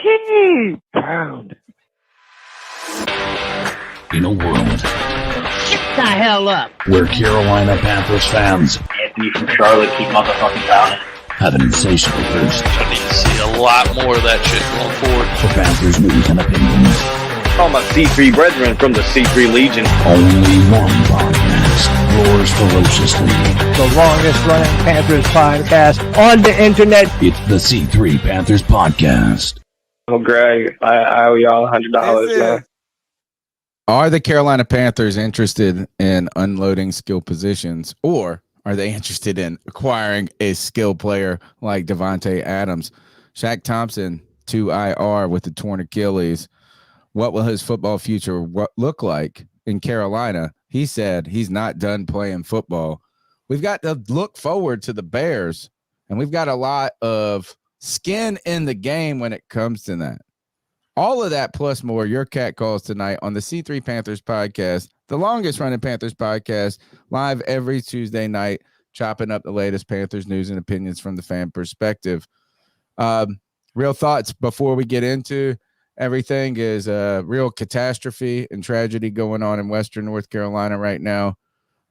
Key pound. In a world, Get the hell up! where Carolina Panthers fans Anthony from Charlotte, keep motherfucking pounding. have an insatiable thirst I need to see a lot more of that shit going forward. for Panthers news and opinions. All my C3 brethren from the C3 Legion. Only one podcast roars ferociously. The longest running Panthers podcast on the internet. It's the C3 Panthers Podcast. Oh, Greg, I owe y'all $100, man. Are the Carolina Panthers interested in unloading skill positions, or are they interested in acquiring a skill player like Diontae Adams? Shaq Thompson to IR with the torn Achilles. What will his football future look like in Carolina? He said he's not done playing football. We've got to look forward to the Bears, and we've got a lot of skin in the game when it comes to that. All of that plus more, your cat calls tonight on the C3 Panthers Podcast, the longest running Panthers podcast, live every Tuesday night, chopping up the latest Panthers news and opinions from the fan perspective. Real thoughts before we get into everything is a real catastrophe and tragedy going on in Western North Carolina right now.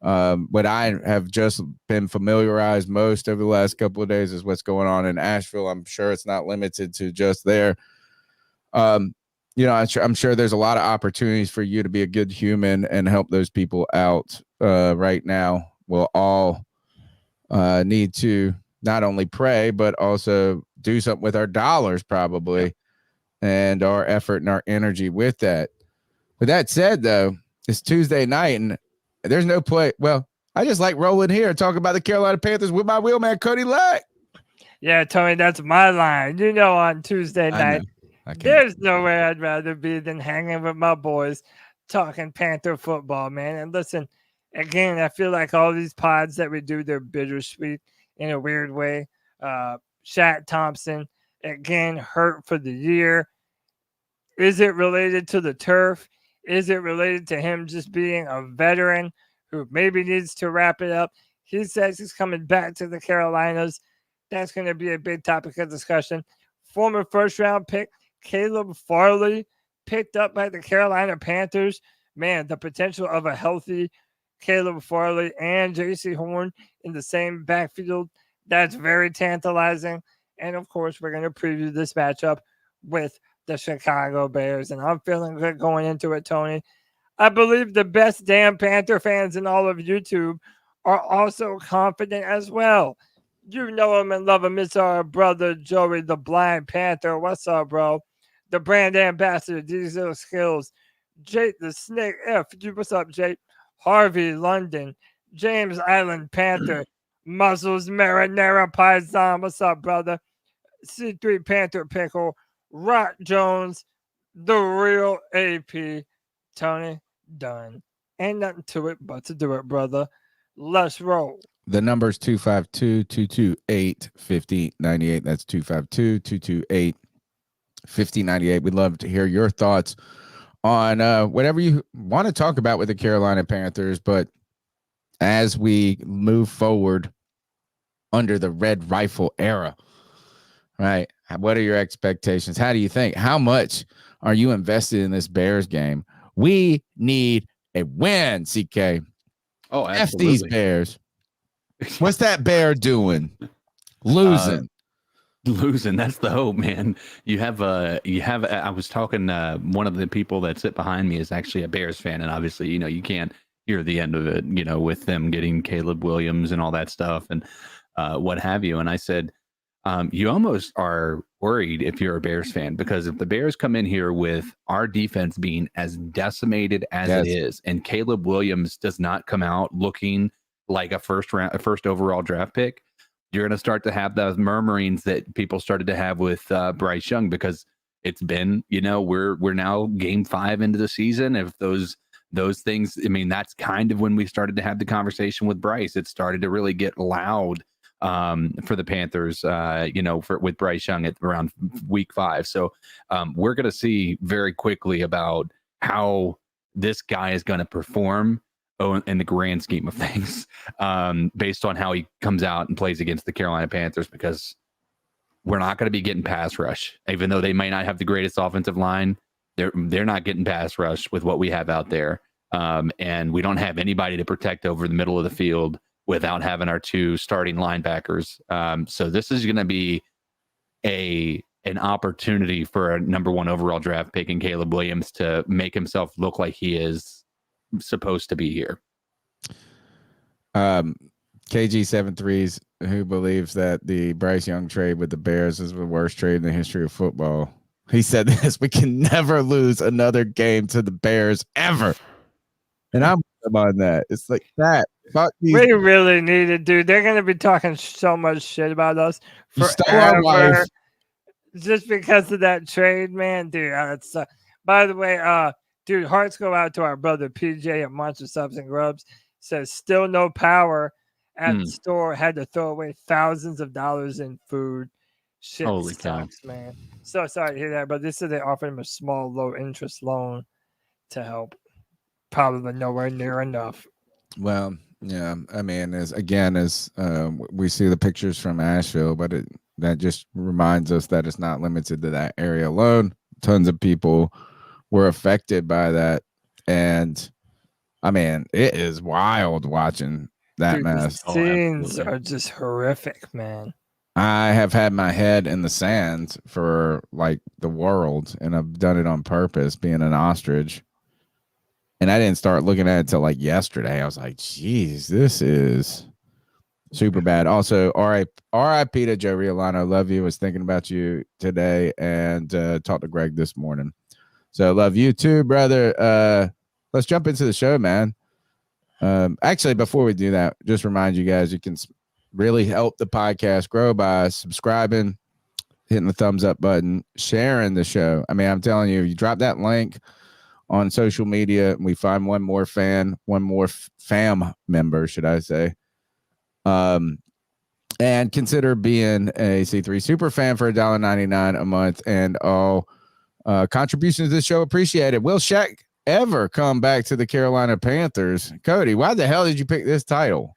What I have just been familiarized most over the last couple of days is what's going on in Asheville. I'm sure it's not limited to just there. I'm sure there's a lot of opportunities for you to be a good human and help those people out right now. We'll all need to not only pray, but also do something with our dollars probably and our effort and our energy with that. With that said, though, it's Tuesday night and there's no play. Well, I just like rolling here and talking about the Carolina Panthers with my wheelman, Cody Lack. Yeah, Tony, that's my line. You know, on Tuesday night, there's nowhere I'd rather be than hanging with my boys, talking Panther football, man. And listen, again, I feel like all these pods that we do, they're bittersweet in a weird way. Shaq Thompson, again, hurt for the year. Is it related to the turf? Is it related to him just being a veteran who maybe needs to wrap it up? He says he's coming back to the Carolinas. That's going to be a big topic of discussion. Former first-round pick Caleb Farley picked up by the Carolina Panthers. Man, the potential of a healthy Caleb Farley and J.C. Horn in the same backfield, that's very tantalizing. And, of course, we're going to preview this matchup with the Chicago Bears. And I'm feeling good going into it, Tony. I believe the best damn Panther fans in all of YouTube are also confident as well. You know him and love him. It's our brother, Joey, the Blind Panther. What's up, bro? The brand ambassador, these are the skills. Jake, the Snake F. What's up, Jake? Harvey, London. James Island Panther. Muscles, Marinara Paisan. What's up, brother? C3 Panther Pickle. Rock Jones, the real AP. Tony, done. Ain't nothing to it but to do it, brother. Let's roll. The number's 252-228-5098. That's 252-228-5098. We'd love to hear your thoughts on whatever you want to talk about with the Carolina Panthers. But as we move forward under the Red Rifle era, right, what are your expectations? How do you think? How much are you invested in this Bears game? We need a win, CK. Oh, absolutely. F these Bears. What's that bear doing? Losing. Losing. That's the hope, man. I was talking, one of the people that sit behind me is actually a Bears fan. And obviously, you can't hear the end of it, with them getting Caleb Williams and all that stuff and what have you. And I said, you almost are worried if you're a Bears fan, because if the Bears come in here with our defense being as decimated as it is, and Caleb Williams does not come out looking like a first overall draft pick, you're going to start to have those murmurings that people started to have with Bryce Young, because it's been, we're now game 5 into the season. If those things, I mean, that's kind of when we started to have the conversation with Bryce. It started to really get loud for the Panthers, with Bryce Young at around week 5. So we're going to see very quickly about how this guy is going to perform in the grand scheme of things, based on how he comes out and plays against the Carolina Panthers, because we're not going to be getting pass rush, even though they might not have the greatest offensive line. They're not getting pass rush with what we have out there. And we don't have anybody to protect over the middle of the field without having our 2 starting linebackers. So this is going to be an opportunity for a number 1 overall draft pick in Caleb Williams to make himself look like he is supposed to be here. KG73s, who believes that the Bryce Young trade with the Bears is the worst trade in the history of football. He said this: we can never lose another game to the Bears ever. And I'm on that. It's like that. Fuck these. We really need it, dude. They're going to be talking so much shit about us forever just because of that trade, man. Dude, by the way, dude, hearts go out to our brother PJ at Monster Subs and Grubs. Says still no power at the store. Had to throw away thousands of dollars in food. Shit Holy sucks, cow. man. So sorry to hear that, but they offered him a small, low-interest loan to help. Probably nowhere near enough. Well, yeah, I mean, as we see the pictures from Asheville, but that just reminds us that it's not limited to that area alone. Tons of people were affected by that, and I mean, it is wild watching that mess. The scenes are just horrific, man. I have had my head in the sand for like the world, and I've done it on purpose, being an ostrich. And I didn't start looking at it till like yesterday. I was like, geez, this is super bad. Also, RIP to Joe Riolano. Love you. Was thinking about you today and talked to Greg this morning. So love you too, brother. Let's jump into the show, man. Actually, before we do that, just remind you guys, you can really help the podcast grow by subscribing, hitting the thumbs up button, sharing the show. I mean, I'm telling you, you drop that link on social media, and we find one more fam member, should I say. And consider being a C3 super fan for $1.99 a month, and all contributions to the show appreciated. Will Shaq ever come back to the Carolina Panthers? Cody, why the hell did you pick this title?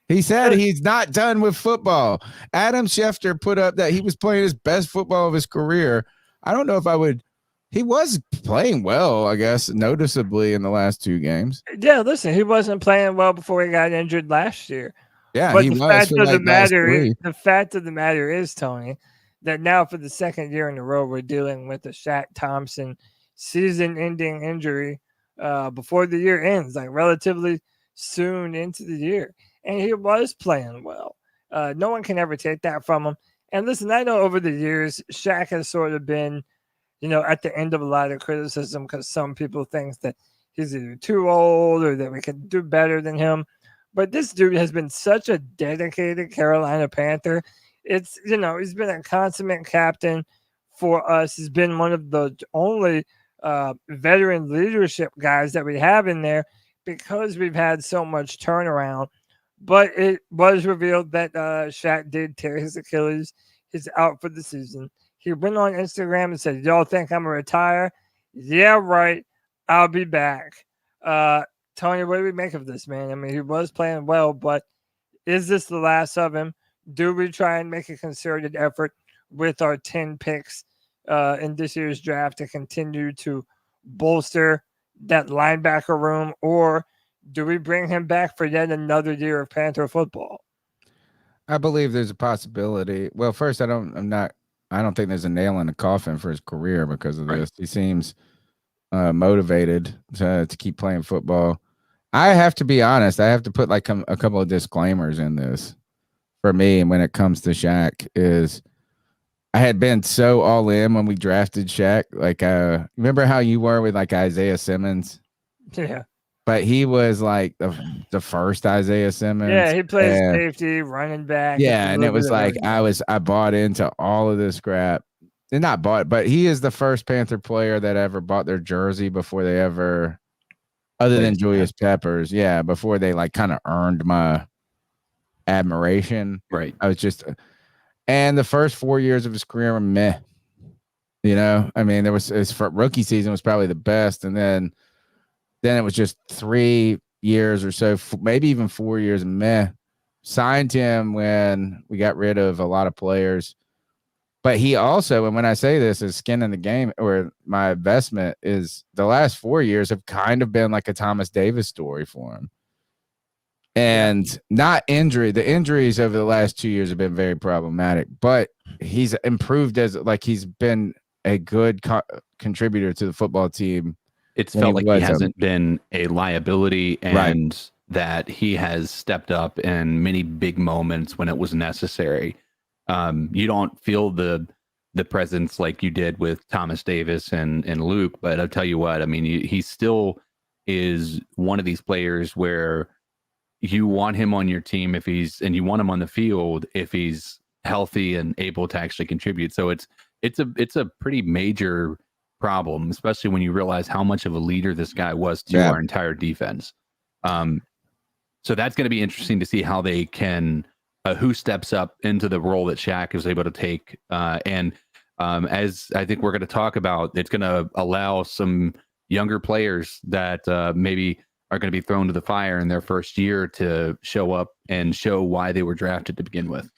He said he's not done with football. Adam Schefter put up that he was playing his best football of his career. I don't know if I would. He was playing well, I guess, noticeably in the last 2 games. Yeah, listen, he wasn't playing well before he got injured last year. Yeah, but he the was. Fact of the matter is, Tony, that now for the second year in a row, we're dealing with the Shaq Thompson season-ending injury before the year ends, like relatively soon into the year. And he was playing well. No one can ever take that from him. And listen, I know over the years, Shaq has sort of been, at the end of a lot of criticism because some people think that he's either too old or that we can do better than him. But this dude has been such a dedicated Carolina Panther. It's, he's been a consummate captain for us. He's been one of the only veteran leadership guys that we have in there because we've had so much turnaround. But it was revealed that Shaq did tear his Achilles. He's out for the season. He went on Instagram and said, y'all think I'm going to retire? Yeah, right. I'll be back. Tony, what do we make of this, man? I mean, he was playing well, but is this the last of him? Do we try and make a concerted effort with our 10 picks in this year's draft to continue to bolster that linebacker room, or do we bring him back for yet another year of Panther football? I believe there's a possibility. Well, first, I don't think there's a nail in the coffin for his career because of this. He seems motivated to keep playing football. I have to be honest. I have to put like a couple of disclaimers in this for me. And when it comes to Shaq, is I had been so all in when we drafted Shaq. Like, remember how you were with like Isaiah Simmons? Yeah. But he was like the first Isaiah Simmons. Yeah, he plays safety, running back. Yeah, and it was like I bought into all of this crap. And not bought, but he is the first Panther player that ever bought their jersey before they ever, other than Julius Peppers, before they like kind of earned my admiration. Right. I was just, and the first 4 years of his career were meh. I mean, there was his rookie season was probably the best, and then it was just 3 years or so, maybe even 4 years, meh. Signed him when we got rid of a lot of players. But he also, and when I say this, is skin in the game, or my investment is the last 4 years have kind of been like a Thomas Davis story for him. And not injury. The injuries over the last 2 years have been very problematic, but he's improved as like he's been a good contributor to the football team. It's felt like he hasn't been a liability, and that he has stepped up in many big moments when it was necessary. You don't feel the presence like you did with Thomas Davis and Luke, but I'll tell you what, I mean, he still is one of these players where you want him on your team and you want him on the field if he's healthy and able to actually contribute. So it's a pretty major problem, especially when you realize how much of a leader this guy was to our entire defense. So that's going to be interesting to see how they can, who steps up into the role that Shaq is able to take. And as I think we're going to talk about, it's going to allow some younger players that maybe are going to be thrown to the fire in their first year to show up and show why they were drafted to begin with.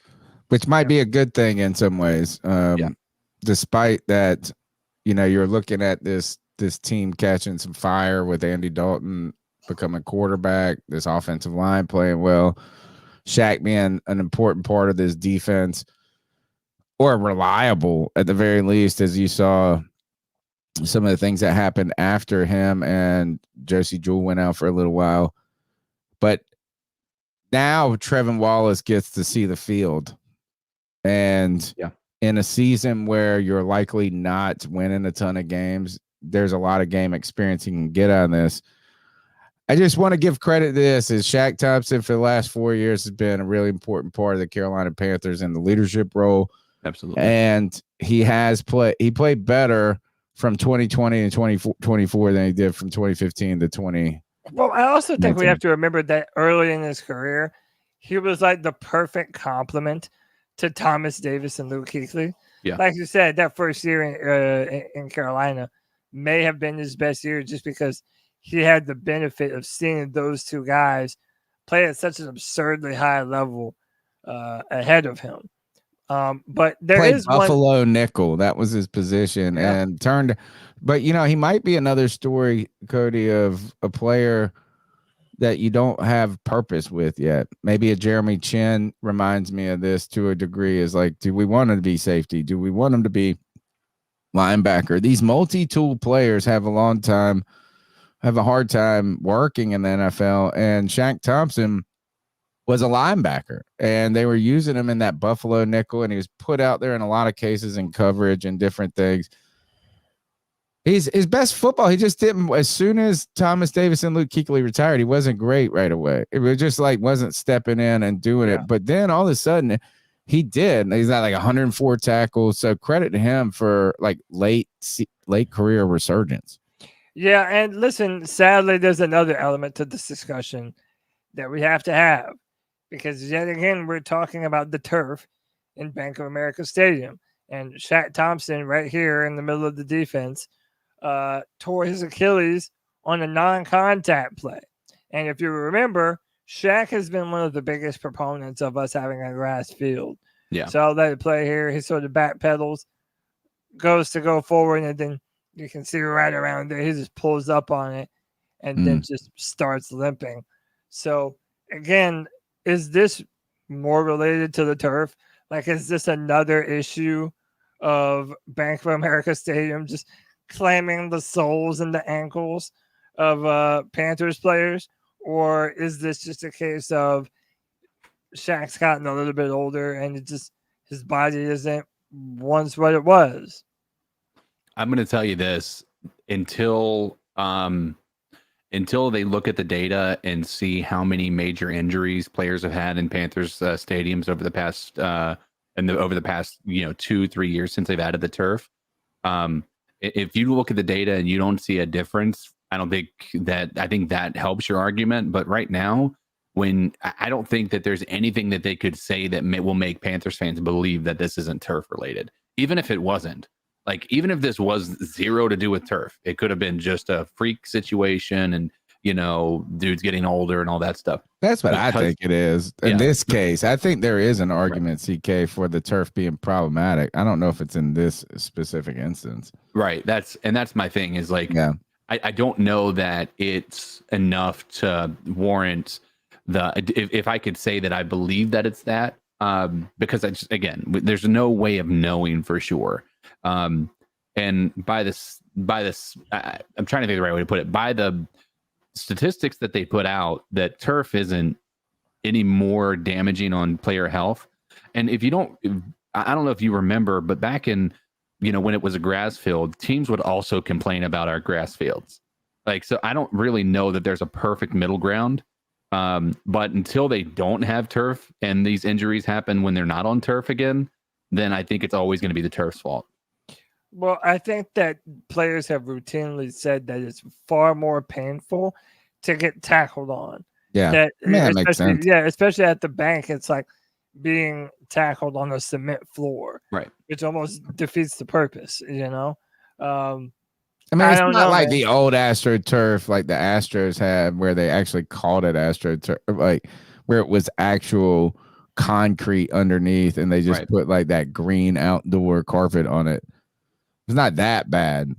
Which might be a good thing in some ways. Despite that, you're looking at this team catching some fire with Andy Dalton becoming quarterback, this offensive line playing well, Shaq being an important part of this defense, or reliable at the very least, as you saw some of the things that happened after him and Josie Jewell went out for a little while. But now Trevin Wallace gets to see the field. And in a season where you're likely not winning a ton of games, there's a lot of game experience you can get on this. I just want to give credit to this, is Shaq Thompson for the last 4 years has been a really important part of the Carolina Panthers in the leadership role. Absolutely. And he played better from 2020 and 2024 than he did from 2015 to 20. Well, I also think we have to remember that early in his career, he was like the perfect complement to Thomas Davis and Luke Kuechly. Yeah. Like you said, that first year in Carolina may have been his best year just because he had the benefit of seeing those two guys play at such an absurdly high level ahead of him. But there played is Buffalo nickel. That was his position, and turned. But he might be another story, Cody, of a player that you don't have purpose with yet. Maybe a Jeremy Chin reminds me of this to a degree. Is like, do we want him to be safety? Do we want him to be linebacker? These multi-tool players have a hard time working in the NFL, and Shaq Thompson was a linebacker, and they were using him in that Buffalo nickel, and he was put out there in a lot of cases in coverage and different things. His best football, he just didn't. As soon as Thomas Davis and Luke Kuechly retired, he wasn't great right away. It was just like wasn't stepping in and doing it. But then all of a sudden, he did. He's got like 104 tackles. So credit to him for like late career resurgence. Yeah, and listen, sadly, there's another element to this discussion that we have to have, because yet again, we're talking about the turf in Bank of America Stadium, and Shaq Thompson right here in the middle of the defense tore his Achilles on a non-contact play. And if you remember, Shaq has been one of the biggest proponents of us having a grass field. Yeah. So I'll let it play here. He sort of backpedals, goes to go forward, and then you can see right around there, he just pulls up on it and then just starts limping. So again, is this more related to the turf? Like, is this another issue of Bank of America Stadium just claiming the soles and the ankles of Panthers players? Or is this just a case of Shaq's gotten a little bit older and it just his body isn't once what it was? I'm going to tell you this, until they look at the data and see how many major injuries players have had in Panthers stadiums over the past 2-3 years since they've added the turf. If you look at the data and you don't see a difference, I think that helps your argument. But right now, I don't think that there's anything that they could say that will make Panthers fans believe that this isn't turf related, even if it wasn't. Like, even if this was zero to do with turf, it could have been just a freak situation and, dude's getting older and all that stuff. That's what I think it is. In this case, I think there is an argument, CK, for the turf being problematic. I don't know if it's in this specific instance. Right. That's my thing is like, I don't know that it's enough to warrant if I could say that I believe that it's that, because there's no way of knowing for sure. And by this, I'm trying to think of the right way to put it. By the statistics that they put out, that turf isn't any more damaging on player health. And I don't know if you remember, but back in, when it was a grass field, teams would also complain about our grass fields. So I don't really know that there's a perfect middle ground. But until they don't have turf and these injuries happen when they're not on turf again, then I think it's always going to be the turf's fault. Well, I think that players have routinely said that it's far more painful to get tackled on. Yeah, that makes sense. Yeah, especially at the bank, it's like being tackled on a cement floor, right? Which almost defeats the purpose, I mean, it's not like the old AstroTurf like the Astros had, where they actually called it AstroTurf, like where it was actual concrete underneath, and they just put like that green outdoor carpet on it. It's not that bad.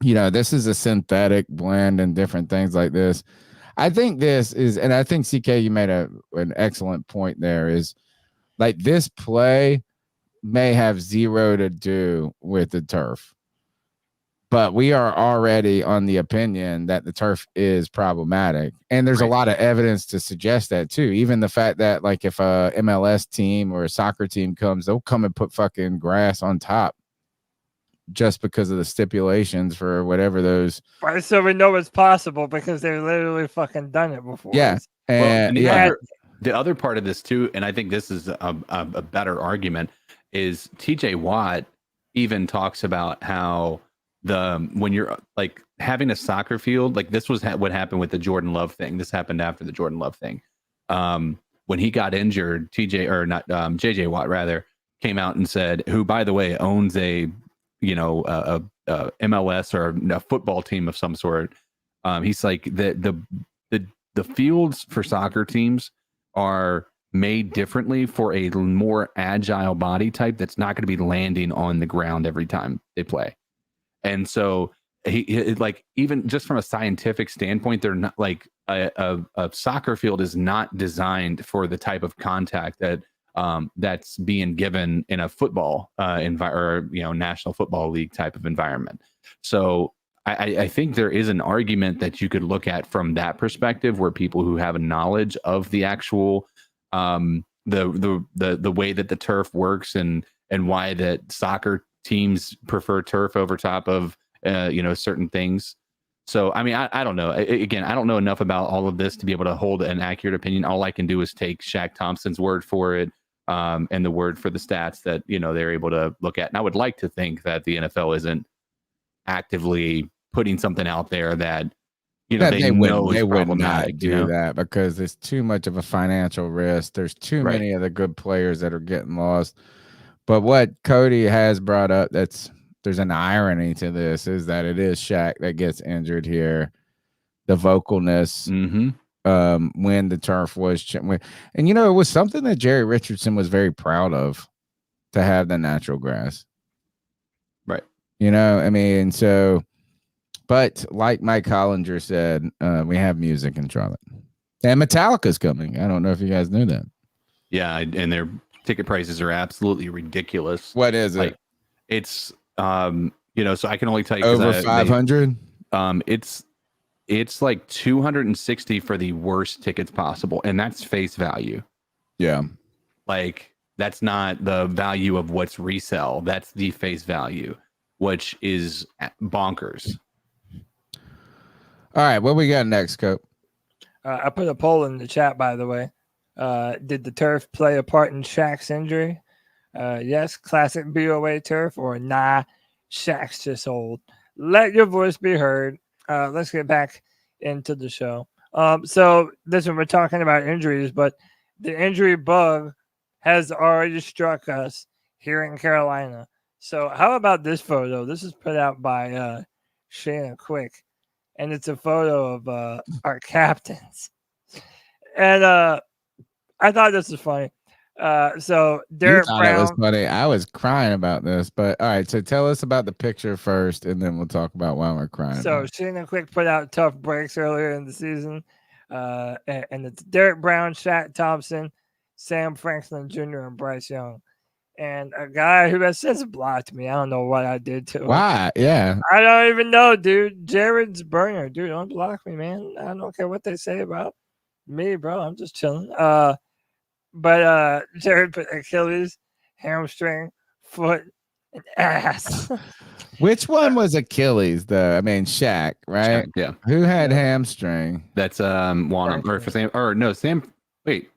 This is a synthetic blend and different things like this. I think this is, and I think CK, you made an excellent point there, is like this play may have zero to do with the turf, but we are already on the opinion that the turf is problematic. And there's a lot of evidence to suggest that too. Even the fact that like if a MLS team or a soccer team comes, they'll come and put fucking grass on top, just because of the stipulations for whatever those. Right, so we know it's possible because they've literally fucking done it before. Yeah. And the other part of this too, and I think this is a better argument, is TJ Watt even talks about how when you're like having a soccer field, like this was what happened with the Jordan Love thing. This happened after the Jordan Love thing. When he got injured, JJ Watt rather came out and said, who by the way owns a MLS or a football team of some sort. He's like the fields for soccer teams are made differently for a more agile body type that's not going to be landing on the ground every time they play. And so he like, even just from a scientific standpoint, they're not like a soccer field is not designed for the type of contact that's being given in a football National Football League type of environment. So I think there is an argument that you could look at from that perspective, where people who have a knowledge of the actual the way that the turf works and why that soccer teams prefer turf over top of certain things. So I mean, I don't know. Again, I don't know enough about all of this to be able to hold an accurate opinion. All I can do is take Shaq Thompson's word for it. And the word for the stats that they're able to look at. And I would like to think that the NFL isn't actively putting something out there that they would not do that, because there's too much of a financial risk. There's too many of the good players that are getting lost. But what Cody has brought up, there's an irony to this, is that it is Shaq that gets injured here. The vocalness. Mm-hmm. When the turf was, and it was something that Jerry Richardson was very proud of, to have the natural grass, right? I mean, so, but like Mike Hollinger said, we have music in Charlotte, and Metallica's coming. I don't know if you guys knew that. Yeah, and their ticket prices are absolutely ridiculous. What is it? It's so I can only tell you over 500. It's like 260 for the worst tickets possible, and that's face value. Yeah, like that's not the value of what's resell. That's the face value, which is bonkers. All right, what we got next, Cope? I put a poll in the chat, by the way. Did the turf play a part in Shaq's injury? Yes, classic BOA turf, or nah, Shaq's just old. Let your voice be heard. Let's get back into the show. So listen, we're talking about injuries, but the injury bug has already struck us here in Carolina. So how about this photo? This is put out by Shayna Quick. and it's a photo of our captains. And I thought this was funny. So Derek Brown. It was funny. I was crying about this, but all right. So tell us about the picture first, and then we'll talk about why we're crying. So Sheena Quick put out tough breaks earlier in the season, and it's Derek Brown, Shaq Thompson, Sam Franklin Jr., and Bryce Young, and a guy who has since blocked me. I don't know what I did to him. Why? Yeah, I don't even know, dude. Jared's burner, dude. Don't block me, man. I don't care what they say about me, bro. I'm just chilling. But Jared put Achilles, hamstring, foot, and ass. Which one was Achilles, though? I mean, Shaq, right? Shaq, yeah. Who had hamstring? That's Wanham or for Sam or no Sam. Wait,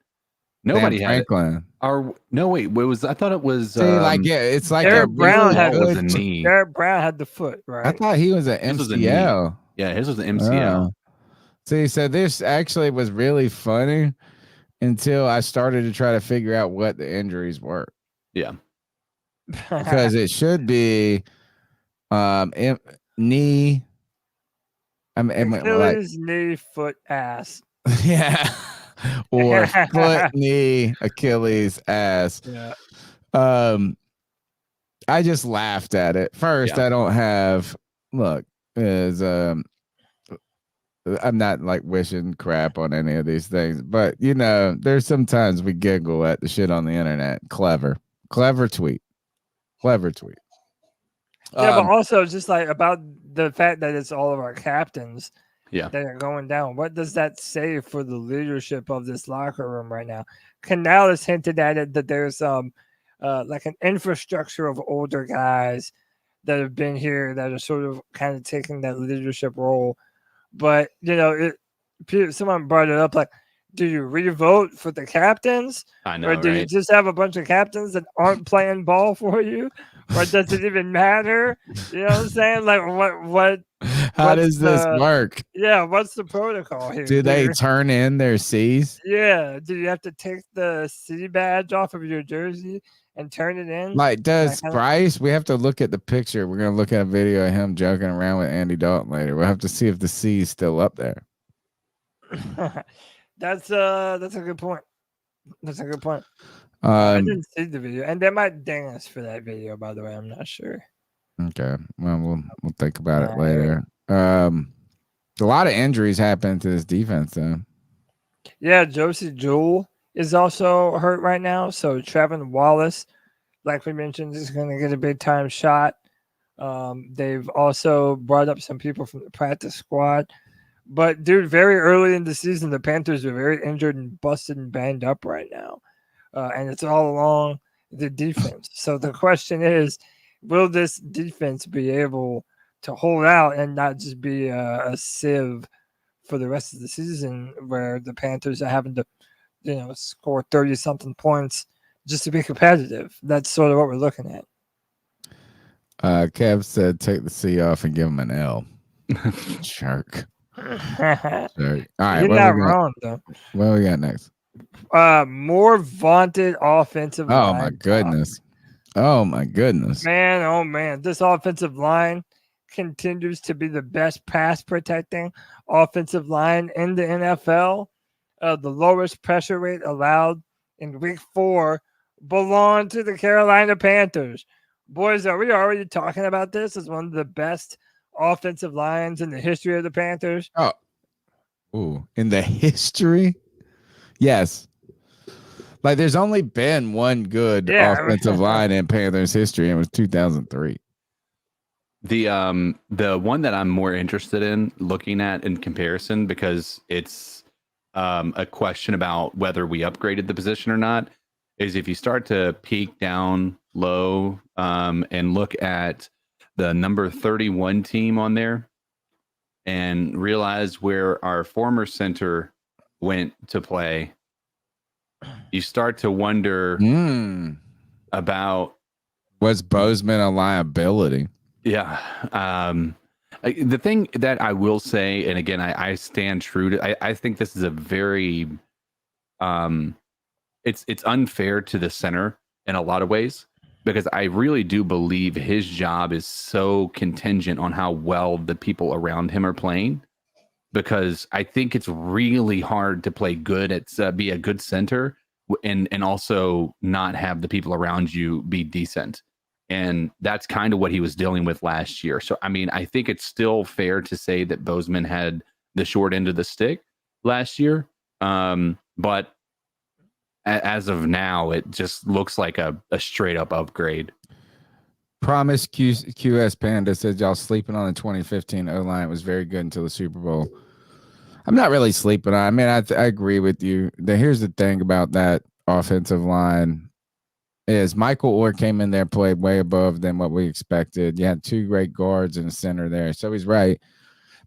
nobody Sam had it. Franklin. Or no, wait. It was I thought it was. See, it's like Derek Brown had the knee. Derek Brown had the foot, right? I thought he was an MCL. Yeah, his was an MCL. See, so this actually was really funny until I started to try to figure out what the injuries were. Yeah. Because it should be knee. Achilles, knee, foot, ass. Yeah. Or foot, knee, Achilles, ass. Yeah. I just laughed at it. First, I don't have I'm not like wishing crap on any of these things, but there's sometimes we giggle at the shit on the internet. Clever tweet. Yeah, but also just like about the fact that it's all of our captains that are going down. What does that say for the leadership of this locker room right now? Canales hinted at it that there's like an infrastructure of older guys that have been here that are sort of kind of taking that leadership role. But, someone brought it up like, do you re-vote for the captains? I know, or do you just have a bunch of captains that aren't playing ball for you? Or does it even matter? You know what I'm saying? Like, what? How does this work? Yeah, what's the protocol here? Do they turn in their C's? Yeah. Do you have to take the C badge off of your jersey and turn it in? Like, does Bryce, we have to look at the picture. We're going to look at a video of him joking around with Andy Dalton later. We'll have to see if the C is still up there. That's a good point. I didn't see the video. And they might ding us for that video, by the way. I'm not sure. Okay. Well, we'll think about it later. A lot of injuries happened to this defense, though. Yeah, Josie Jewell is also hurt right now. So Trevin Wallace, like we mentioned, is going to get a big time shot. They've also brought up some people from the practice squad. But, dude, very early in the season, the Panthers are very injured and busted and banged up right now. And it's all along the defense. So the question is, will this defense be able to hold out and not just be a sieve for the rest of the season where the Panthers are having to, score 30-something points just to be competitive? That's sort of what we're looking at. Kev said take the C off and give him an L. Jerk. All right, you're not wrong, though. What we got next? More vaunted offensive line. Oh my goodness. Oh my goodness. Man, oh man. This offensive line continues to be the best pass protecting offensive line in the NFL. The lowest pressure rate allowed in week 4 belonged to the Carolina Panthers. Boys, are we already talking about this as one of the best offensive lines in the history of the Panthers? Oh, ooh, in the history? Yes. Like, there's only been one good offensive line in Panthers history, and it was 2003. The one that I'm more interested in looking at in comparison, because it's a question about whether we upgraded the position or not, is if you start to peek down low and look at the number 31 team on there and realize where our former center went to play, you start to wonder about, was Bozeman a liability? Yeah. The thing that I will say, and again, I stand true to, I think this is a very, it's unfair to the center in a lot of ways, because I really do believe his job is so contingent on how well the people around him are playing. because I think it's really hard to play good at be a good center and also not have the people around you be decent. And that's kind of what he was dealing with last year. So, I mean, I think it's still fair to say that Bozeman had the short end of the stick last year. But as of now, it just looks like a straight up upgrade. Promise QS Panda said y'all sleeping on the 2015 O-line. It was very good until the Super Bowl. I'm not really sleeping on. I mean, I agree with you. Here's the thing about that offensive line is Michael Orr came in there, played way above than what we expected. You had two great guards and a center there. So he's right.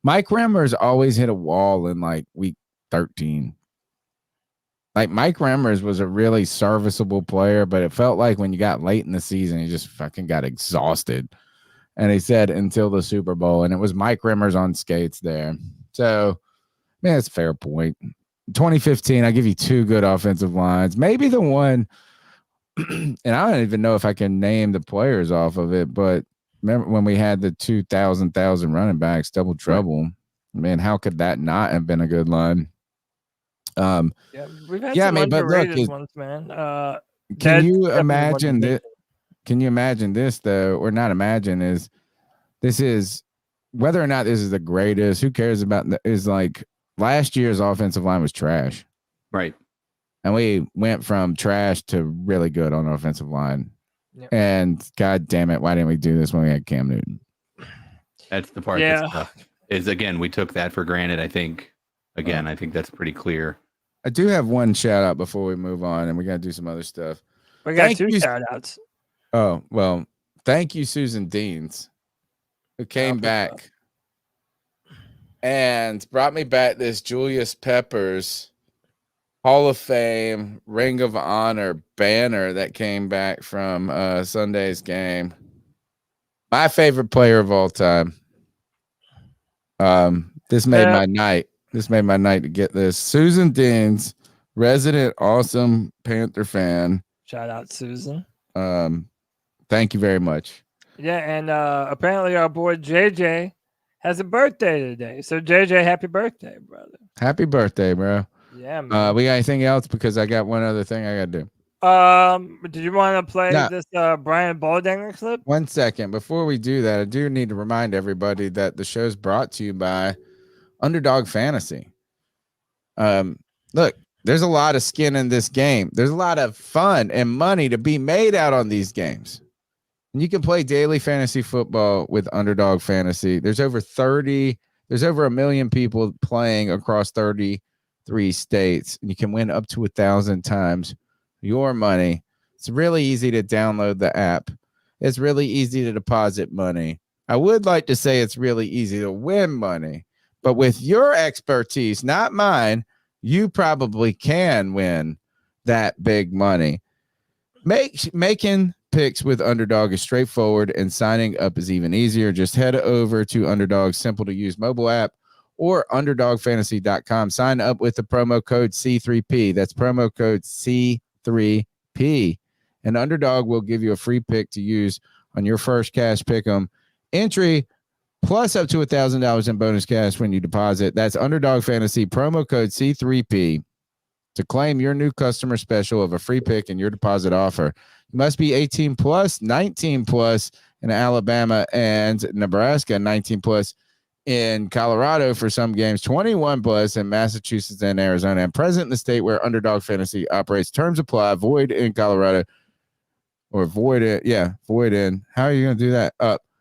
Mike Remmers always hit a wall in like week 13. Like Mike Remmers was a really serviceable player, but it felt like when you got late in the season, he just fucking got exhausted. And he said until the Super Bowl, and it was Mike Remmers on skates there. So, man, that's a fair point. 2015, I give you two good offensive lines. Maybe the one, and I don't even know if I can name the players off of it, but remember when we had the 2,000 running backs, double trouble? Man, how could that not have been a good line? We've had some underrated ones, man. Can you imagine this? Can you imagine this though, or not imagine this is whether or not this is the greatest? Who cares about is like last year's offensive line was trash, right? And we went from trash to really good on the offensive line. Yep. And God damn it, why didn't we do this when we had Cam Newton? That's the part that's tough. Is again, we took that for granted. I think I think that's pretty clear. I do have one shout out before we move on, and we got to do some other stuff. We got two shout outs. Oh, well, thank you, Susan Deans, who came back and brought me back this Julius Peppers Hall of Fame Ring of Honor banner that came back from Sunday's game. My favorite player of all time. This made my night. This made my night to get this. Susan Deans, resident awesome Panther fan. Shout out, Susan. Thank you very much. Yeah, and apparently our boy JJ has a birthday today. So JJ, happy birthday, brother. Happy birthday, bro. Yeah, man. We got anything else? Because I got one other thing I got to do. Did you want to play this Brian Baldinger clip? 1 second. Before we do that, I do need to remind everybody that the show's brought to you by Underdog Fantasy. Look, there's a lot of skin in this game. There's a lot of fun and money to be made out on these games. And you can play daily fantasy football with Underdog Fantasy. There's over 1 million people playing across 33 states. And you can win up to 1,000 times your money. It's really easy to download the app. It's really easy to deposit money. I would like to say it's really easy to win money. But with your expertise, not mine, you probably can win that big money. Making picks with Underdog is straightforward, and signing up is even easier. Just head over to Underdog's simple-to-use mobile app or UnderdogFantasy.com. Sign up with the promo code C3P. That's promo code C3P. And Underdog will give you a free pick to use on your first cash pick'em entry, plus up to $1,000 in bonus cash when you deposit. That's Underdog Fantasy, promo code C3P, to claim your new customer special of a free pick and your deposit offer. You must be 18 plus, 19 plus in Alabama and Nebraska, 19 plus in Colorado for some games, 21 plus in Massachusetts and Arizona, and present in the state where Underdog Fantasy operates. Terms apply. Void in Colorado, or void in. Yeah, void in. How are you going to do that?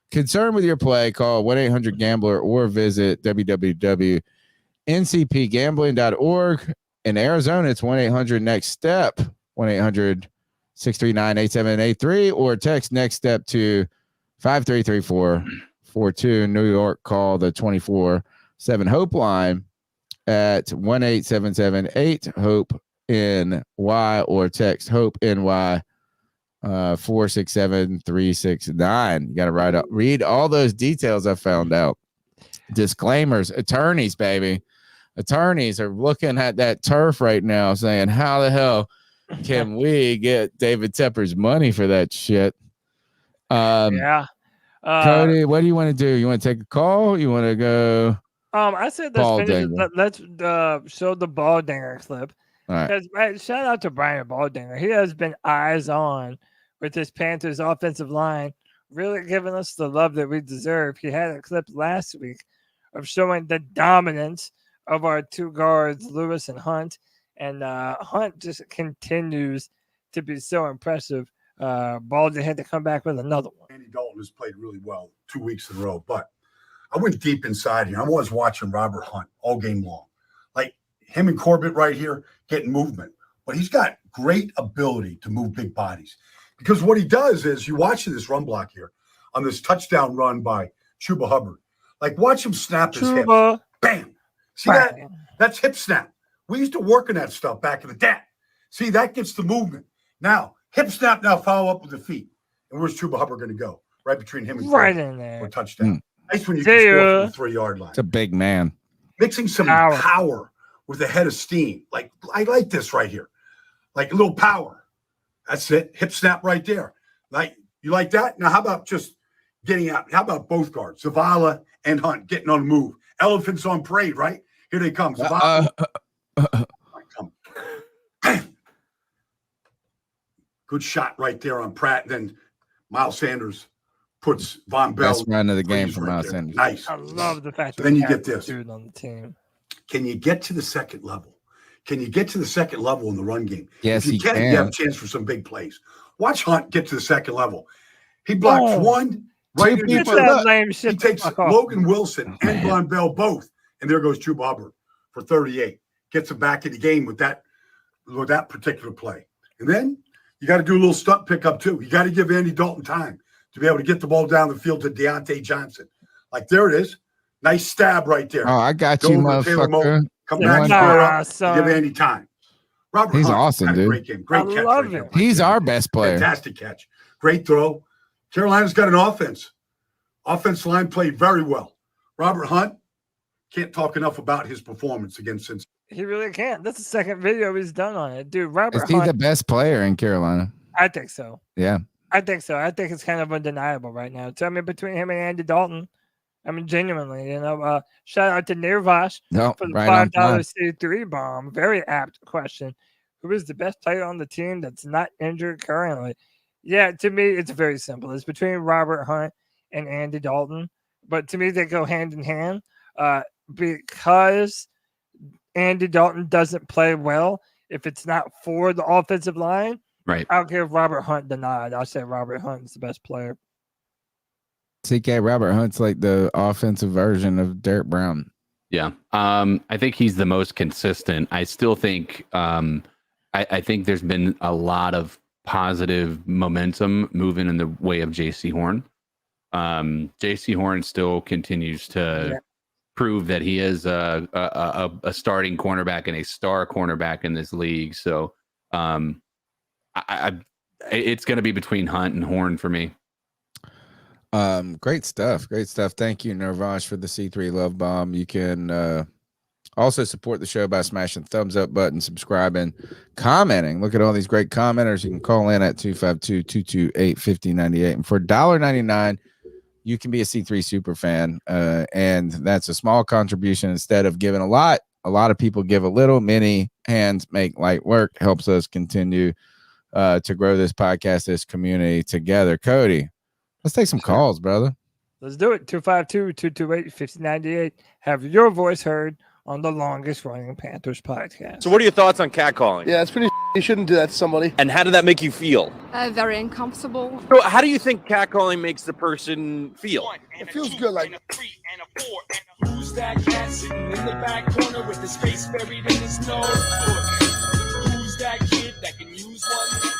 Concerned with your play, call 1-800-GAMBLER or visit www.ncpgambling.org. In Arizona, it's 1-800-NEXT-STEP, 1-800-639-8783, or text NEXT STEP to 533-442. New York, call the 24/7 Hope line at 1-877-8-HOPE-NY, or text HOPE-NY 467-369. You got to read all those details I found out. Disclaimers. Attorneys, baby. Attorneys are looking at that turf right now saying, how the hell can we get David Tepper's money for that shit? Yeah. Cody, what do you want to do? You want to take a call? You want to go? I said let's Ball finish. dinger. Let's show the ball dinger clip. All right. Because shout out to Brian Baldinger. He has been eyes on with his Panthers offensive line, really giving us the love that we deserve. He had a clip last week of showing the dominance of our two guards, Lewis and Hunt. And Hunt just continues to be so impressive. Baldy had to come back with another one. Andy Dalton has played really well 2 weeks in a row, but I went deep inside here. I'm always watching Robert Hunt all game long. Like him and Corbett right here getting movement. But he's got great ability to move big bodies. Because what he does is you watch this run block here on this touchdown run by Chuba Hubbard. Like watch him snap his hip. Bam. See that? That's hip snap. We used to work on that stuff back in the day. See, that gets the movement. Now, hip snap, now follow up with the feet. And where's Chuba Hubbard going to go? Right between him and right in there. For touchdown. Nice when you can score from the 3-yard line. It's a big man. Mixing some power with a head of steam. Like, I like this right here. Like a little power. That's it. Hip snap right there. Like, you like that? Now, how about just getting out? How about both guards? Zavala and Hunt getting on the move. Elephants on parade, right? Here they come. Zavala. Good shot right there on Pratt. Then Miles Sanders puts Von Bell. Best run of the game for Miles Sanders. Nice. I love the fact that then you get this. Dude on the team. Can you get to the second level? Can you get to the second level in the run game? Yes, if you can. You have a chance for some big plays. Watch Hunt get to the second level. He blocks one right in He takes Logan Wilson and Von Bell both, and there goes Chuba Hubbard for 38. Gets him back in the game with that particular play. And then you got to do a little stunt pickup too. You got to give Andy Dalton time to be able to get the ball down the field to Diontae Johnson. Like there it is. Nice stab right there. Oh, I got you, motherfucker. Come back, give Andy time. Robert He's Hunt awesome, had a dude. great game. Great catch. Right there. He's our best player. Fantastic catch. Great throw. Carolina's got an offense. Offensive line played very well. Robert Hunt, can't talk enough about his performance against Cincinnati. He really can't. That's the second video he's done on it. Dude, Robert Is he the best player in Carolina? I think so. Yeah. I think so. I think it's kind of undeniable right now. Tell me between him and Andy Dalton. I mean, genuinely, shout out to Nirvash for the $5 C3 bomb. Very apt question. Who is the best player on the team that's not injured currently? Yeah, to me, it's very simple. It's between Robert Hunt and Andy Dalton. But to me, they go hand in hand because Andy Dalton doesn't play well. If it's not for the offensive line, right? I'll give Robert Hunt the nod. I'll say Robert Hunt is the best player. CK, Robert Hunt's like the offensive version of Derek Brown. Yeah. I think he's the most consistent. I still think I think there's been a lot of positive momentum moving in the way of JC Horn. JC Horn still continues to prove that he is a starting cornerback and a star cornerback in this league. So it's going to be between Hunt and Horn for me. Great stuff. Thank you, Nirvash, for the C3 love bomb. You can also support the show by smashing the thumbs up button, subscribing, commenting. Look at all these great commenters. You can call in at 252-228-5098. And for $1.99, you can be a C3 super fan. And that's a small contribution. Instead of giving a lot of people give a little. Many hands make light work. Helps us continue to grow this podcast, this community together. Cody, let's take some calls, brother. Let's do it. 252-228-5098. Have your voice heard on the longest running Panthers podcast. So what are your thoughts on catcalling? Yeah, it's pretty you shouldn't do that to somebody. And how did that make you feel? Very uncomfortable. So how do you think catcalling makes the person feel? It feels good, like who's that cat sitting in the back corner with his face buried in his nose? Who's that kid that can use one?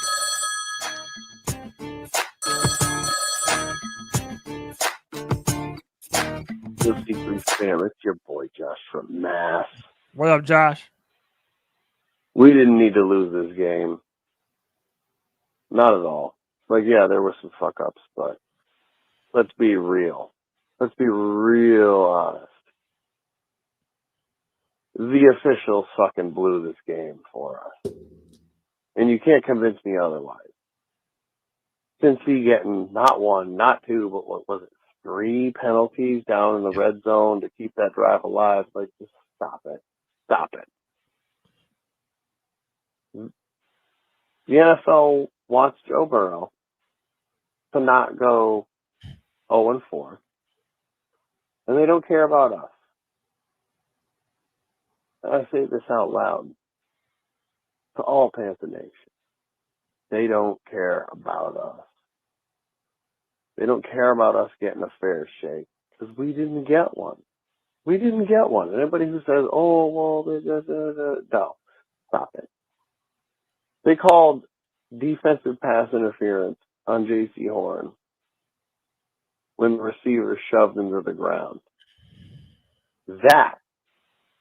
C3 fam, it's your boy Josh from Mass. What up, Josh? We didn't need to lose this game. Not at all. Like, yeah, there were some fuck ups, but let's be real. Let's be real honest. The officials fucking blew this game for us. And you can't convince me otherwise. Cincy getting not one, not two, but what was it? 3 penalties down in the red zone to keep that drive alive. Like, just stop it. Stop it. The NFL wants Joe Burrow to not go 0-4, and they don't care about us. I say this out loud to all Panther Nation. They don't care about us. They don't care about us getting a fair shake because we didn't get one. We didn't get one. And everybody who says, oh, well, no, stop it. They called defensive pass interference on J.C. Horn when the receiver shoved him to the ground. That,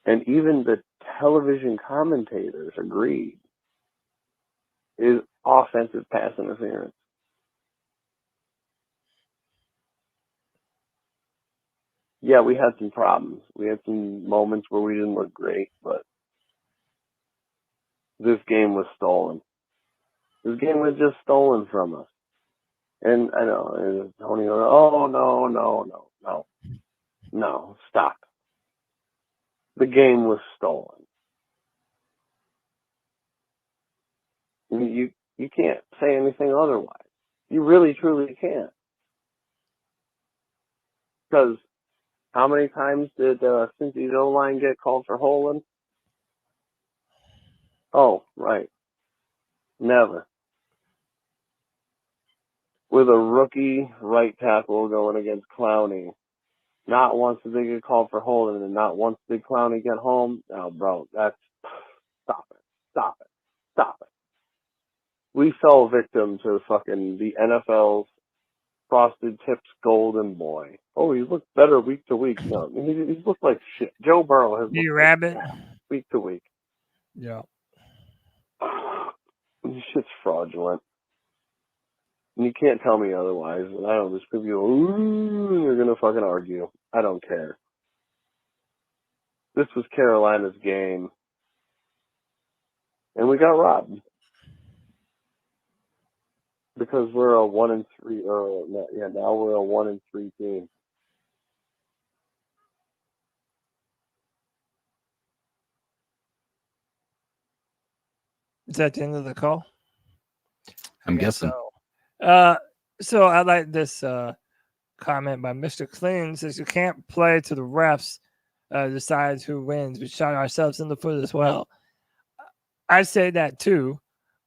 and even the television commentators agreed, is offensive pass interference. Yeah, we had some problems. We had some moments where we didn't look great, but this game was stolen. This game was just stolen from us. And I know, Tony, no, stop. The game was stolen. You can't say anything otherwise. You really, truly can't. Because how many times did Cincy's O-line get called for holding? Oh, right. Never. With a rookie right tackle going against Clowney, not once did they get called for holding, and not once did Clowney get home. Oh, bro, stop it. We fell victim to fucking the NFL's Frosted Tips golden boy. Oh, he looked better week to week. No, he's looked like shit. Joe Burrow has looked rabbit like week to week. Yeah. This shit's fraudulent. And you can't tell me otherwise. And I don't just people, ooh, you're going to fucking argue. I don't care. This was Carolina's game. And we got robbed. Because we're a 1-3, now we're a 1-3 team. Is that the end of the call? I'm guessing. So I like this comment by Mr. Clean. Says you can't play to the refs decides who wins. We shot ourselves in the foot as well. I say that too,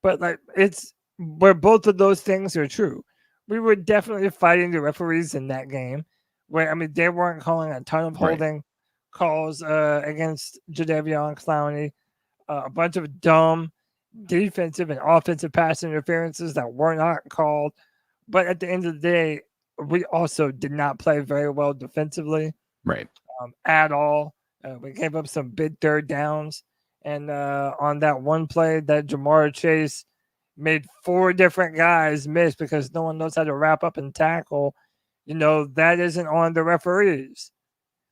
but like it's where both of those things are true. We were definitely fighting the referees in that game. Where they weren't calling a ton of holding calls against Jadeveon Clowney, a bunch of dumb defensive and offensive pass interferences that were not called. But at the end of the day, we also did not play very well defensively. Right. At all. We gave up some big third downs. And on that one play that Jamar Chase made 4 different guys miss because no one knows how to wrap up and tackle, that isn't on the referees.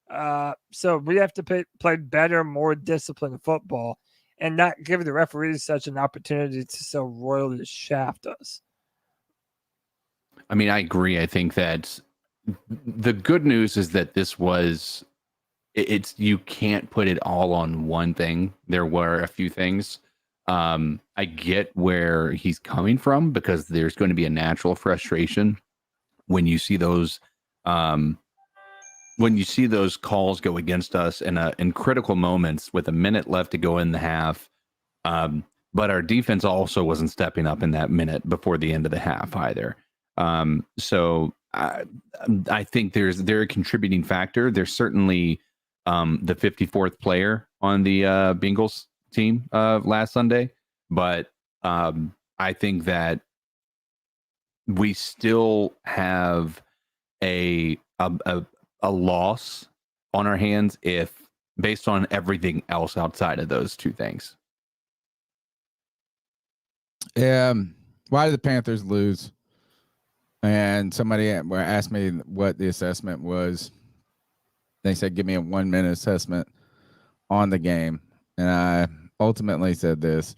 So we have to play better, more disciplined football and not give the referees such an opportunity to so royally shaft us. I mean, I agree. I think that the good news is that this was, you can't put it all on one thing. There were a few things. I get where he's coming from because there's going to be a natural frustration when you see those calls go against us in critical moments with a minute left to go in the half. But our defense also wasn't stepping up in that minute before the end of the half either. So I think they're a contributing factor. There's certainly the 54th player on the Bengals team last Sunday, but I think that we still have a loss on our hands if based on everything else outside of those two things. Why did the Panthers lose? And somebody asked me what the assessment was. They said, give me a 1-minute assessment on the game. And I ultimately said this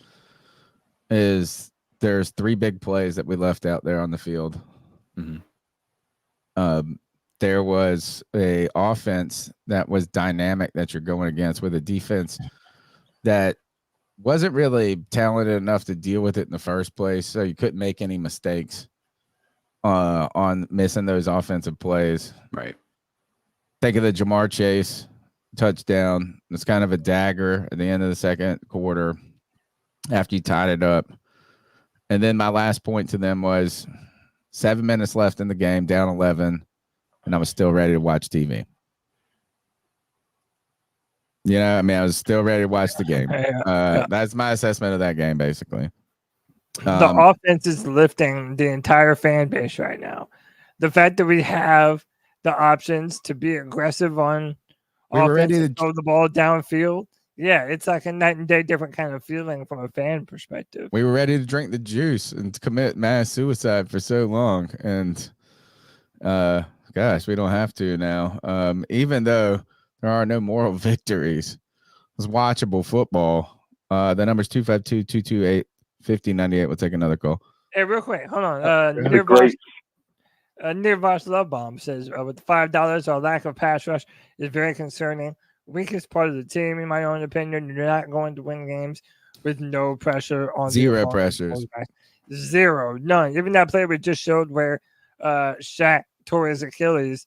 is there's 3 big plays that we left out there on the field. Mm-hmm. there was a offense that was dynamic that you're going against with a defense that wasn't really talented enough to deal with it in the first place. So you couldn't make any mistakes on missing those offensive plays. Right. Think of the Jamar Chase touchdown. It's kind of a dagger at the end of the second quarter after you tied it up. And then my last point to them was 7 minutes left in the game, down 11, and I was still ready to watch TV. You know, I mean, I was still ready to watch the game. That's my assessment of that game, basically. The offense is lifting the entire fan base right now. The fact that we have the options to be aggressive on offense and throw the ball downfield, yeah, it's like a night and day different kind of feeling from a fan perspective. We were ready to drink the juice and to commit mass suicide for so long, and gosh, we don't have to now. Even though there are no moral victories, it's watchable football. The number's 252-228-5098. We'll take another call. Hey, real quick, hold on. Nirvash Love Bomb says, with the $5, our lack of pass rush is very concerning. Weakest part of the team, in my own opinion. You're not going to win games with no pressure on zero pressures. Zero, none. Even that play we just showed where Shaq tore his Achilles,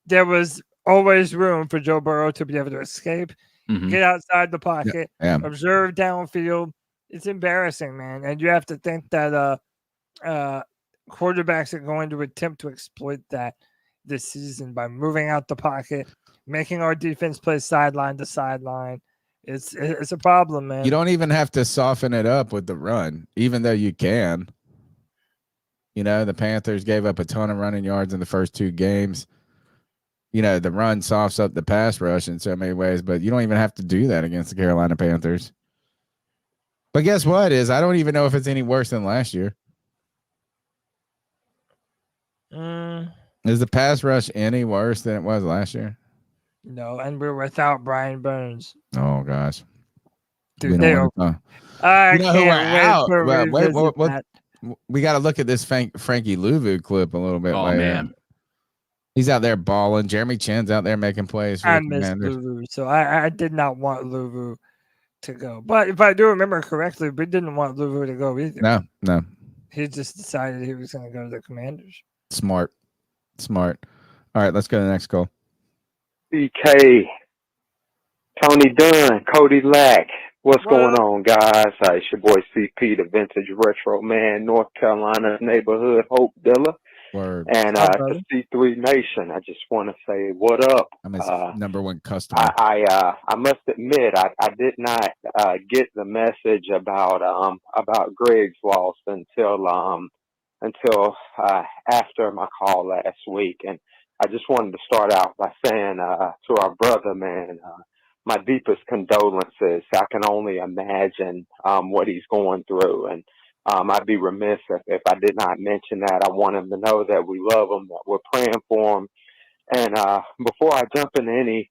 there was always room for Joe Burrow to be able to escape, get outside the pocket, observe downfield. It's embarrassing, man. And you have to think that quarterbacks are going to attempt to exploit that this season by moving out the pocket, making our defense play sideline to sideline. It's a problem, man. You don't even have to soften it up with the run, even though you can. You know, the Panthers gave up a ton of running yards in the first two games. You know, the run softs up the pass rush in so many ways, but you don't even have to do that against the Carolina Panthers. But guess what I don't even know if it's any worse than last year. Is the pass rush any worse than it was last year? No, and we're without Brian Burns. Oh gosh, dude, I can't wait for we got to look at this Frankie Louvu clip a little bit. Oh man, he's out there balling. Jeremy Chin's out there making plays. I miss Louvu, so I did not want Louvu to go. But if I do remember correctly, we didn't want Louvu to go either. No. He just decided he was going to go to the Commanders. Smart. All right, let's go to the next call. BK, Tony Dunn, Cody Lack. What's going on, guys? It's your boy CP, the Vintage Retro Man, North Carolina's neighborhood hope dealer. Word. And to C3 Nation, I just want to say what up. I'm his number one customer. I must admit, I did not get the message about Greg's loss until after my call last week, and I just wanted to start out by saying to our brother, man, my deepest condolences. I can only imagine what he's going through, and I'd be remiss if I did not mention that. I want him to know that we love him, that we're praying for him. And before I jump into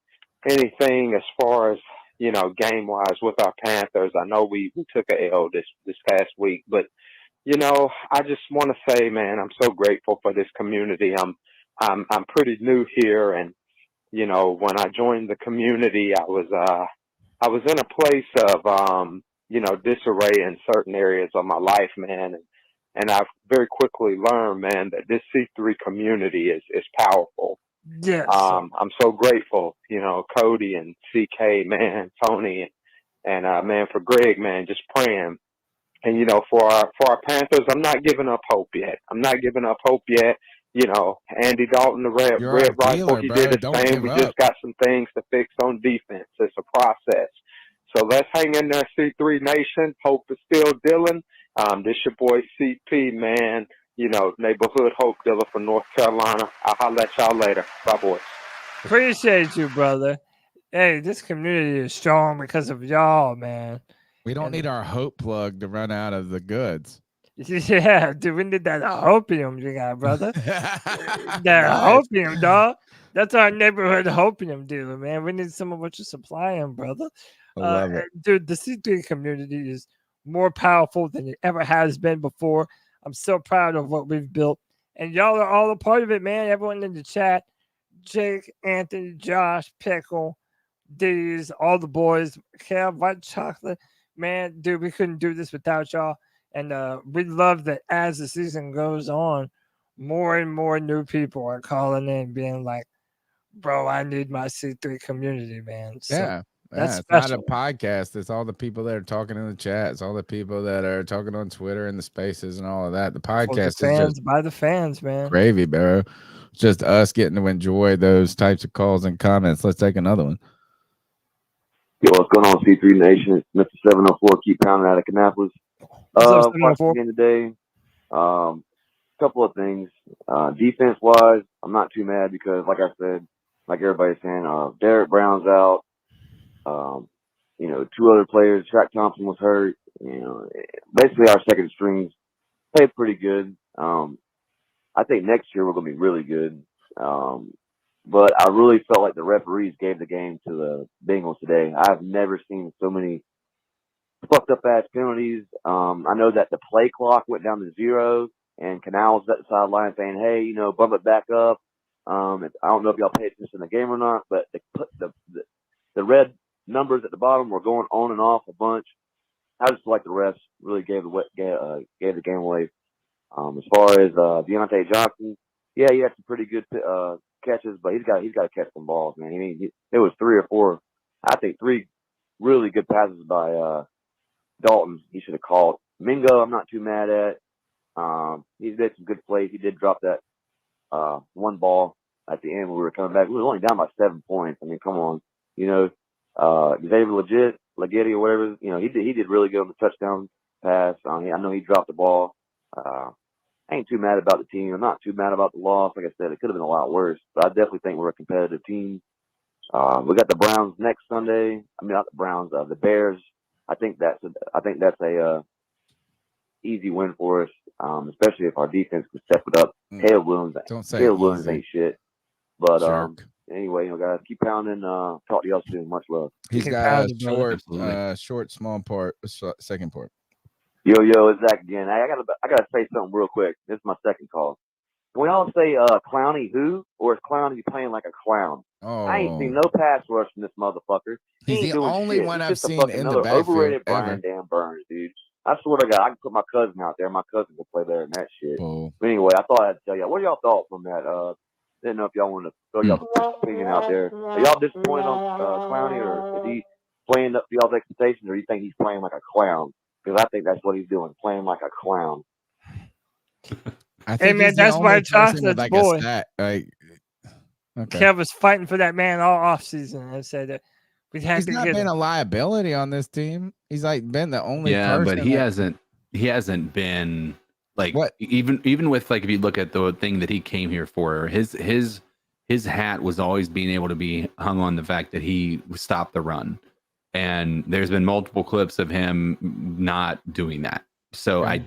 anything as far as, you know, game-wise with our Panthers, I know we took a L this past week, but, you know, I just want to say, man, I'm so grateful for this community. I'm pretty new here, and, you know, when I joined the community, I was in a place of, you know, disarray in certain areas of my life, man. And I've very quickly learned, man, that this C3 community is powerful. Yes. I'm so grateful, you know, Cody and CK, man, Tony, and man, for Greg, man, just praying. And, you know, for our Panthers, I'm not giving up hope yet. You know, Andy Dalton, the Red Rifle, he did his thing. We just got some things to fix on defense. It's a process. So let's hang in there, C3 Nation. Hope is still dealing. This your boy CP, man. You know, neighborhood hope dealer from North Carolina. I'll holler at y'all later. Bye, boys. Appreciate you, brother. Hey, this community is strong because of y'all, man. We don't need our hope plug to run out of the goods. Yeah, dude, we need that hopium you got, brother. That hopium, dog. That's our neighborhood hopium dealer, man. We need some of what you supplying, brother. I love it. Dude, the C3 community is more powerful than it ever has been before. I'm so proud of what we've built, And y'all are all a part of it, man. Everyone in the chat, Jake, Anthony, Josh, Pickle, D's, all the boys, Kev, White Chocolate. Man, dude, we couldn't do this without y'all. And we love that as the season goes on, more and more new people are calling in, being like, bro, I need my C3 community, man. So Yeah. that's it's not special. a podcast. It's all the people that are talking in the chat. It's all the people that are talking on Twitter and the spaces and all of that. The For the podcast fans, is just by the fans, man. gravy, bro. It's just us getting to enjoy those types of calls and comments. Let's take another one. Yo, what's going on, C3 Nation? It's Mr. 704. Keep pounding out of Kannapolis. What's up, Watched the 704? game today. Couple of things. Defense-wise, I'm not too mad because, like I said, like everybody's saying, Derek Brown's out. Two other players. Shaq Thompson was hurt. Basically our second strings played pretty good. I think next year we're going to be really good. But I really felt like the referees gave the game to the Bengals today. I've never seen so many fucked up ass penalties. I know that the play clock went down to 0, and Canals was at the sideline saying, "Hey, bump it back up." I don't know if y'all paid attention in the game or not, but the red numbers at the bottom were going on and off a bunch. I just feel like the refs really gave the game away. As far as Diontae Johnson, yeah, he had some pretty good catches, but he's got to catch some balls, man. I mean, it was 3 or 4, I think 3 really good passes by Dalton. He should have called. Mingo, I'm not too mad at. He did some good plays. He did drop that one ball at the end when we were coming back. We were only down by 7 points. I mean, come on, Xavier Leggett or whatever. He did really good on the touchdown pass. I know he dropped the ball. I ain't too mad about the team. I'm not too mad about the loss. Like I said, it could have been a lot worse, but I definitely think we're a competitive team. We got the Browns next Sunday. I mean, not the Browns, the Bears. I think that's a easy win for us, especially if our defense can step it up. Caleb Williams ain't shit. But anyway, guys, keep pounding. Talk to y'all soon. Much love. He's got a short, small part, second part. Yo, it's Zach again. I gotta say something real quick. This is my second call. Can we all say Clowney who, or is Clowney playing like a clown? Oh. I ain't seen no pass rush from this motherfucker. He's the only one I've seen in the backfield overrated ever. Brian Dan Burns, dude. I swear to God, I can put my cousin out there. My cousin can play better than that shit. Oh. But anyway, I thought I'd tell y'all. What are y'all thoughts on that? Didn't know if y'all wanted to throw y'all opinion out there. Are y'all disappointed on Clowney, or is he playing up to y'all's expectations, or do you think he's playing like a clown? Because I think that's what he's doing, playing like a clown. Hey, man, that's my chocolate's boy. Okay. Kev was fighting for that man all offseason and said that we had He's to not get been him. a liability on this team. He's been the only person. But he hasn't been like what? Even with if you look at the thing that he came here for, his hat was always being able to be hung on the fact that he stopped the run. And there's been multiple clips of him not doing that. So I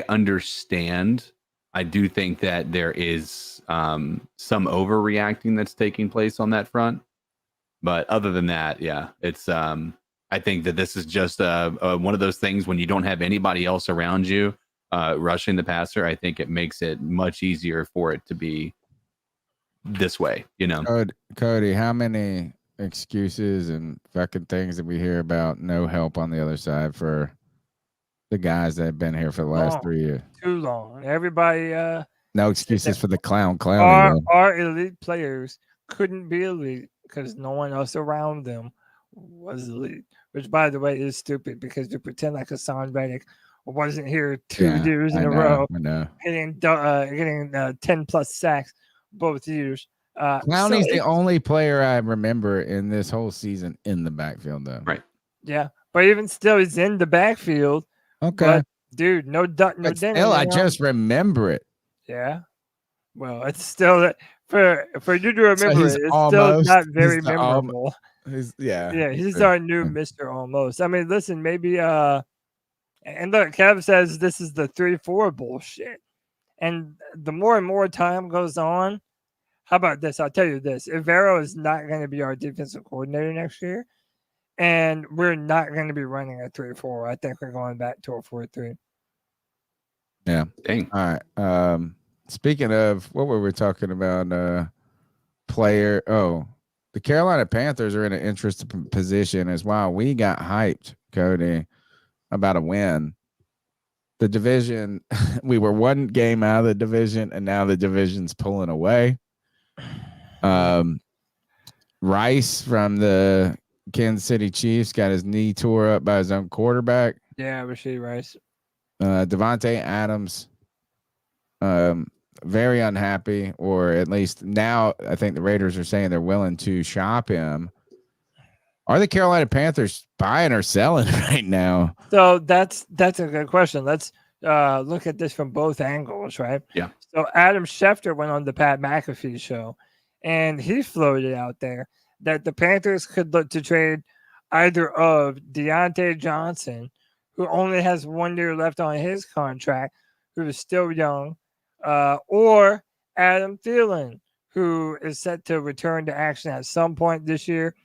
understand. I do think that there is some overreacting that's taking place on that front. But other than that, yeah, it's I think that this is just one of those things when you don't have anybody else around you rushing the passer. I think it makes it much easier for it to be this way, Cody, how many excuses and fucking things that we hear about no help on the other side for the guys that have been here for the last 3 years? Too long. Everybody no excuses for the clown. Our elite players couldn't be elite because no one else around them was elite, which by the way is stupid because they pretend like Hassan Reddick wasn't here 2 years in a row, getting 10 plus sacks both years. Clowney's the only player I remember in this whole season in the backfield, though. Right. Yeah, but even still, he's in the backfield. Okay, but, dude, no duck, no dinner. Still, I just remember it. Yeah. Well, it's still for you to remember it. It's still not very memorable. He's our new Mr. Almost. I mean, listen, maybe and look, Kev says this is the 3-4 bullshit, and the more and more time goes on. How about this? I'll tell you this. Ivero is not going to be our defensive coordinator next year, and we're not going to be running a 3-4. I think we're going back to a 4-3. Yeah. Dang. All right. Speaking of what were we talking about? Player. Oh, the Carolina Panthers are in an interesting position as well. We got hyped, Cody, about a win. The division, we were one game out of the division, and now the division's pulling away. Rice from the Kansas City Chiefs got his knee tore up by his own quarterback. Yeah, Rashee Rice. Diontae Adams, very unhappy, or at least now I think the Raiders are saying they're willing to shop him. Are the Carolina Panthers buying or selling right now? So that's a good question. Let's look at this from both angles, right? Yeah. So Adam Schefter went on the Pat McAfee show, and he floated out there that the Panthers could look to trade either of Diontae Johnson, who only has 1 year left on his contract, who is still young, or Adam Thielen, who is set to return to action at some point this year.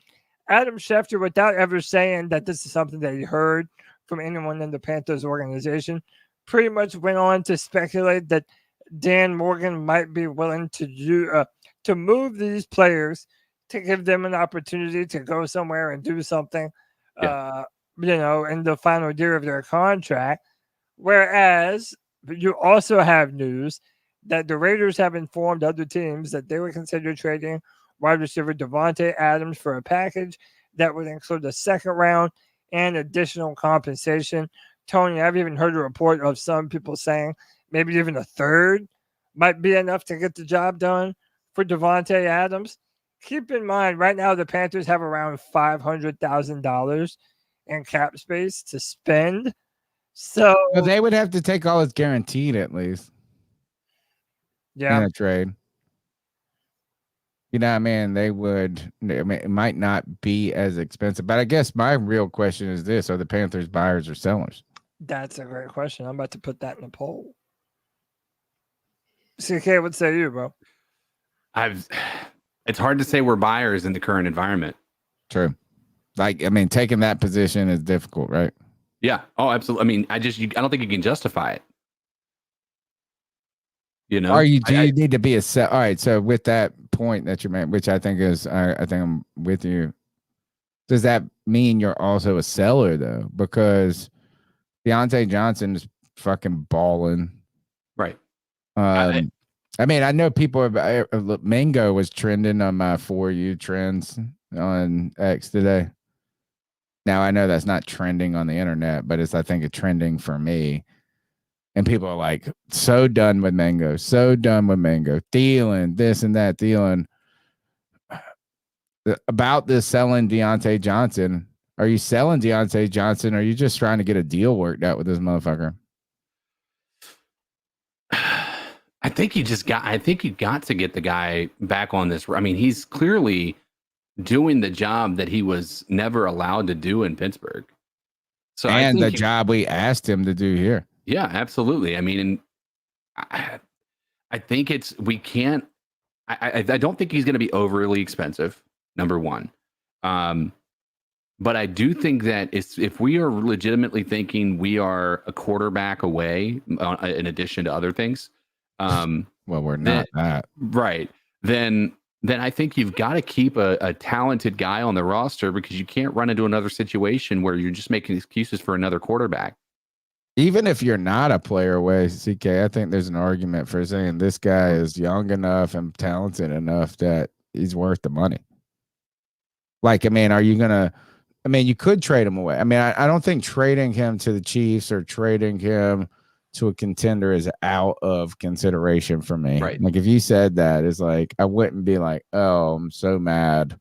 Adam Schefter, without ever saying that this is something that he heard from anyone in the Panthers organization, pretty much went on to speculate that Dan Morgan might be willing to move these players to give them an opportunity to go somewhere and do something, in the final year of their contract. Whereas you also have news that the Raiders have informed other teams that they would consider trading wide receiver Davante Adams for a package that would include a second round and additional compensation. Tony, I've even heard a report of some people saying maybe even a third might be enough to get the job done for Davante Adams. Keep in mind, right now the Panthers have around $500,000 in cap space to spend. So they would have to take all his guaranteed at least. Yeah. In a trade. You know what I mean? They would. I mean, it might not be as expensive, but I guess my real question is this: are the Panthers buyers or sellers? That's a great question. I'm about to put that in a poll. CK, what say you, bro? It's hard to say we're buyers in the current environment. True. Taking that position is difficult, right? Yeah. Oh, absolutely. I mean, I don't think you can justify it. You know, you need to be a sell? All right. So with that point that you made, which I think is, I think I'm with you. Does that mean you're also a seller though? Because Diontae Johnson is fucking balling. Right. I know people Mango was trending on my For You trends on X today. Now I know that's not trending on the internet, but I think it's trending for me. And people are like, so done with Mango, Thielen, this and that, Thielen. About this selling Diontae Johnson. Are you selling Diontae Johnson? Or are you just trying to get a deal worked out with this motherfucker? I think you got to get the guy back on this. I mean, he's clearly doing the job that he was never allowed to do in Pittsburgh. So the job we asked him to do here. Yeah, absolutely. I mean, I think I don't think he's going to be overly expensive, number one. But I do think that if we are legitimately thinking we are a quarterback away, in addition to other things, well, we're not that. Right. Then I think you've got to keep a talented guy on the roster, because you can't run into another situation where you're just making excuses for another quarterback. Even if you're not a player away, CK, I think there's an argument for saying this guy is young enough and talented enough that he's worth the money. Are you going to, you could trade him away. I don't think trading him to the Chiefs or trading him to a contender is out of consideration for me. Right. Like if you said that, it's like, I wouldn't be like, oh, I'm so mad.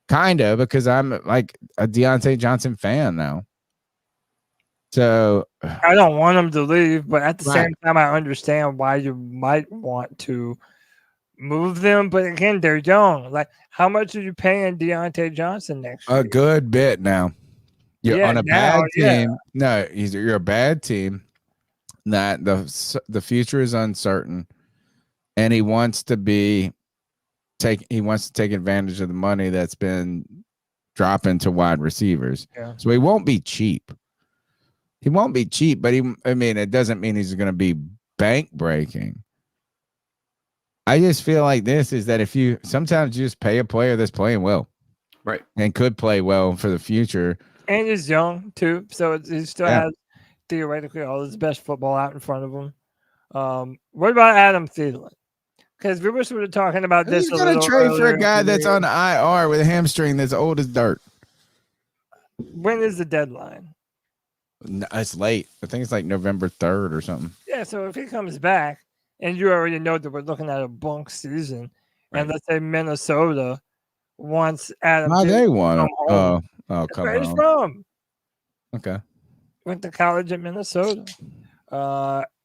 Kind of, because I'm like a Diontae Johnson fan now. So I don't want him to leave, but at the same time, I understand why you might want to move them. But again, they're young. Like, how much are you paying Diontae Johnson next year? A good bit now. You're on a bad team. No, you're a bad team. That the future is uncertain, and he wants to take advantage of the money that's been dropping to wide receivers. Yeah. So he won't be cheap. He won't be cheap, but it doesn't mean he's going to be bank breaking. I just feel like this is that sometimes you just pay a player that's playing well. Right. And could play well for the future. And he's young too. So he still has theoretically all his best football out in front of him. What about Adam Thielen? Because we were sort of talking about this. He's going to trade for a guy that's on IR with a hamstring that's old as dirt. When is the deadline? No, it's late. I think it's like November 3rd or something. Yeah, so if he comes back, and you already know that we're looking at a bunk season, and let's say Minnesota wants Adam. They want him. Come on. He's from. Okay. Went to college at Minnesota.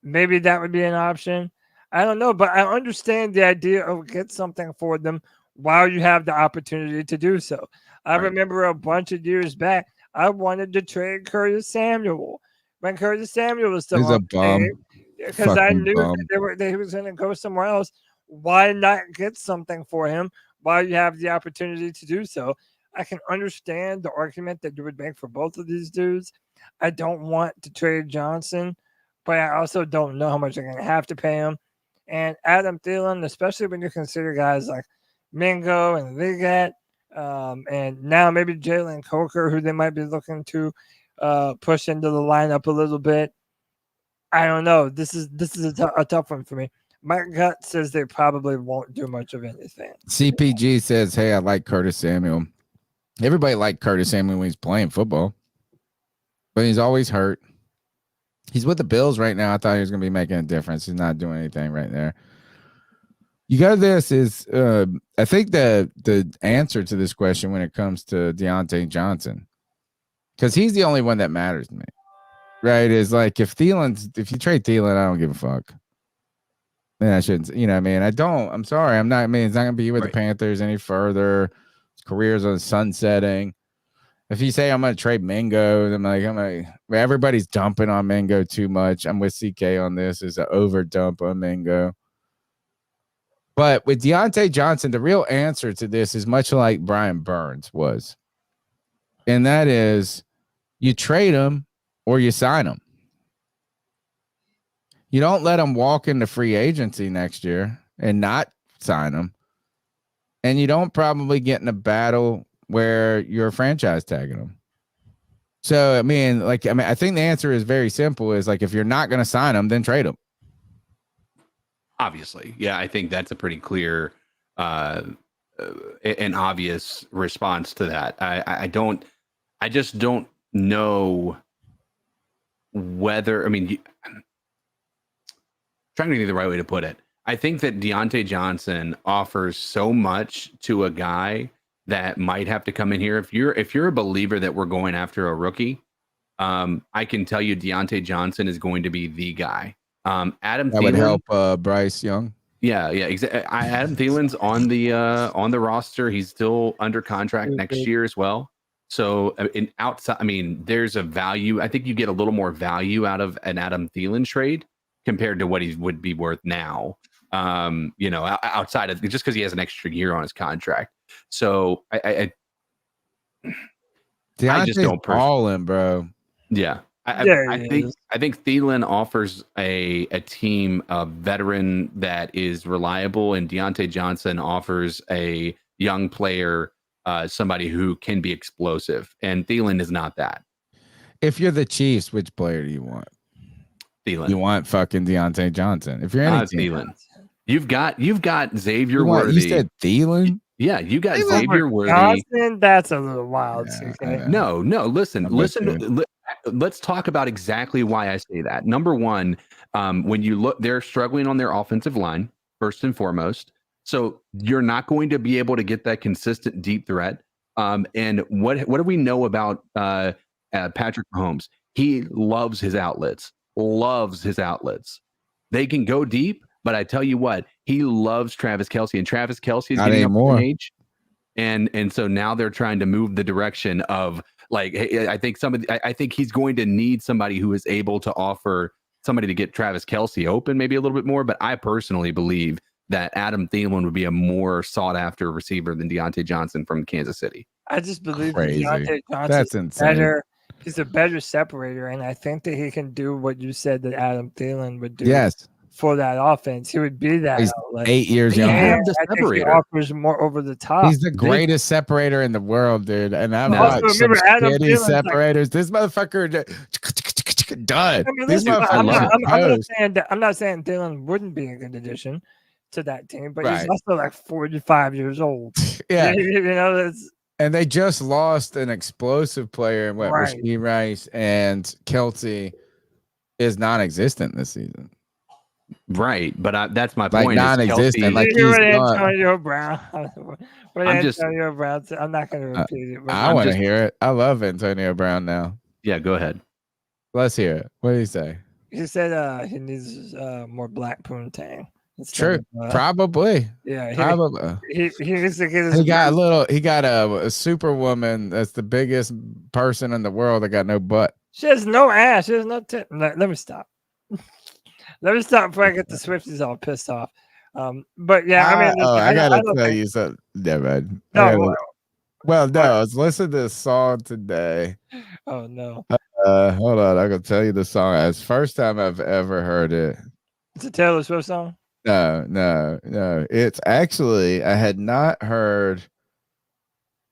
Maybe that would be an option. I don't know, but I understand the idea of get something for them while you have the opportunity to do so. I remember a bunch of years back, I wanted to trade Curtis Samuel when Curtis Samuel was still on the team because I knew that he was going to go somewhere else. Why not get something for him while you have the opportunity to do so? I can understand the argument that you would make for both of these dudes. I don't want to trade Johnson, but I also don't know how much I'm going to have to pay him. And Adam Thielen, especially when you consider guys like Mingo and Liggett, and now maybe Jalen Coker, who they might be looking to push into the lineup a little bit. I don't know. This is a tough one for me. My gut says they probably won't do much of anything. CPG says, hey, I like Curtis Samuel. Everybody liked Curtis Samuel when he's playing football, but he's always hurt. He's with the Bills right now. I thought he was going to be making a difference. He's not doing anything right there. You got this is, I think the answer to this question when it comes to Diontae Johnson, because he's the only one that matters to me, right? Is like if you trade Thielen, I don't give a fuck. Man, I shouldn't, I'm sorry. I'm not, it's not going to be with the Panthers any further. His career's on sunsetting. If you say I'm going to trade Mingo, everybody's dumping on Mingo too much. I'm with CK on this. Is an over dump on Mingo. But with Diontae Johnson, the real answer to this is much like Brian Burns was. And that is you trade him or you sign him. You don't let him walk into free agency next year and not sign him. And you don't probably get in a battle where you're franchise tagging him. So, I think the answer is very simple is like, if you're not going to sign him, then trade him. Obviously. Yeah, I think that's a pretty clear and obvious response to that. I just don't know whether, trying to think of the right way to put it. I think that Diontae Johnson offers so much to a guy that might have to come in here. If you're a believer that we're going after a rookie, I can tell you Diontae Johnson is going to be the guy. Adam that Thielen would help Bryce Young. Yeah, exactly. Adam Thielen's on the roster. He's still under contract next year as well. So there's a value. I think you get a little more value out of an Adam Thielen trade compared to what he would be worth now. Outside of just because he has an extra year on his contract. So I just don't all in, bro. Yeah. I think Thielen offers a team a veteran that is reliable, and Diontae Johnson offers a young player, somebody who can be explosive, and Thielen is not that. If you're the Chiefs, which player do you want? Thielen. You want fucking Diontae Johnson. If you're any team, Thielen. You've got Xavier Worthy. You said Thielen? Yeah, you got Xavier Worthy. Johnson, that's a little wild. No. Listen. Let's talk about exactly why I say that. Number one, when you look, they're struggling on their offensive line, first and foremost. So you're not going to be able to get that consistent deep threat. And what do we know about Patrick Mahomes? He loves his outlets. They can go deep, but I tell you what, he loves Travis Kelce, and Travis Kelce is getting up in age. And so now they're trying to move the direction of like, hey, I think he's going to need somebody who is able to offer somebody to get Travis Kelce open maybe a little bit more. But I personally believe that Adam Thielen would be a more sought after receiver than Diontae Johnson from Kansas City. I just believe Crazy. Diontae Johnson That's insane. better He's a better separator, and I think that he can do what you said that Adam Thielen would do. Yes. For that offense, he would be that. He's outlet. 8 years And younger. I think he offers more over the top. He's the greatest separator in the world, dude. And I've Also, watched some remember, Adam shitty Thielen's separators. This motherfucker done. I mean, This listen, I'm motherfucker not saying Thielen wouldn't be a good addition to that team, but he's Right. also like 45 years old. Yeah. You know, that's And they just lost an explosive player in what Right. Rasheed Rice, and Kelsey is non-existent this season. Right, but that's my Like point. is non-existent, Kelsey- like you he's know what not. Antonio Brown. What I'm just- Antonio Brown said. I'm not going to repeat it. But I want to hear it. I love Antonio Brown now. Yeah, go ahead. Let's hear it. What did he say? He said he needs more black poontang. True. Probably. Yeah. Probably. He needs to get his. He got a superwoman that's the biggest person in the world that got no butt. She has no ass. She has no tip. Let me stop. Let me stop before I get the Swifties all pissed off. But yeah, I mean, I gotta don't tell think- you something. Yeah, man. No, Well, no, I was listening to this song today. Oh no. Hold on, I can tell you the song. It's the first time I've ever heard it. It's a Taylor Swift song. No. It's actually, I had not heard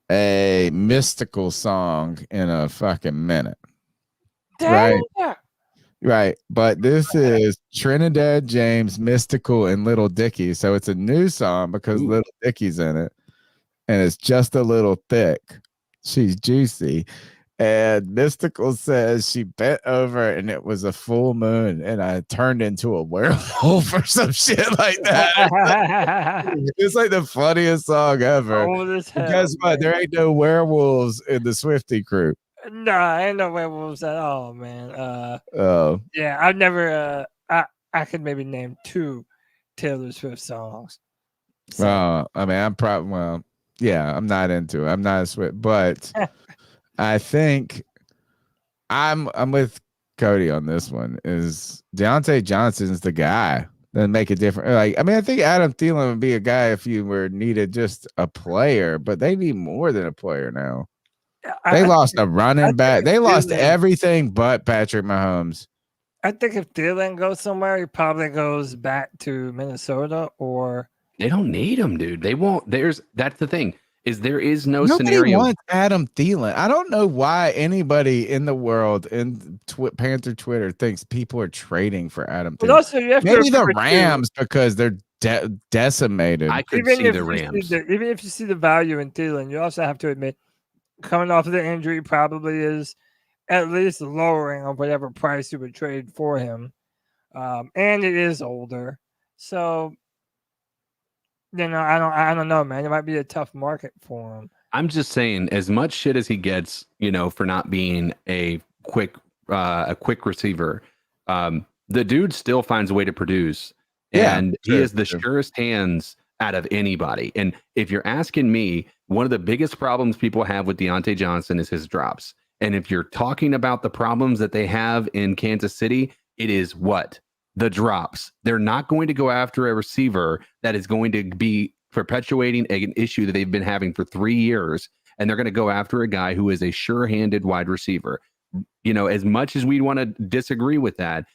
a mystical song in a fucking minute. Damn. Right. But this is Trinidad James, Mystical, and Little Dicky. So it's a new song because Little Dicky's in it. And it's just a little thick. She's juicy. And Mystical says she bent over and it was a full moon and I turned into a werewolf or some shit like that. It's like the funniest song ever. Old as hell, Guess what? There ain't no werewolves in the Swiftie crew. Nah, ain't no werewolves at all, man. Oh. Yeah, I've never. I could maybe name 2 Taylor Swift songs. Well, I mean, I'm probably I'm not into it. I'm not a Swift, but I think I'm with Cody on this one. Is Diontae Johnson's the guy that make a difference? Like, I mean, I think Adam Thielen would be a guy if you were needed just a player, but they need more than a player now. They lost a running back. They lost everything but Patrick Mahomes. I think if Thielen goes somewhere, he probably goes back to Minnesota or. They don't need him, dude. They won't. That's the thing. There is no Nobody scenario. wants Adam Thielen. I don't know why anybody in the world in Panther Twitter thinks people are trading for Adam Thielen. But also, you have to Maybe the remember, too, Rams because they're decimated. I could see the Rams. Even if you see the value in Thielen, you also have to admit, coming off of the injury probably is at least lowering on whatever price you would trade for him. And it is older. So, I don't know, man. It might be a tough market for him. I'm just saying, as much shit as he gets, for not being a quick receiver, the dude still finds a way to produce. Yeah, And he has the surest hands out of anybody. And if you're asking me, one of the biggest problems people have with Diontae Johnson is his drops. And if you're talking about the problems that they have in Kansas City, it is what? The drops. They're not going to go after a receiver that is going to be perpetuating an issue that they've been having for 3 years. And they're going to go after a guy who is a sure-handed wide receiver. As much as we want to disagree with that,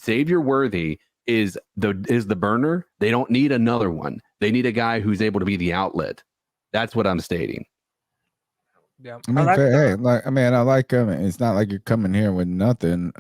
Xavier Worthy is the burner. They don't need another one. They need a guy who's able to be the outlet. That's what I'm stating. Yeah. I mean, I like him. It's not like you're coming here with nothing.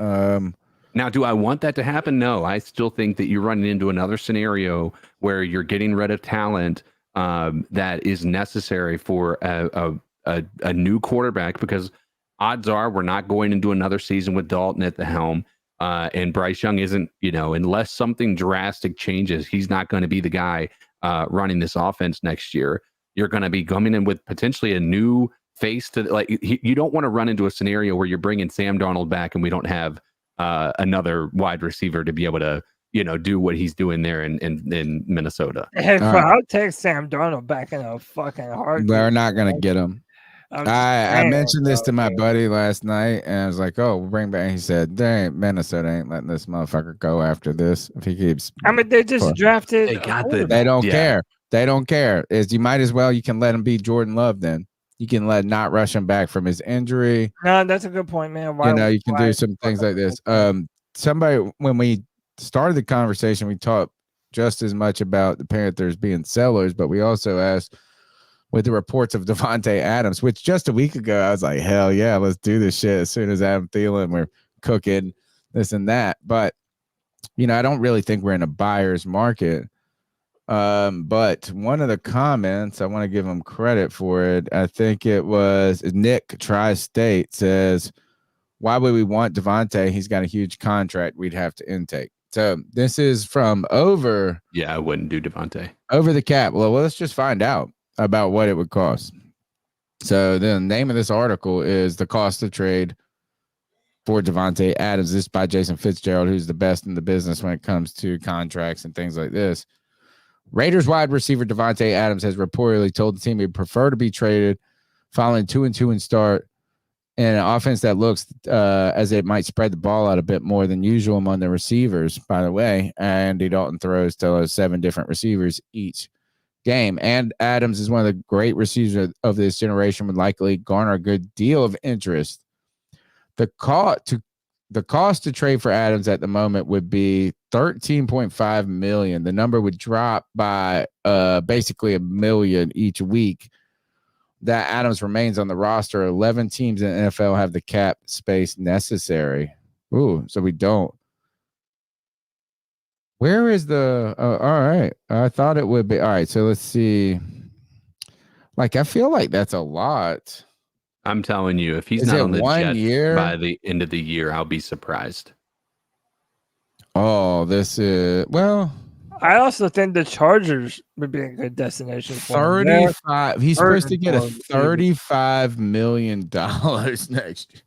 Now, do I want that to happen? No, I still think that you're running into another scenario where you're getting rid of talent that is necessary for a new quarterback, because odds are we're not going into another season with Dalton at the helm. And Bryce Young isn't, unless something drastic changes, he's not going to be the guy running this offense next year. You're going to be coming in with potentially a new face to you don't want to run into a scenario where you're bringing Sam Darnold back and we don't have another wide receiver to be able to, do what he's doing there in Minnesota. Hey, I'll take Sam Darnold back in a fucking heartbeat. They're not going to get him. I mentioned this to my buddy last night, and I was like, "Oh, we'll bring back." He said, "Minnesota ain't letting this motherfucker go after this if he keeps." I mean, they just drafted. They don't care. They don't care. You might as well. You can let him be Jordan Love then. You can not rush him back from his injury. No, that's a good point, man. You can do some things like this. Somebody, when we started the conversation, we talked just as much about the Panthers being sellers, but we also asked with the reports of Diontae Adams, which just a week ago, I was like, hell yeah, let's do this shit. As soon as Adam Thielen, we're cooking this and that. But, I don't really think we're in a buyer's market. But one of the comments, I want to give him credit for it. I think it was Nick Tri-State says, why would we want Diontae? He's got a huge contract we'd have to intake. So this is from over. Yeah, I wouldn't do Diontae. Over the cap. Well, let's just find out about what it would cost. So the name of this article is The Cost of Trade for Diontae Adams. This is by Jason Fitzgerald, who's the best in the business when it comes to contracts and things like this. Raiders wide receiver Diontae Adams has reportedly told the team he'd prefer to be traded following 2-2 and start in an offense that looks as it might spread the ball out a bit more than usual among the receivers, by the way. Andy Dalton throws to 7 different receivers each game. And Adams is one of the great receivers of this generation, would likely garner a good deal of interest. The cost to trade for Adams at the moment would be $13.5 million. The number would drop by basically $1 million each week that Adams remains on the roster. 11 teams in the NFL have the cap space necessary. Ooh, so we don't. Where is the all right. I thought it would be. All right, so let's see. Like, I feel like that's a lot. I'm telling you, if he's Is not it on the 1 Jets year? by the end of the year, I'll be surprised. Oh, this is I also think the Chargers would be a good destination for him. 35. He's supposed to get a $35 million next year.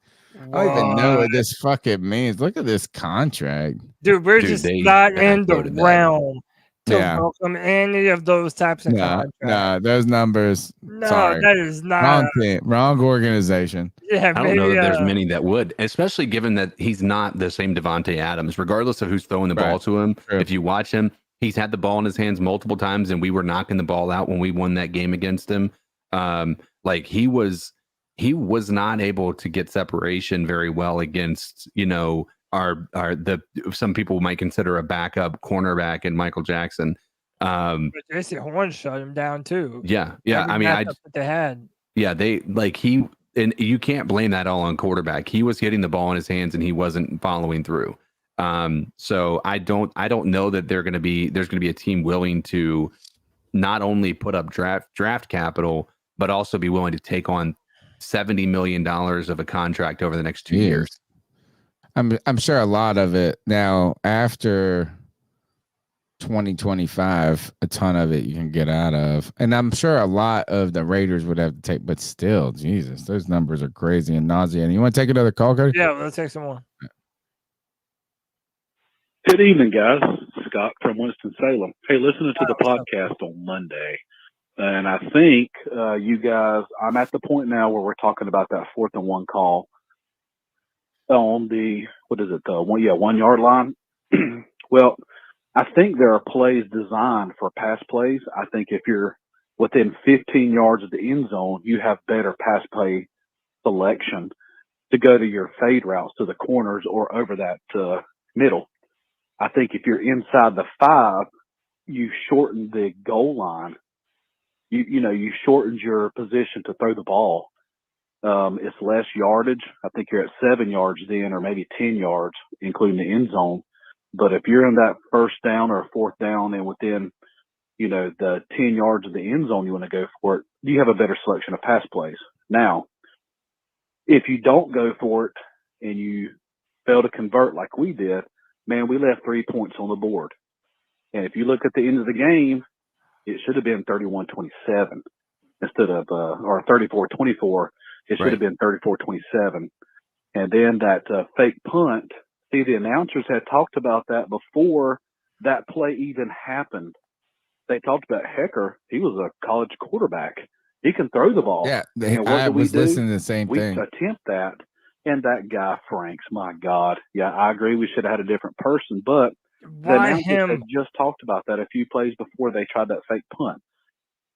I don't even know what this fucking means. Look at this contract. Dude, we're just not in the realm to welcome any of those types of contracts. No, those numbers. No, sorry. that is not wrong team, wrong organization. Yeah, I don't know that there's many that would, especially given that he's not the same Diontae Adams, regardless of who's throwing the ball to him. True. If you watch him, he's had the ball in his hands multiple times, and we were knocking the ball out when we won that game against him. Like he was not able to get separation very well against, some people might consider a backup cornerback in Michael Jackson. But J.C. Horn shut him down too. Yeah. I mean, they had. Yeah, and you can't blame that all on quarterback. He was getting the ball in his hands and he wasn't following through. So I don't know that there's going to be a team willing to not only put up draft capital, but also be willing to take on $70 million of a contract over the next 2 years. I'm sure a lot of it now after 2025, a ton of it you can get out of, and I'm sure a lot of the Raiders would have to take, but still, Jesus, those numbers are crazy and nauseating. You want to take another call, Cody? Yeah, let's take some more. Good evening, guys. Scott from Winston-Salem. Hey, listening to the podcast on Monday, and I think you guys, I'm at the point now where we're talking about that 4th and 1 call on the, 1 yard line. Well, I think there are plays designed for pass plays. I think if you're within 15 yards of the end zone, you have better pass play selection to go to your fade routes to the corners or over that middle. I think if you're inside the 5, you shorten the goal line. You shortened your position to throw the ball. It's less yardage. I think you're at 7 yards then, or maybe 10 yards, including the end zone. But if you're in that 1st down or 4th down and within, the 10 yards of the end zone you want to go for it, you have a better selection of pass plays. Now, if you don't go for it and you fail to convert like we did, man, we left 3 points on the board. And if you look at the end of the game, it should have been 31-27 instead of, or 34-24. It should have been 34-27. And then that fake punt, see, the announcers had talked about that before that play even happened. They talked about Hecker. He was a college quarterback. He can throw the ball. Yeah, I was listening to the same thing. We attempt that. And that guy, Franks, my God. Yeah, I agree. We should have had a different person. But the announcers had just talked about that a few plays before they tried that fake punt.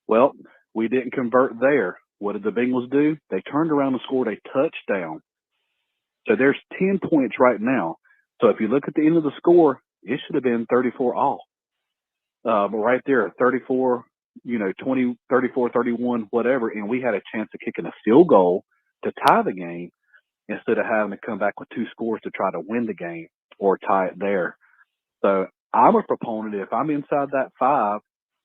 Well, we didn't convert there. what did the Bengals do? They turned around and scored a touchdown. So there's 10 points right now. So if you look at the end of the score, it should have been 34 all. But right there, 34, 20, 34, 31, whatever. And we had a chance of kicking a field goal to tie the game instead of having to come back with 2 scores to try to win the game or tie it there. So I'm a proponent. If I'm inside that 5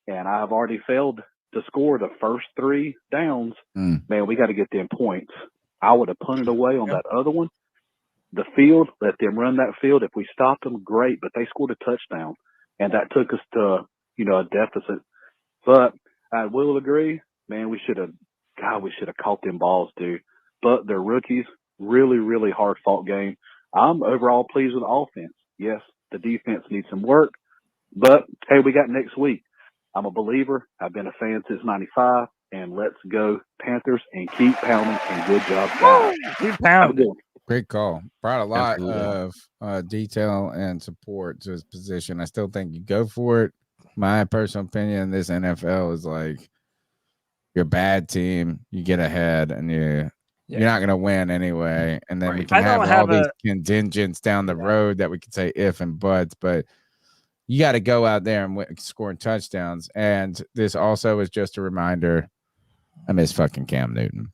and I've already failed to score the first 3 downs, man, we got to get them points. I would have punted away on that other one. The field, let them run that field. If we stopped them, great. But they scored a touchdown, and that took us to, a deficit. But I will agree, man, we should have caught them balls, dude. But they're rookies. Really, really hard-fought game. I'm overall pleased with the offense. Yes, the defense needs some work. But, hey, we got next week. I'm a believer. I've been a fan since 95. And let's go Panthers and keep pounding. And good job, guys. Keep pounding. Great call. Brought a lot of detail and support to his position. I still think you go for it. My personal opinion, this NFL is like you're a bad team. You get ahead and you're not going to win anyway. And then we can have all these contingents down the road that we could say if and buts, but you got to go out there and scoring touchdowns. And this also is just a reminder. I miss fucking Cam Newton.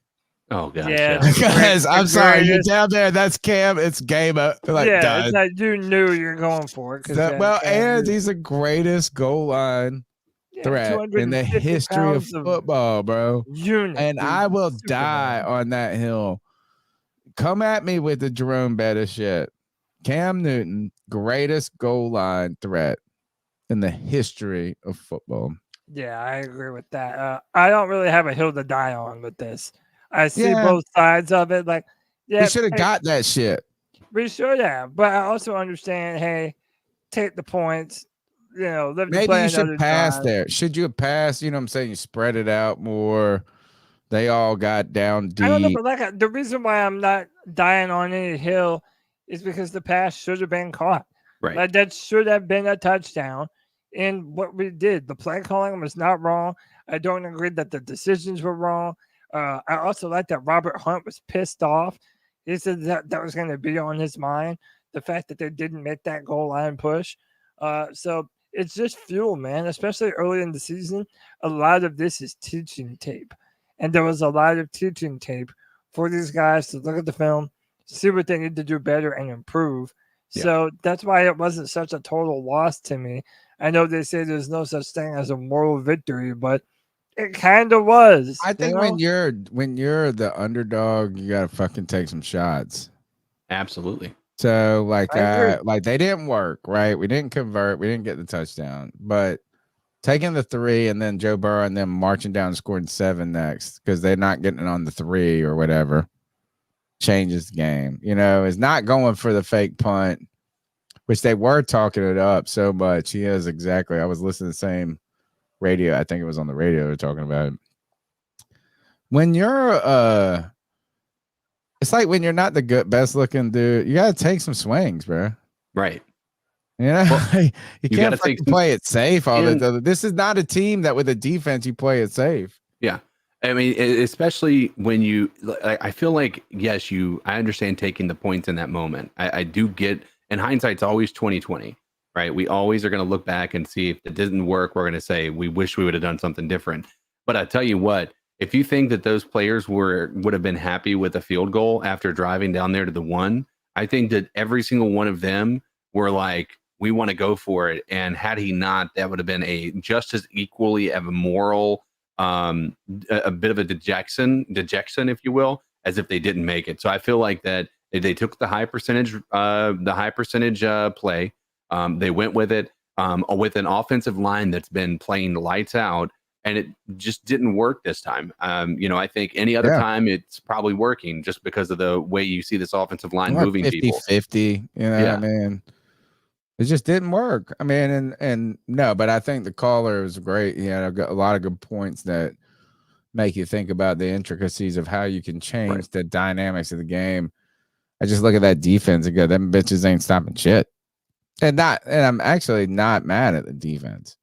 Oh gosh, yeah. Guys, I'm sorry. You're down there. That's Cam. It's game up. It's like you knew you're going for it. And he's the greatest goal line threat in the history of football, bro. And I will die on that hill. Come at me with the Jerome Bettis shit. Cam Newton, greatest goal line threat in the history of football. Yeah, I agree with that. I don't really have a hill to die on with this. I see both sides of it. Like, we should have got that shit. We should have, but I also understand. Hey, take the points. Maybe you should pass there. Should you have passed? You know what I'm saying? You spread it out more. They all got down deep. I don't know, but the reason why I'm not dying on any hill is because the pass should have been caught. Right. Like that should have been a touchdown. And what we did, the play calling was not wrong. I don't agree that the decisions were wrong. I also like that Robert Hunt was pissed off. He said that was going to be on his mind, the fact that they didn't make that goal line push. So it's just fuel, man, especially early in the season. A lot of this is teaching tape. And there was a lot of teaching tape for these guys to look at the film, see what they need to do better and improve. Yeah. So that's why it wasn't such a total loss to me. I know they say there's no such thing as a moral victory, but it kind of was. I think when you're the underdog, you gotta fucking take some shots. Absolutely. So like they didn't work, right? We didn't convert, we didn't get the touchdown, but taking the 3 and then Joe Burrow and them marching down and scoring 7 next because they're not getting it on the 3 or whatever changes the game. Is not going for the fake punt, which they were talking it up so much. He is exactly. I was listening to the same radio. I think it was on the radio they're talking about it. When you're it's like when you're not the best looking dude, you gotta take some swings, bro. Right. You can't play it safe all the time. This is not a team that with a defense you play it safe. Yeah. I mean, especially when I feel like, yes, I understand taking the points in that moment. I do get, and hindsight's always 20/20. Right. We always are going to look back and see if it didn't work. We're going to say we wish we would have done something different. But I tell you what, if you think that those players would have been happy with a field goal after driving down there to the 1, I think that every single one of them were like, we want to go for it. And had he not, that would have been just as equally of a moral, a bit of a dejection, if you will, as if they didn't make it. So I feel like that they took the high percentage play. They went with it with an offensive line that's been playing lights out, and it just didn't work this time. I think any other time it's probably working just because of the way you see this offensive line moving 50-50, I mean, it just didn't work. I mean, and no, but I think the caller was great. He had a lot of good points that make you think about the intricacies of how you can change the dynamics of the game. I just look at that defense and go, them bitches ain't stopping shit. And I'm actually not mad at the defense.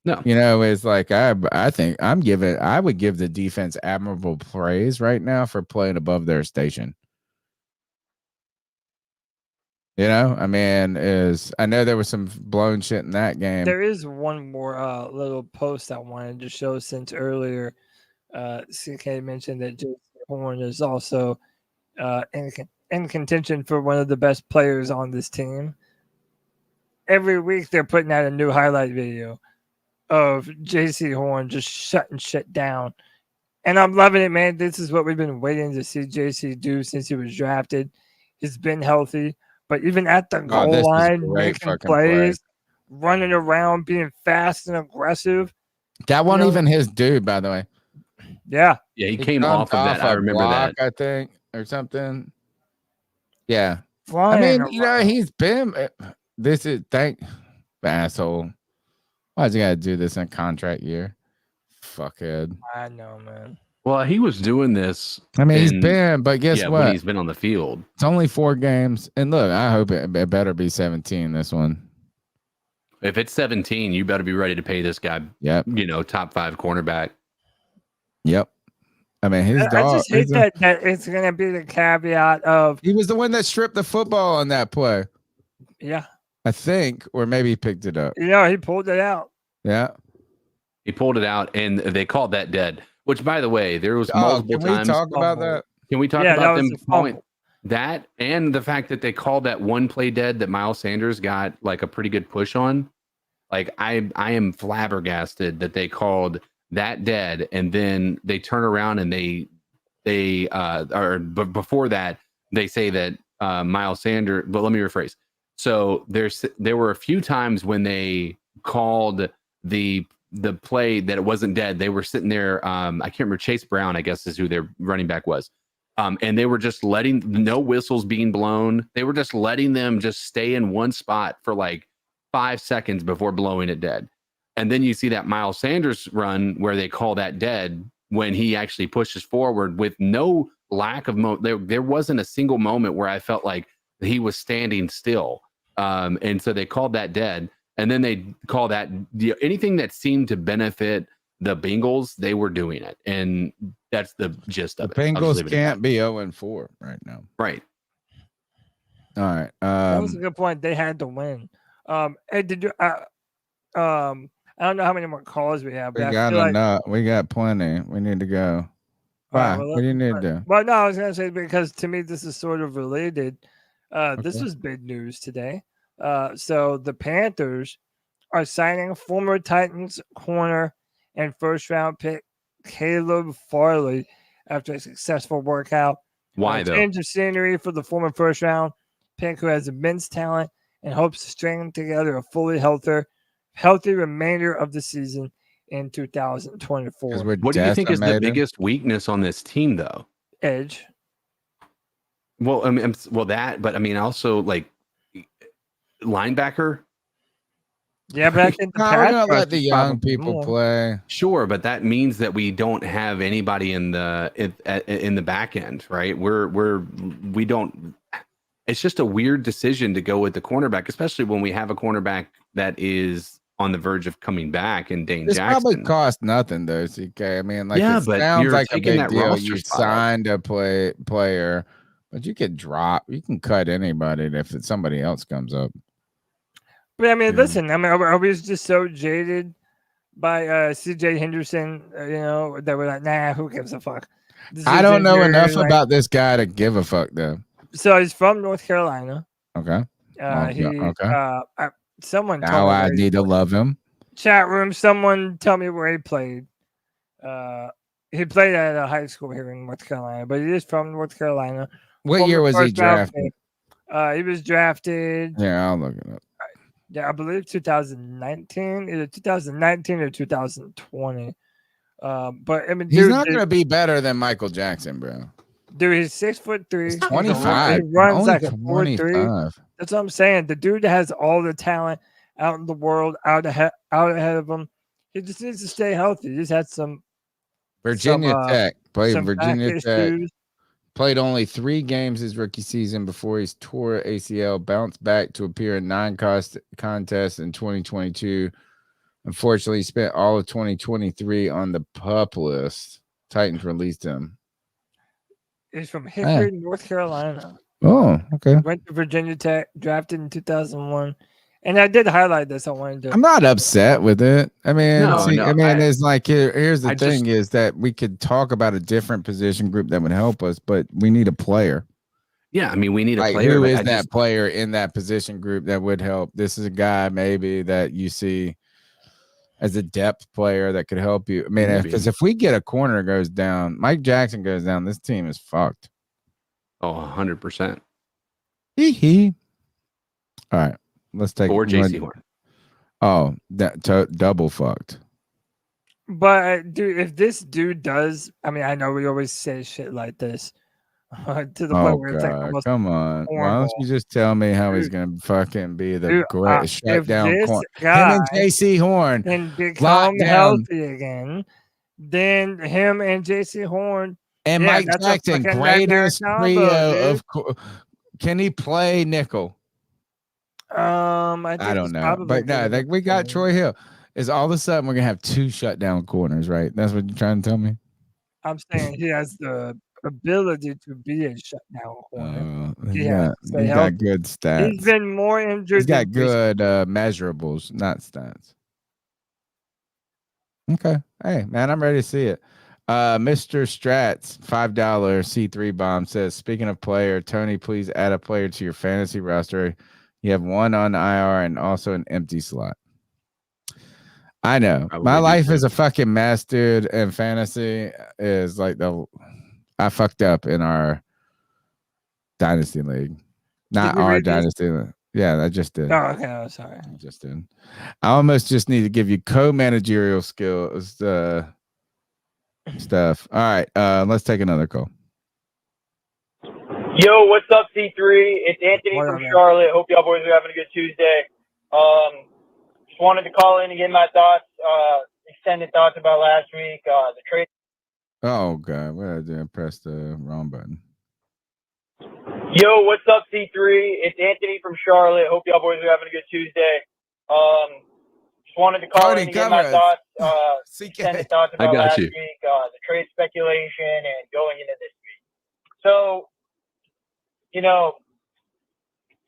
No. You know, it's like I think I would give the defense admirable praise right now for playing above their station. You know, I mean, I know there was some blown shit in that game. There is one more little post I wanted to show since earlier. CK mentioned that J.C. Horn is also in contention for one of the best players on this team. Every week they're putting out a new highlight video of J.C. Horn just shutting shit down. And I'm loving it, man. This is what we've been waiting to see J.C. do since he was drafted. He's been healthy, but even at the goal line, making plays, running around, being fast and aggressive. That wasn't even his dude, by the way. Yeah. Yeah, he came off of that. I remember block, that. I think, or something. Yeah. Flying I mean, you know, he's been asshole. Why'd you gotta do this in contract year? Fuckhead. I know, man. Well, he was doing this. I mean, he's been, but guess what? When he's been on the field. It's only 4 games. And look, I hope it better be 17 this one. If it's 17, you better be ready to pay this guy, top 5 cornerback. Yep. I mean, his dog. I just hate that it's going to be the caveat of. He was the one that stripped the football on that play. Yeah. I think, or maybe he picked it up. Yeah, he pulled it out. Yeah. He pulled it out, and they called that dead. Which, by the way, there was multiple times. Can we talk about that? Can we talk about them calling that and the fact that they called that one play dead that Miles Sanders got like a pretty good push on? Like I am flabbergasted that they called that dead, and then they turn around and but before that they say that Miles Sanders. But let me rephrase. So there were a few times when they called the play that it wasn't dead. They were sitting there. I can't remember. Chase Brown, I guess, is who their running back was. And they were just letting no whistles being blown. They were just letting them just stay in one spot for like 5 seconds before blowing it dead. And then you see that Miles Sanders run where they call that dead when he actually pushes forward with no lack of there wasn't a single moment where I felt like he was standing still. And so they called that dead. And then they call that anything that seemed to benefit the Bengals, they were doing it. And that's the gist of it. Bengals can't be 0-4 right now. Right. All right. That was a good point. They had to win. Hey, did you I don't know how many more calls we have. We got plenty. We need to go. Why? What do you need to do? Well, no, I was going to say because to me this is sort of related. This was big news today. So the Panthers are signing former Titans corner and first-round pick Caleb Farley after a successful workout. Why though? Change of scenery for the former first-round pick who has immense talent and hopes to string together a fully healthy remainder of the season in 2024. What do you think is the biggest weakness on this team, though? Edge. Well, I mean, but I mean, also like linebacker. Yeah, but I think we're gonna let the young people play. Sure, but that means that we don't have anybody in the back end, right? We don't. It's just a weird decision to go with the cornerback, especially when we have a cornerback that is on the verge of coming back in Dane Jackson. Probably cost nothing though, CK. I mean, like yeah, it but sounds you're like a big deal. You spot. signed a player, but you can cut anybody if somebody else comes up. But I mean, listen, I mean, are we just so jaded by CJ Henderson, that we're like, nah, who gives a fuck? I don't know enough about this guy to give a fuck though. So he's from North Carolina. Okay. Someone now told me I need to love him. Chat room, someone tell me where he played. He played at a high school here in North Carolina, but he is from North Carolina. What year was he drafted? He was drafted. Yeah, I'll look it up. Yeah, I believe 2019, either 2019 or 2020. But I mean, he's not going to be better than Michael Jackson, bro. Dude, he's 6'3". He's 25. He runs only like 25. That's what I'm saying. The dude has all the talent out in the world, out ahead of him. He just needs to stay healthy. He just had some Virginia Tech. Played Virginia Tech. Issues. Played only 3 games his rookie season before he tore ACL. Bounced back to appear in 9 contests in 2022. Unfortunately, he spent all of 2023 on the PUP list. Titans released him. He's from Hickory, North Carolina. Oh, okay. Went to Virginia Tech, drafted in 2001. And I did highlight this. I wanted to. I'm not upset with it. I mean, it's like here's the thing: is that we could talk about a different position group that would help us, but we need a player. Yeah, I mean, we need a player. Who is that player in that position group that would help? This is a guy maybe that you see as a depth player that could help you. I mean, because if we get a corner goes down, Mike Jackson goes down, this team is fucked. Oh, 100%. Hee. All right. Let's take or JC Horn. Oh, double fucked. But dude, if this dude does, I mean, I know we always say shit like this to the point where it's like almost come on. horrible. Why don't you just tell me how he's gonna fucking be the great shutdown corner? Him and JC Horn and become healthy again, then him and JC Horn and Mike Jackson, greatest trio of. Can he play nickel? I don't know, but no, like we got Troy Hill. Is all of a sudden we're gonna have two shutdown corners, right? That's what you're trying to tell me. I'm saying he has the ability to be a shutdown corner. He's got good stats. He's been more injured. He's got good measurables, not stats. Okay, hey man, I'm ready to see it. Mr. Strats, $5 C3 bomb says, speaking of player, Tony, please add a player to your fantasy roster. You have one on IR and also an empty slot. I know. My life is a fucking mess, dude. And fantasy is like I fucked up in our dynasty league. Not our dynasty league. Yeah, I just did. Oh, okay. I'm sorry. I just did. I almost just need to give you co-managerial skills stuff. All right. Let's take another call. Yo, what's up, C3? It's Anthony from Charlotte. Hope y'all boys are having a good Tuesday. Just wanted to call in and get my thoughts, extended thoughts about last week, the trade. Oh, God. What did I do? I pressed the wrong button. Yo, what's up, C3? It's Anthony from Charlotte. Hope y'all boys are having a good Tuesday. Just wanted to call in and get my thoughts, extended thoughts about last week, the trade speculation, and going into this week. So, you know,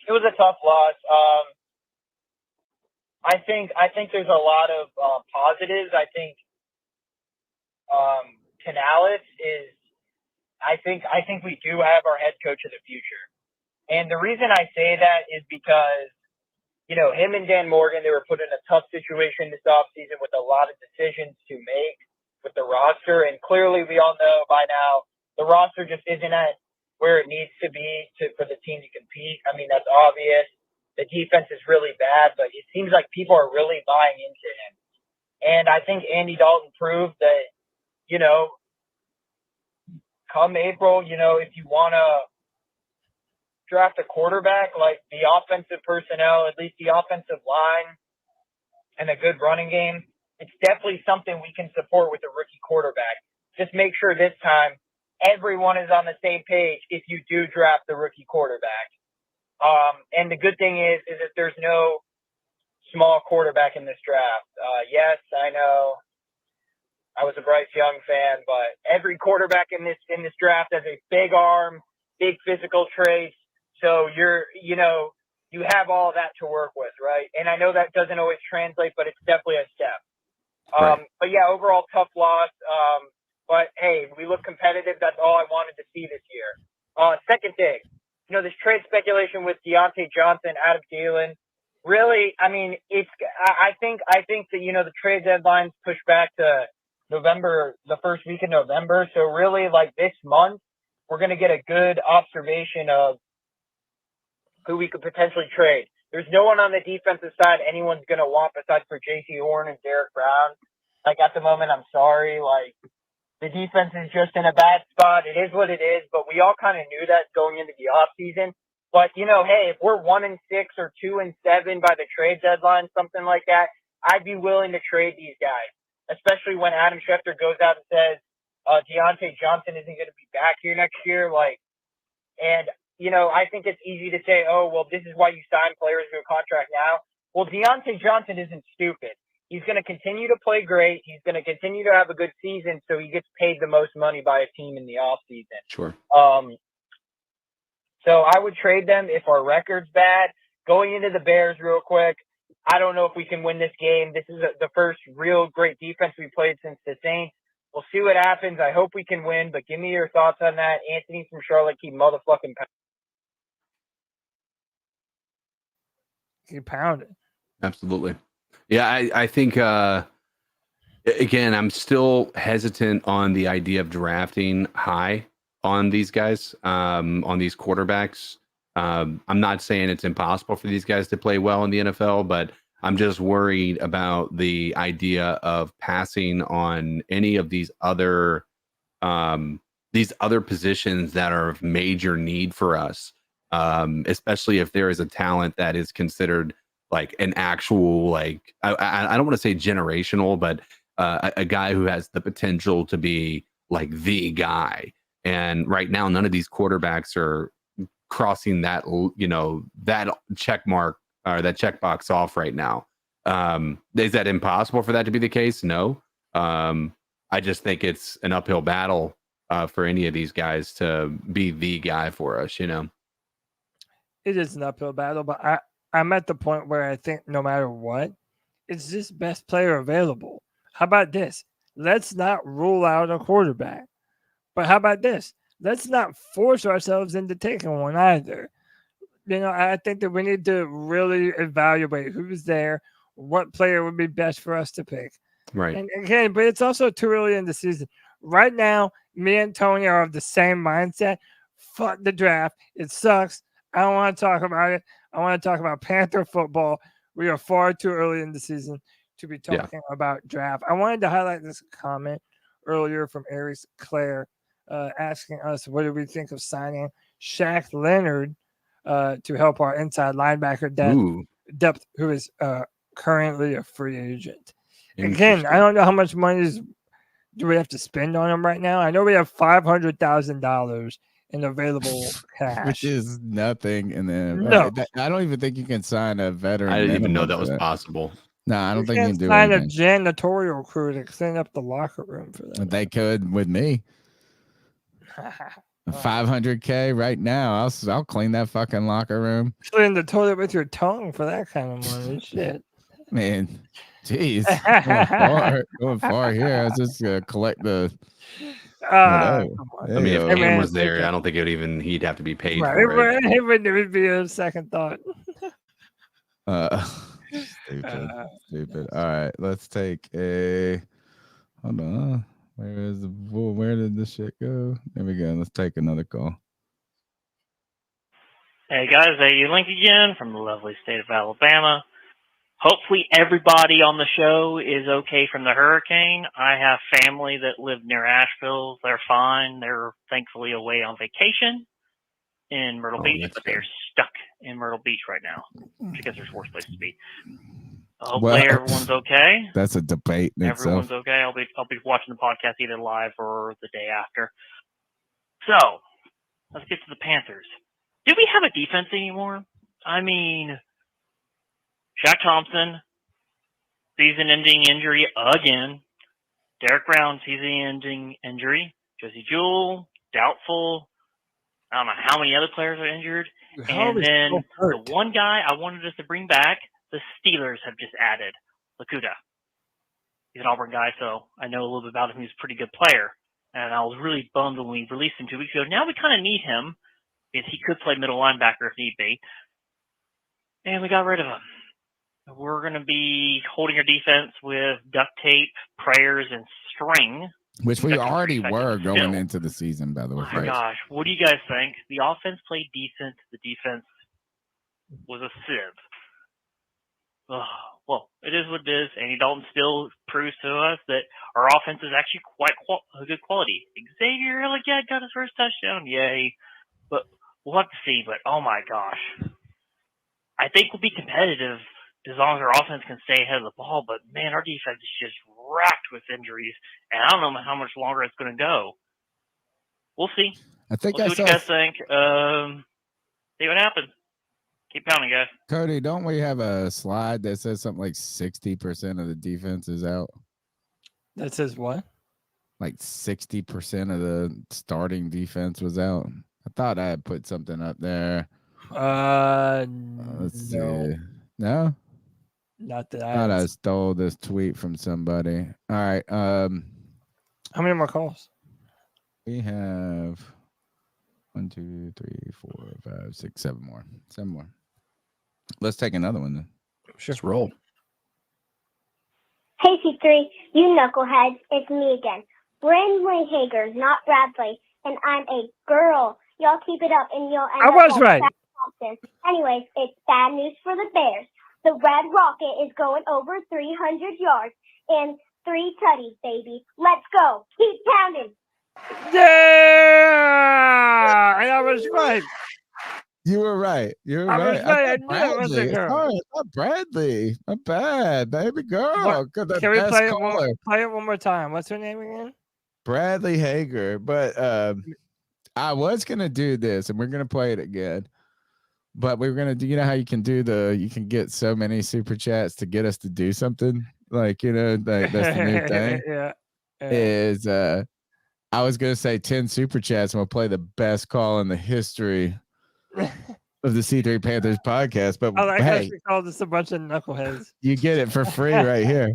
it was a tough loss. I think there's a lot of positives. I think Canales is. I think we do have our head coach of the future, and the reason I say that is because, you know, him and Dan Morgan, they were put in a tough situation this offseason with a lot of decisions to make with the roster, and clearly we all know by now the roster just isn't at where it needs to be for the team to compete. I mean, that's obvious. The defense is really bad, but it seems like people are really buying into him. And I think Andy Dalton proved that, you know, come April, you know, if you want to draft a quarterback, like the offensive personnel, at least the offensive line, and a good running game, it's definitely something we can support with a rookie quarterback. Just make sure this time everyone is on the same page if you do draft the rookie quarterback. And the good thing is that there's no small quarterback in this draft. Yes, I know I was a Bryce Young fan, but every quarterback in this draft has a big arm, big physical traits. So you have all that to work with, right? And I know that doesn't always translate, but it's definitely a step. But yeah, overall tough loss. But hey, we look competitive. That's all I wanted to see this year. Second thing, you know, this trade speculation with Diontae Johnson, Adam Thielen. Really, I mean, I think that, you know, the trade deadline's pushed back to November, the first week of November. So really, like this month, we're going to get a good observation of who we could potentially trade. There's no one on the defensive side anyone's going to want besides for JC Horn and Derek Brown. Like at the moment, I'm sorry, like the defense is just in a bad spot. It is what it is, but we all kind of knew that going into the offseason. But, you know, hey, if we're 1-6 or 2-7 by the trade deadline, something like that, I'd be willing to trade these guys, especially when Adam Schefter goes out and says Diontae Johnson isn't going to be back here next year. Like, and, you know, I think it's easy to say, oh, well, this is why you sign players to a contract now. Well, Diontae Johnson isn't stupid. He's going to continue to play great. He's going to continue to have a good season, so he gets paid the most money by a team in the offseason. Sure. So I would trade them if our record's bad. Going into the Bears real quick, I don't know if we can win this game. This is the first real great defense we played since the Saints. We'll see what happens. I hope we can win, but give me your thoughts on that. Anthony from Charlotte, keep motherfucking Keep pounding. Absolutely. Yeah, I think, again, I'm still hesitant on the idea of drafting high on these guys, on these quarterbacks. I'm not saying it's impossible for these guys to play well in the NFL, but I'm just worried about the idea of passing on any of these other positions that are of major need for us, especially if there is a talent that is considered like an actual, like, I don't want to say generational, but a guy who has the potential to be like the guy. And right now, none of these quarterbacks are crossing that, that check mark or that checkbox off right now. Is that impossible for that to be the case? No. I just think it's an uphill battle for any of these guys to be the guy for us, It is an uphill battle, but I'm at the point where I think no matter what, it's just best player available. How about this? Let's not rule out a quarterback. But how about this? Let's not force ourselves into taking one either. I think that we need to really evaluate who's there, what player would be best for us to pick. Right. And again, but it's also too early in the season. Right now, me and Tony are of the same mindset. Fuck the draft. It sucks. I don't want to talk about it. I want to talk about Panther football. We are far too early in the season to be talking about draft. I wanted to highlight this comment earlier from Aries Claire asking us what do we think of signing Shaq Leonard to help our inside linebacker depth who is currently a free agent. Again, I don't know how much money do we have to spend on him right now. I know we have $500,000 in available cash, which is nothing. And then no. I don't even think you can sign a veteran. I didn't even know that was possible. No, I don't think you can do sign anything. a janitorial crew to clean up the locker room for that. They could with me. $500K right now. I'll clean that fucking locker room. Clean the toilet with your tongue for that kind of money. Shit, man. Jeez, going far here. I was just gonna collect the. I mean, if Cam was there, I don't think he'd have to be paid for it. It wouldn't be a second thought. Stupid. All right, let's take a. Hold on. Where did this shit go? There we go. Let's take another call. Hey guys, Link again from the lovely state of Alabama. Hopefully everybody on the show is okay from the hurricane. I have family that live near Asheville. They're fine. They're thankfully away on vacation in Myrtle Beach, but they're stuck in Myrtle Beach right now, which I guess there's worse places to be. Hopefully everyone's okay. That's a debate in Everyone's itself. okay. I'll be watching the podcast either live or the day after. So let's get to the Panthers. Do we have a defense anymore? I mean, Shaq Thompson, season-ending injury again. Derek Brown, season-ending injury. Josie Jewell, doubtful. I don't know how many other players are injured. And then the one guy I wanted us to bring back, the Steelers have just added, Lakuta. He's an Auburn guy, so I know a little bit about him. He's a pretty good player. And I was really bummed when we released him 2 weeks ago. Now we kind of need him because he could play middle linebacker if need be. And we got rid of him. We're going to be holding our defense with duct tape, prayers, and string. Which we already were going into the season, by the way. Oh my gosh. What do you guys think? The offense played decent. The defense was a sieve. Oh, well, it is what it is. Andy Dalton still proves to us that our offense is actually quite a good quality. Xavier Elliott got his first touchdown. Yay. But we'll have to see. But, oh, my gosh. I think we'll be competitive as long as our offense can stay ahead of the ball. But, man, our defense is just racked with injuries. And I don't know how much longer it's going to go. We'll see. I think we'll see what you guys think. See what happens. Keep pounding, guys. Cody, don't we have a slide that says something like 60% of the defense is out? That says what? Like 60% of the starting defense was out. I thought I had put something up there. Let's see. No? Not that I thought I stole this tweet from somebody. All right. How many more calls? We have 1, 2, 3, 4, 5, 6, 7 more. 7 more. Let's take another one then. Just roll. Hey, C3, you knuckleheads, it's me again. Brandley Hager, not Bradley, and I'm a girl. Y'all keep it up and you'll end I up was like right. Shaq Thompson. Anyways, it's bad news for the Bears. The Red Rocket is going over 300 yards and 3 tutties, baby. Let's go. Keep pounding. Yeah! And I was right. You were right. You were I right. was right. I thought knew it was a Bradley. girl. Sorry, I thought Bradley. Not bad, baby girl. Good, the Can we best play it, caller. play it one more time? What's her name again? Bradley Hager. But I was gonna do this, and we're gonna play it again. But we're gonna do. You know how you can get so many super chats to get us to do something. Like like that's the new thing. Yeah. Is I was gonna say 10 super chats, and we'll play the best call in the history of the C3 Panthers podcast. But I like how hey, she called us a bunch of knuckleheads. you get it for free right here.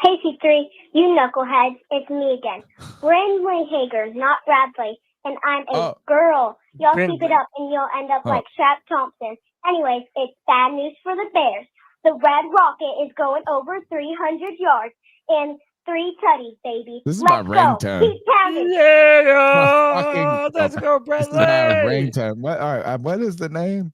Hey, C3, you knuckleheads, it's me again. Brandley Hager, not Bradley, and I'm a girl. Y'all keep it up and you'll end up like Shaq Thompson. Anyways, it's bad news for the Bears. The Red Rocket is going over 300 yards and 3 tutties, baby. This is Let's my go. ringtone. Keep pounding. Yeah, let's go, This is my Bradley. ringtone. What? All right. What is the name?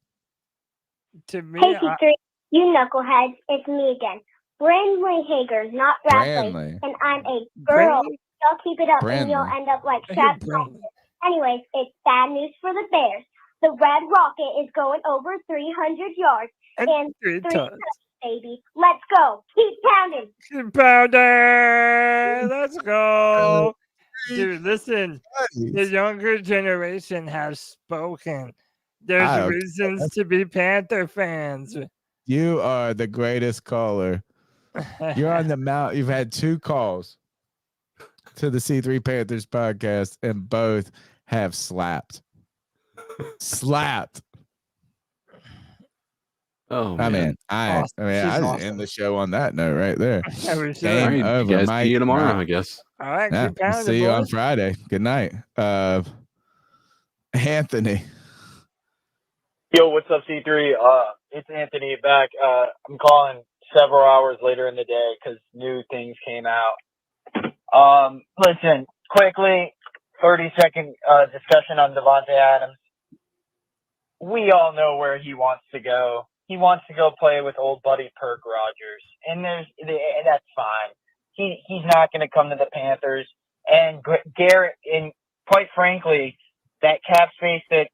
To me, Hey, C3, you knuckleheads, it's me again. Brandley Hager, not Bradley, Brandley. and I'm a girl. Brandley? Y'all keep it up and you'll Brandley. end up like I Shaq hear Thompson. Anyways, it's bad news for the Bears. The Red Rocket is going over 300 yards and 3 touchdowns, baby. Let's go. Keep pounding. Keep pounding. Let's go. Dude, listen. The younger generation has spoken. There's reasons to be Panther fans. You are the greatest caller. You're on the mount. You've had 2 calls to the C3 Panthers podcast, and both have slapped. Slapped. Oh, I man. mean, I just end the show on that note right there. Game All right, over. you guys Mike. see you tomorrow, All right. I guess. All right, Yeah, keep we'll pounding. see you on boys. Friday. Good night. Anthony. Yo, what's up, C3? It's Anthony back. I'm calling several hours later in the day because new things came out. Listen, quickly, 30-second discussion on Diontae Adams. We all know where he wants to go. He wants to go play with old buddy Perk Rogers, and that's fine. He's not going to come to the Panthers. And Garrett, and quite frankly, that cap space that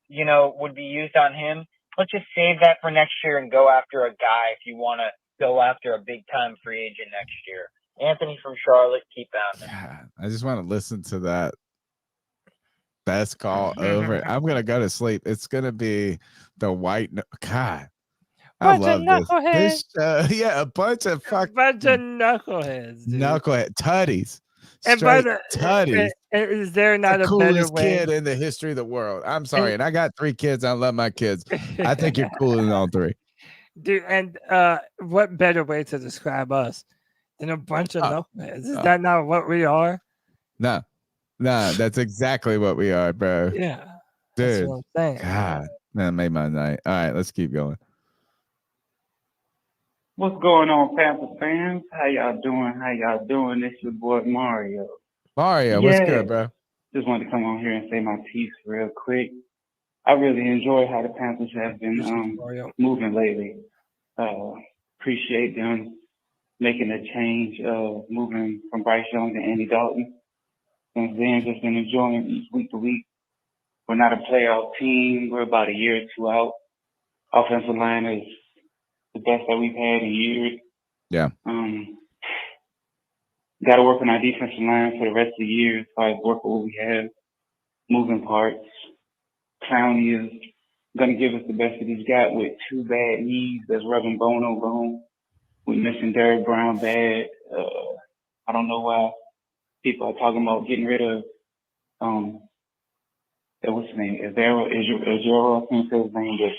would be used on him, let's just save that for next year and go after a guy if you want to go after a big time free agent next year. Anthony from Charlotte, keep pounding. God, I just want to listen to that best call over. I'm gonna go to sleep. It's gonna be the white. God, I love this. Yeah, a bunch of knuckleheads. Dude. Knucklehead tutties. And by Straight the tutties. Is there not the a better coolest way? kid in the history of the world? I'm sorry, and I got 3 kids. I love my kids. I think you're cooler than all 3. Dude, and what better way to describe us than a bunch of knuckleheads? Is that not what we are? No, that's exactly what we are, bro. Yeah, dude. that's what I'm saying. God, that made my night. All right, let's keep going. What's going on, Panthers fans? How y'all doing? It's your boy Mario. Mario, what's good, bro? Just wanted to come on here and say my piece real quick. I really enjoy how the Panthers have been moving lately. Appreciate them making a change of moving from Bryce Young to Andy Dalton. Since then, just been enjoying each week to week. We're not a playoff team. We're about a year or 2 out. Offensive line is the best that we've had in years. Yeah. Got to work on our defensive line for the rest of the year as far as work with what we have, moving parts. Clowney is gonna give us the best that he's got with 2 bad knees that's rubbing bone on bone. We're missing Derrick Brown bad. I don't know why people are talking about getting rid of what's his name? Izero, I can't say his name, but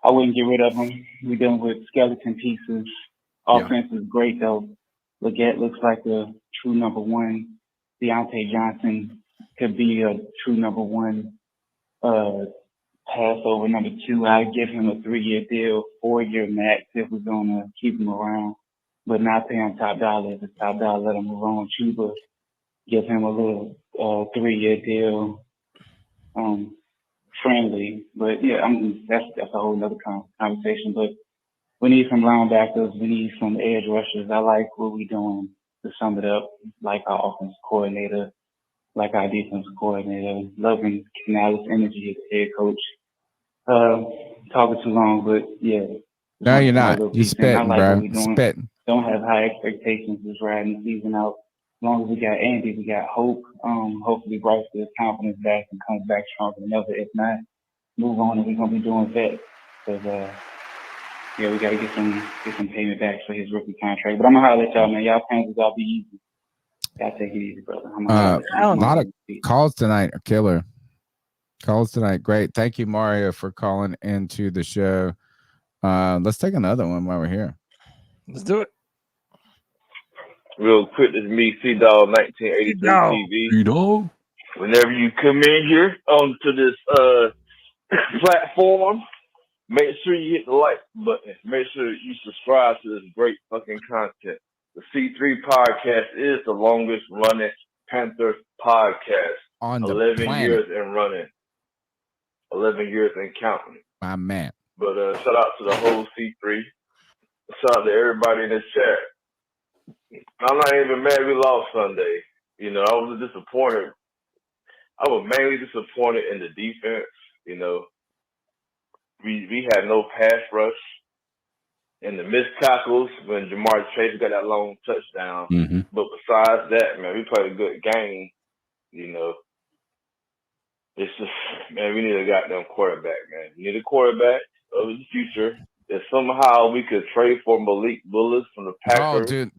I wouldn't get rid of him. We're dealing with skeleton pieces. Offense is great though. Leggett looks like a true number one. Diontae Johnson could be a true number one. Passover number 2. I'd give him a 3-year deal, 4-year max if we're gonna keep him around, but not pay him top dollar. If it's top dollar, let him move on. Chuba, give him a little 3-year deal, friendly. But yeah, that's a whole other conversation. But we need some linebackers. We need some edge rushers. I like what we're doing. To sum it up, like our offensive coordinator, like our defensive coordinator, loving Canales' energy as the head coach. Talking too long, but yeah. No, you're not. You spitting, like bro. What we're doing. Spitting. Don't have high expectations just riding the season out. As long as we got Andy, we got hope. Hopefully Bryce gets confidence back and comes back stronger than ever. If not, move on and we're gonna be doing that. Because yeah, we gotta get some payment back for his rookie contract. But I'm gonna holler at y'all, man. Y'all Panthers gotta be easy. Y'all take it easy, brother. A lot of calls tonight are killer. Calls tonight, great. Thank you, Mario, for calling into the show. Let's take another one while we're here. Let's do it. Real quick, this is me, C-Dog, 1983 TV. C-Dog. Whenever you come in here onto this platform, make sure you hit the like button. Make sure you subscribe to this great fucking content. The C3 Podcast is the longest running Panthers podcast. On the 11 planet. years and running. 11 years and counting. My man. But shout out to the whole C3. Shout out to everybody in this chat. I'm not even mad we lost Sunday. You know, I was disappointed. I was mainly disappointed in the defense. You know, we had no pass rush. And the missed tackles when Jamar Chase got that long touchdown. Mm-hmm. But besides that, man, we played a good game. You know, it's just, man, we need a goddamn quarterback, man. We need a quarterback of the future. If somehow we could trade for Malik Willis from the Packers, Oh, dude.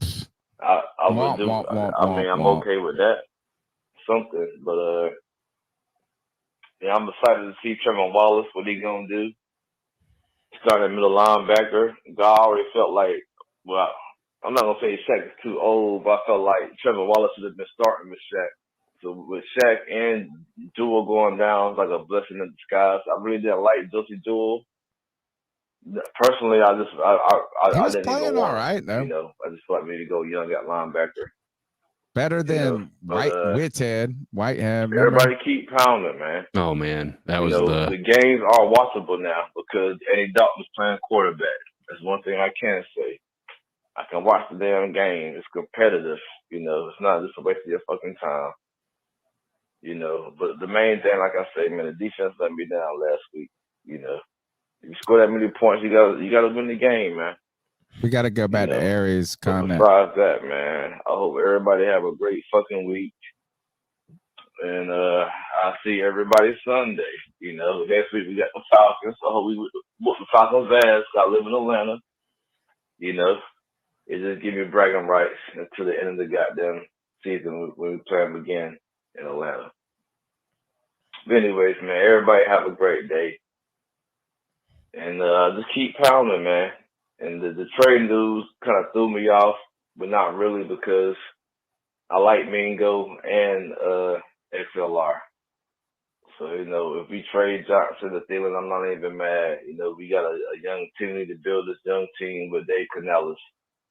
I would do. I'm okay with that. Something, but yeah, I'm excited to see Trevor Wallace. What he gonna do? Starting middle linebacker. God already felt like, well, I'm not gonna say Shaq is too old, but I felt like Trevor Wallace should have been starting with Shaq. So with Shaq and Jewel going down, it's like a blessing in disguise. I really didn't like Josie Jewel. Personally, I didn't playing even want all right, though. You know, I just thought maybe go young at linebacker. Better than Whitehead. Remember? Everybody keep pounding, man. Oh man, that was the games are watchable now because Andy Dalton's playing quarterback. That's one thing I can say. I can watch the damn game. It's competitive. You know, it's not just a waste of your fucking time. You know, but the main thing, like I say, man, the defense let me down last week. You know, if you score that many points, you gotta win the game, man. We got to go back to Aries' comment. Besides that, man, I hope everybody have a great fucking week. And I'll see everybody Sunday. You know, next week we got the Falcons. So I hope we whoop the Falcons' ass. I live in Atlanta. You know, it just give me bragging rights until the end of the goddamn season when we play them again in Atlanta. But anyways, man, everybody have a great day. And just keep pounding, man. And the trade news kind of threw me off, but not really because I like Mingo and XLR. So, you know, if we trade Johnson to Thielen, I'm not even mad. You know, we got a young team. We need to build this young team with Dave Canales.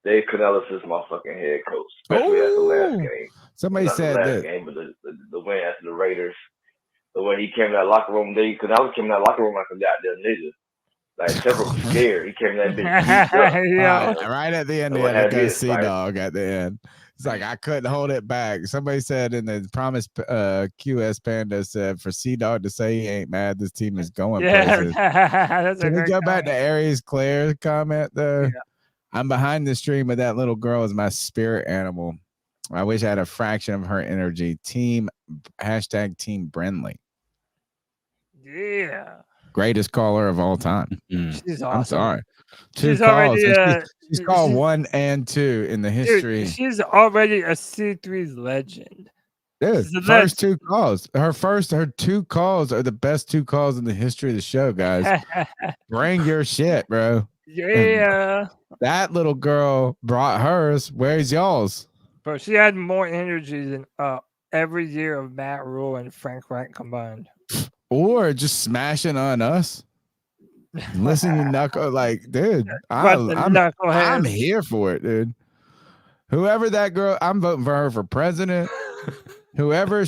Dave Canales is my fucking head coach, especially after the last game. Somebody said the last that. game, but the win after the Raiders. The way he came in that locker room, Dave Canales came in that locker room like a goddamn nigga. Like, Trevor was scared. He came in that bitch. Right at the end, they had to go C-Dog at the end. It's like, I couldn't hold it back. Somebody said in the Promise QS Panda said, for C-Dog to say he ain't mad, this team is going places. Can we go back to Aries Claire's comment, though? Yeah. I'm behind the stream, but that little girl is my spirit animal. I wish I had a fraction of her energy. Team Brindley. Yeah. greatest caller of all time. She's awesome. I'm sorry. She's calls. already She's called 1 and 2 in the history. Dude, she's already a C3's legend. Dude, first 2 calls. Her 2 calls are the best 2 calls in the history of the show, guys. Bring your shit, bro. Yeah. And that little girl brought hers. Where's y'all's? Bro, she had more energy than every year of Matt Rule and Frank Wright combined. Or just smashing on us. Listen to Knuckle, like, dude, I'm here for it, dude. Whoever that girl, I'm voting for her for president. Whoever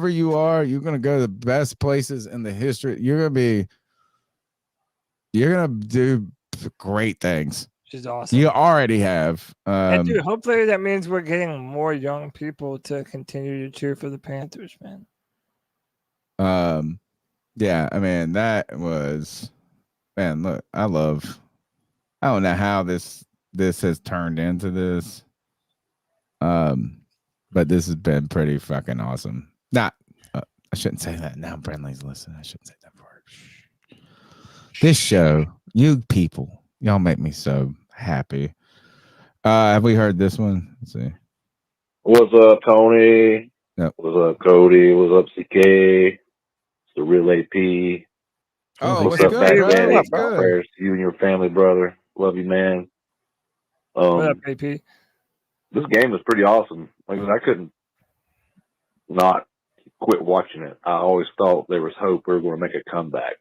you are, you're gonna go to the best places in the history. You're gonna do great things. She's awesome. You already have. And dude, hopefully that means we're getting more young people to continue to cheer for the Panthers, man. Yeah, I mean, that was, man, look, I don't know how this has turned into this. But this has been pretty fucking awesome. I shouldn't say that. Now Brentley's listening. I shouldn't say that word. This show, you people, y'all make me so happy. Have we heard this one? Let's see. What's up, Tony? Yep. What's up, Cody? What's up, CK? It's the real AP. Oh, what's up, Matt Danny? Prayers to you and your family, brother. Love you, man. What up, AP? This game was pretty awesome. Like, I couldn't not quit watching it. I always thought there was hope we were going to make a comeback.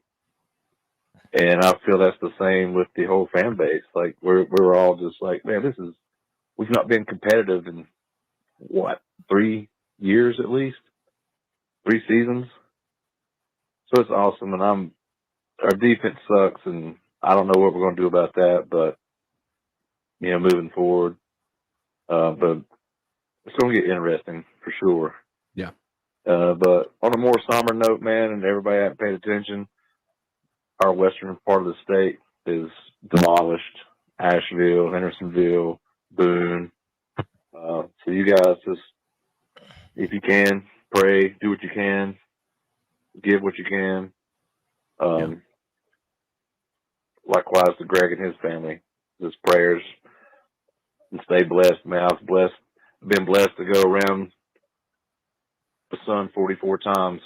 And I feel that's the same with the whole fan base. Like, we're all just like, man, we've not been competitive in, 3 years at least? 3 seasons? So it's awesome. And our defense sucks, and I don't know what we're going to do about that, but, moving forward. But it's going to get interesting for sure. Yeah. But on a more somber note, man, and everybody hasn't paid attention, our western part of the state is demolished. Asheville, Hendersonville, Boone. So you guys just, if you can, pray, do what you can, give what you can. Likewise to Greg and his family. Just prayers. And stay blessed, man. I was been blessed to go around the sun 44 times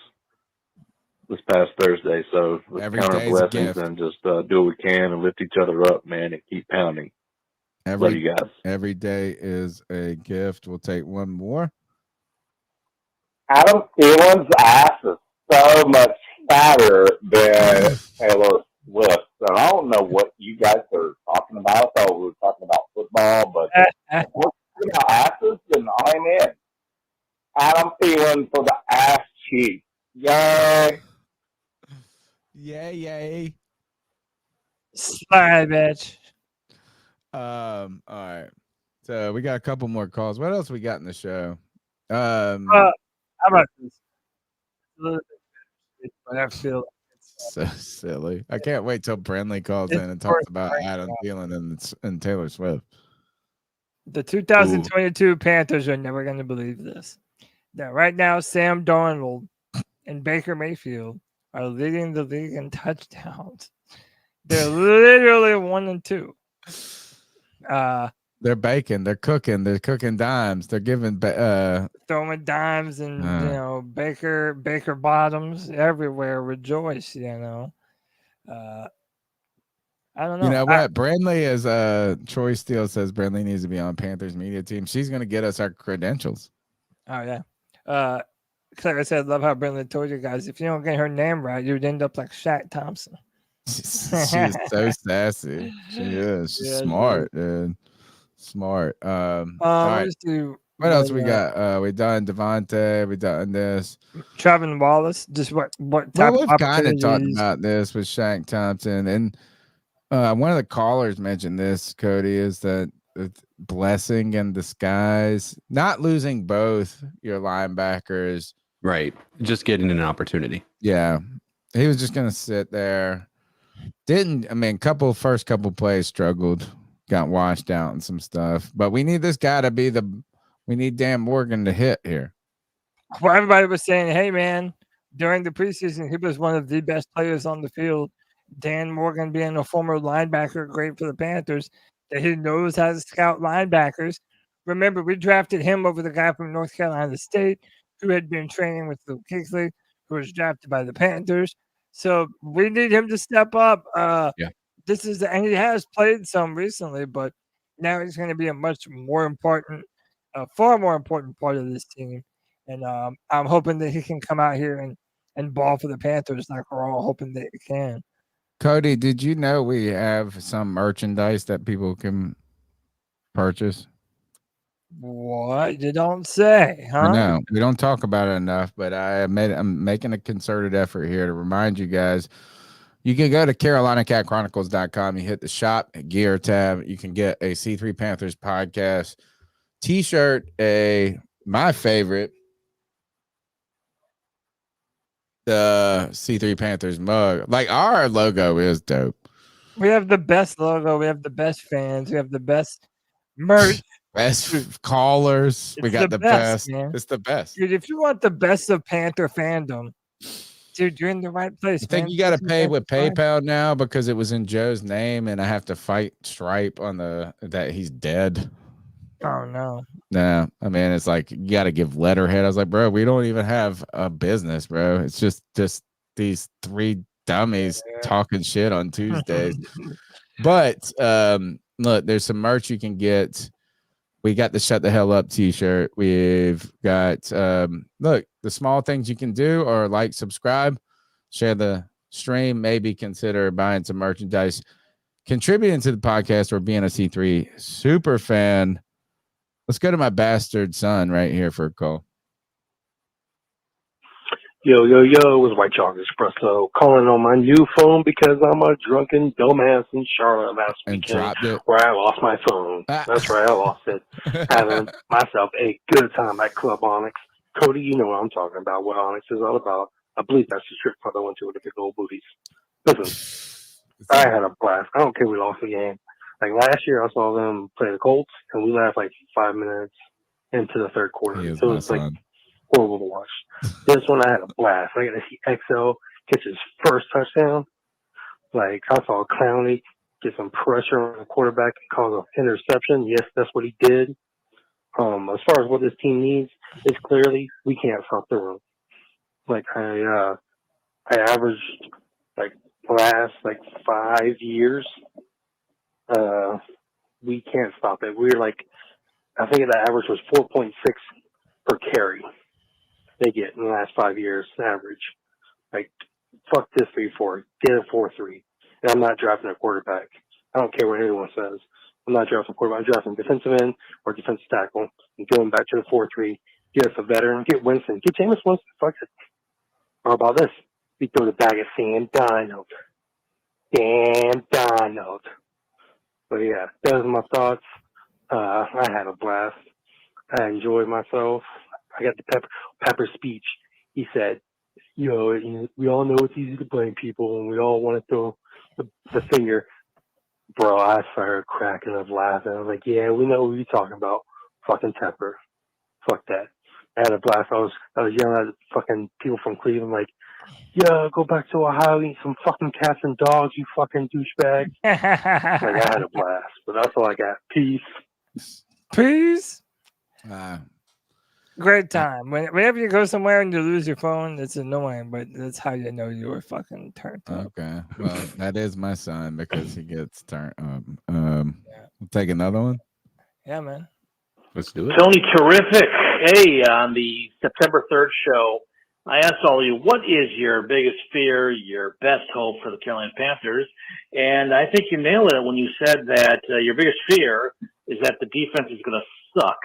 this past Thursday. So let's count our blessings and just do what we can and lift each other up, man, and keep pounding. Love you guys. Every day is a gift. We'll take one more. Adam Thielen's ass is so much fatter than Taylor Swift. So I don't know what you guys are talking about. I thought we were talking about football, but if we're talking about asses, then I'm in. Adam Thielen for the ass cheek. Yay. Yay. Slide, bitch. All right. So we got a couple more calls. What else we got in the show? How about this? But I feel like so silly. I can't wait till Brandley calls in and talks about Adam Thielen and Taylor Swift. The 2022 Panthers are never going to believe this. That right now, Sam Darnold and Baker Mayfield are leading the league in touchdowns. They're literally 1 and 2. They're baking. They're cooking. They're cooking dimes. They're giving throwing dimes and Baker bottoms everywhere. Rejoice, I don't know. You know what? Brandley is Troy Steele says Brandley needs to be on Panthers media team. She's gonna get us our credentials. Oh yeah. Like I said, I love how Brandley told you guys, if you don't get her name right, you'd end up like Shaq Thompson. She's so sassy. She is. She's smart, dude. Smart. All right. What else we got? We done Diontae. We done this. Trevin Wallace. Just what type we've of kind of talked about this with Shaq Thompson, and one of the callers mentioned this. Cody, is that blessing in disguise, not losing both your linebackers. Right. Just getting an opportunity. Yeah, he was just gonna sit there. First couple plays struggled. Got washed out and some stuff, but we need this guy to be we need Dan Morgan to hit here. Well, everybody was saying, hey man, during the preseason, he was one of the best players on the field. Dan Morgan being a former linebacker, great for the Panthers, that he knows how to scout linebackers. Remember, we drafted him over the guy from North Carolina State who had been training with Luke Kuechly, who was drafted by the Panthers. So we need him to step up. And he has played some recently, but now he's going to be a much more important, far more important part of this team. And I'm hoping that he can come out here and ball for the Panthers like we're all hoping that he can. Cody, did you know we have some merchandise that people can purchase? What? You don't say, huh? I know. We don't talk about it enough, but I'm making a concerted effort here to remind you guys. You can go to CarolinaCatChronicles.com. You hit the shop gear tab. You can get a C3 Panthers podcast t-shirt, my favorite, the C3 Panthers mug. Like, our logo is dope. We have the best logo. We have the best fans. We have the best merch. Best callers. We got the best. Man. It's the best. Dude, if you want the best of Panther fandom, dude, you're in the right place. I think you got to pay with PayPal now because it was in Joe's name, and I have to fight Stripe on that he's dead. Oh no. No, I mean, it's like you got to give letterhead. I was like, bro, we don't even have a business, bro. It's just these three dummies talking shit on Tuesdays. But look, there's some merch you can get. We got the Shut the Hell Up t-shirt. We've got look, the small things you can do are like, subscribe, share the stream, maybe consider buying some merchandise, contributing to the podcast, or being a C3 super fan. Let's go to my bastard son right here for a call. Yo, it's White Chocolate Espresso calling on my new phone because I'm a drunken dumbass in Charlotte last weekend where I lost my phone. That's right, I lost it. Having myself a good time at Club Onyx. Cody, you know what I'm talking about, what Onyx is all about. I believe that's the strip club I went to with the big old booties. Listen, I had a blast. I don't care we lost the game. Like last year, I saw them play the Colts, and we left like 5 minutes into the third quarter. So it was like horrible to watch. This one, I had a blast. I got to see XL catch his first touchdown. Like, I saw Clowney get some pressure on the quarterback and cause an interception. Yes, that's what he did. As far as what this team needs, it's clearly we can't stop the run. Like, I averaged, like, last, 5 years, we can't stop it. We're like, I think the average was 4.6 per carry they get in the last 5 years average. Like, fuck this 3-4. Get a 4-3. And I'm not drafting a quarterback. I don't care what anyone says. I'm not drafting a quarterback. I'm drafting defensive end or defensive tackle and going back to the 4-3. Get us a veteran. Get Winston. Get Jameis Winston. Fuck it. How about this? We throw the bag of Sam Darnold. Damn Darnold. But yeah, those are my thoughts. I had a blast. I enjoyed myself. I got the Pepper speech. He said, we all know it's easy to blame people and we all want to throw the finger. Bro, I started cracking up laughing. I was like, yeah, we know what you're talking about. Fucking Pepper. Fuck that. I had a blast. I was yelling at fucking people from Cleveland like, yeah, go back to Ohio, eat some fucking cats and dogs, you fucking douchebag. Like, I had a blast. But that's all I got. Peace. Peace. Great time. Whenever you go somewhere and you lose your phone, it's annoying, but that's how you know you were fucking turned up. Okay. Well, that is my son because he gets turned up. We'll take another one. Yeah, man. Let's do it. Tony, terrific. Hey, on the September 3rd show, I asked all of you, what is your biggest fear, your best hope for the Carolina Panthers? And I think you nailed it when you said that your biggest fear is that the defense is going to suck.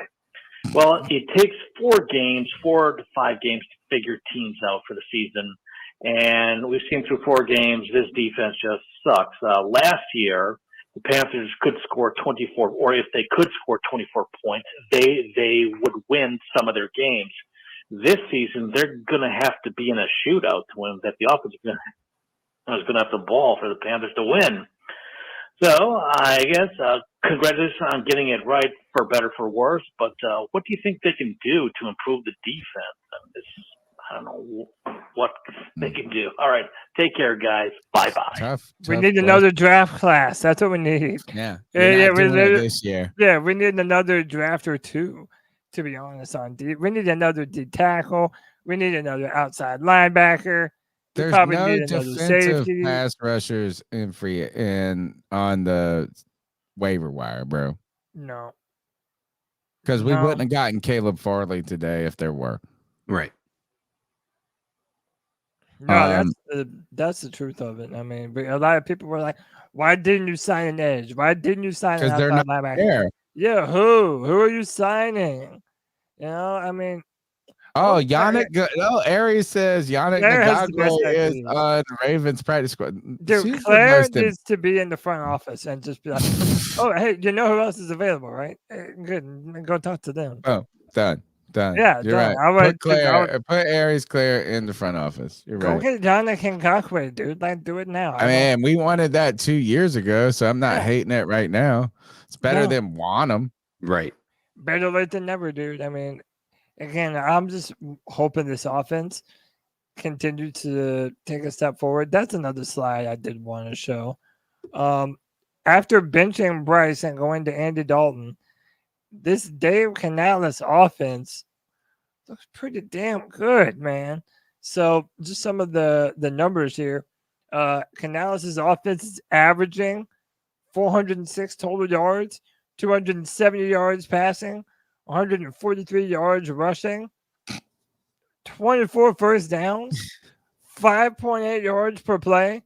Well, it takes 4 to 5 games to figure teams out for the season. And we've seen through 4 games, this defense just sucks. Last year, the Panthers could score 24, or if they could score 24 points, they would win some of their games. This season, they're going to have to be in a shootout to win, that the offense is going to have the ball for the Panthers to win. So I guess congratulations on getting it right, for better, for worse. But what do you think they can do to improve the defense? I don't know. what they can do. All right. Take care, guys. Bye-bye. Tough. We need another draft class. That's what we need. Yeah. Yeah, we need this year. Yeah, we need another draft or two, to be honest. We need another D tackle. We need another outside linebacker. There's probably no need another defensive safety. pass rushers on the waiver wire, bro. No. Because we wouldn't have gotten Caleb Farley today if there were. Right. No, that's the truth of it. I mean, a lot of people were like, "Why didn't you sign an edge? Why didn't you sign an they're outside not linebacker?" there. Yeah, who are you signing? You know, I mean. Oh, Aries says Yannick Ngakwe is on Ravens practice squad. Dude, Claire needs to be in the front office and just be like, "Oh, hey, you know who else is available, right? Good, go talk to them." Oh, done. Yeah, you're done. right. Put Aries Claire in the front office. You're Go right. get Yannick Ngakwe, dude. Like, do it now. I mean, we wanted that 2 years ago, so I'm not hating it right now. It's better than want them. Right. Better late than never, dude. I mean, again, I'm just hoping this offense continue to take a step forward. That's another slide I did want to show. After benching Bryce and going to Andy Dalton, this Dave Canales offense looks pretty damn good, man. So just some of the numbers here. Canales' offense is averaging 406 total yards, 270 yards passing, 143 yards rushing, 24 first downs, 5.8 yards per play,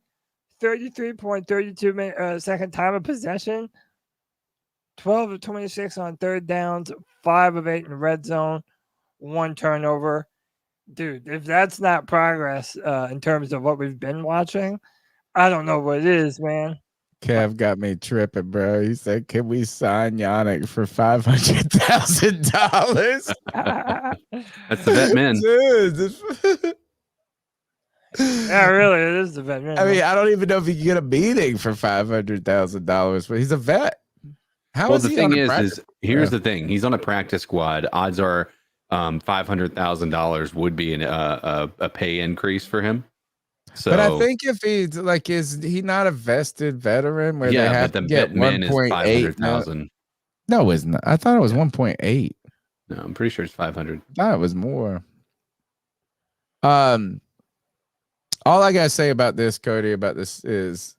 33.32 second time of possession, 12 of 26 on third downs, 5 of 8 in red zone, 1 turnover. Dude, if that's not progress in terms of what we've been watching, I don't know what it is, man. Kev got me tripping, bro. He said, "Can we sign Yannick for $500,000?" That's the vet man. Dude, yeah, really, it is the vet man. I mean, I don't even know if he can get a meeting for $500,000, but he's a vet. Well, the thing is here's the thing: he's on a practice squad. Odds are $500,000 would be a pay increase for him. So, but I think if he's like, is he not a vested veteran where they have to get 1.8? No, it's not. I thought it was 1.8. No, I'm pretty sure it's 500. I thought it was more. All I gotta say about this, Cody, about this is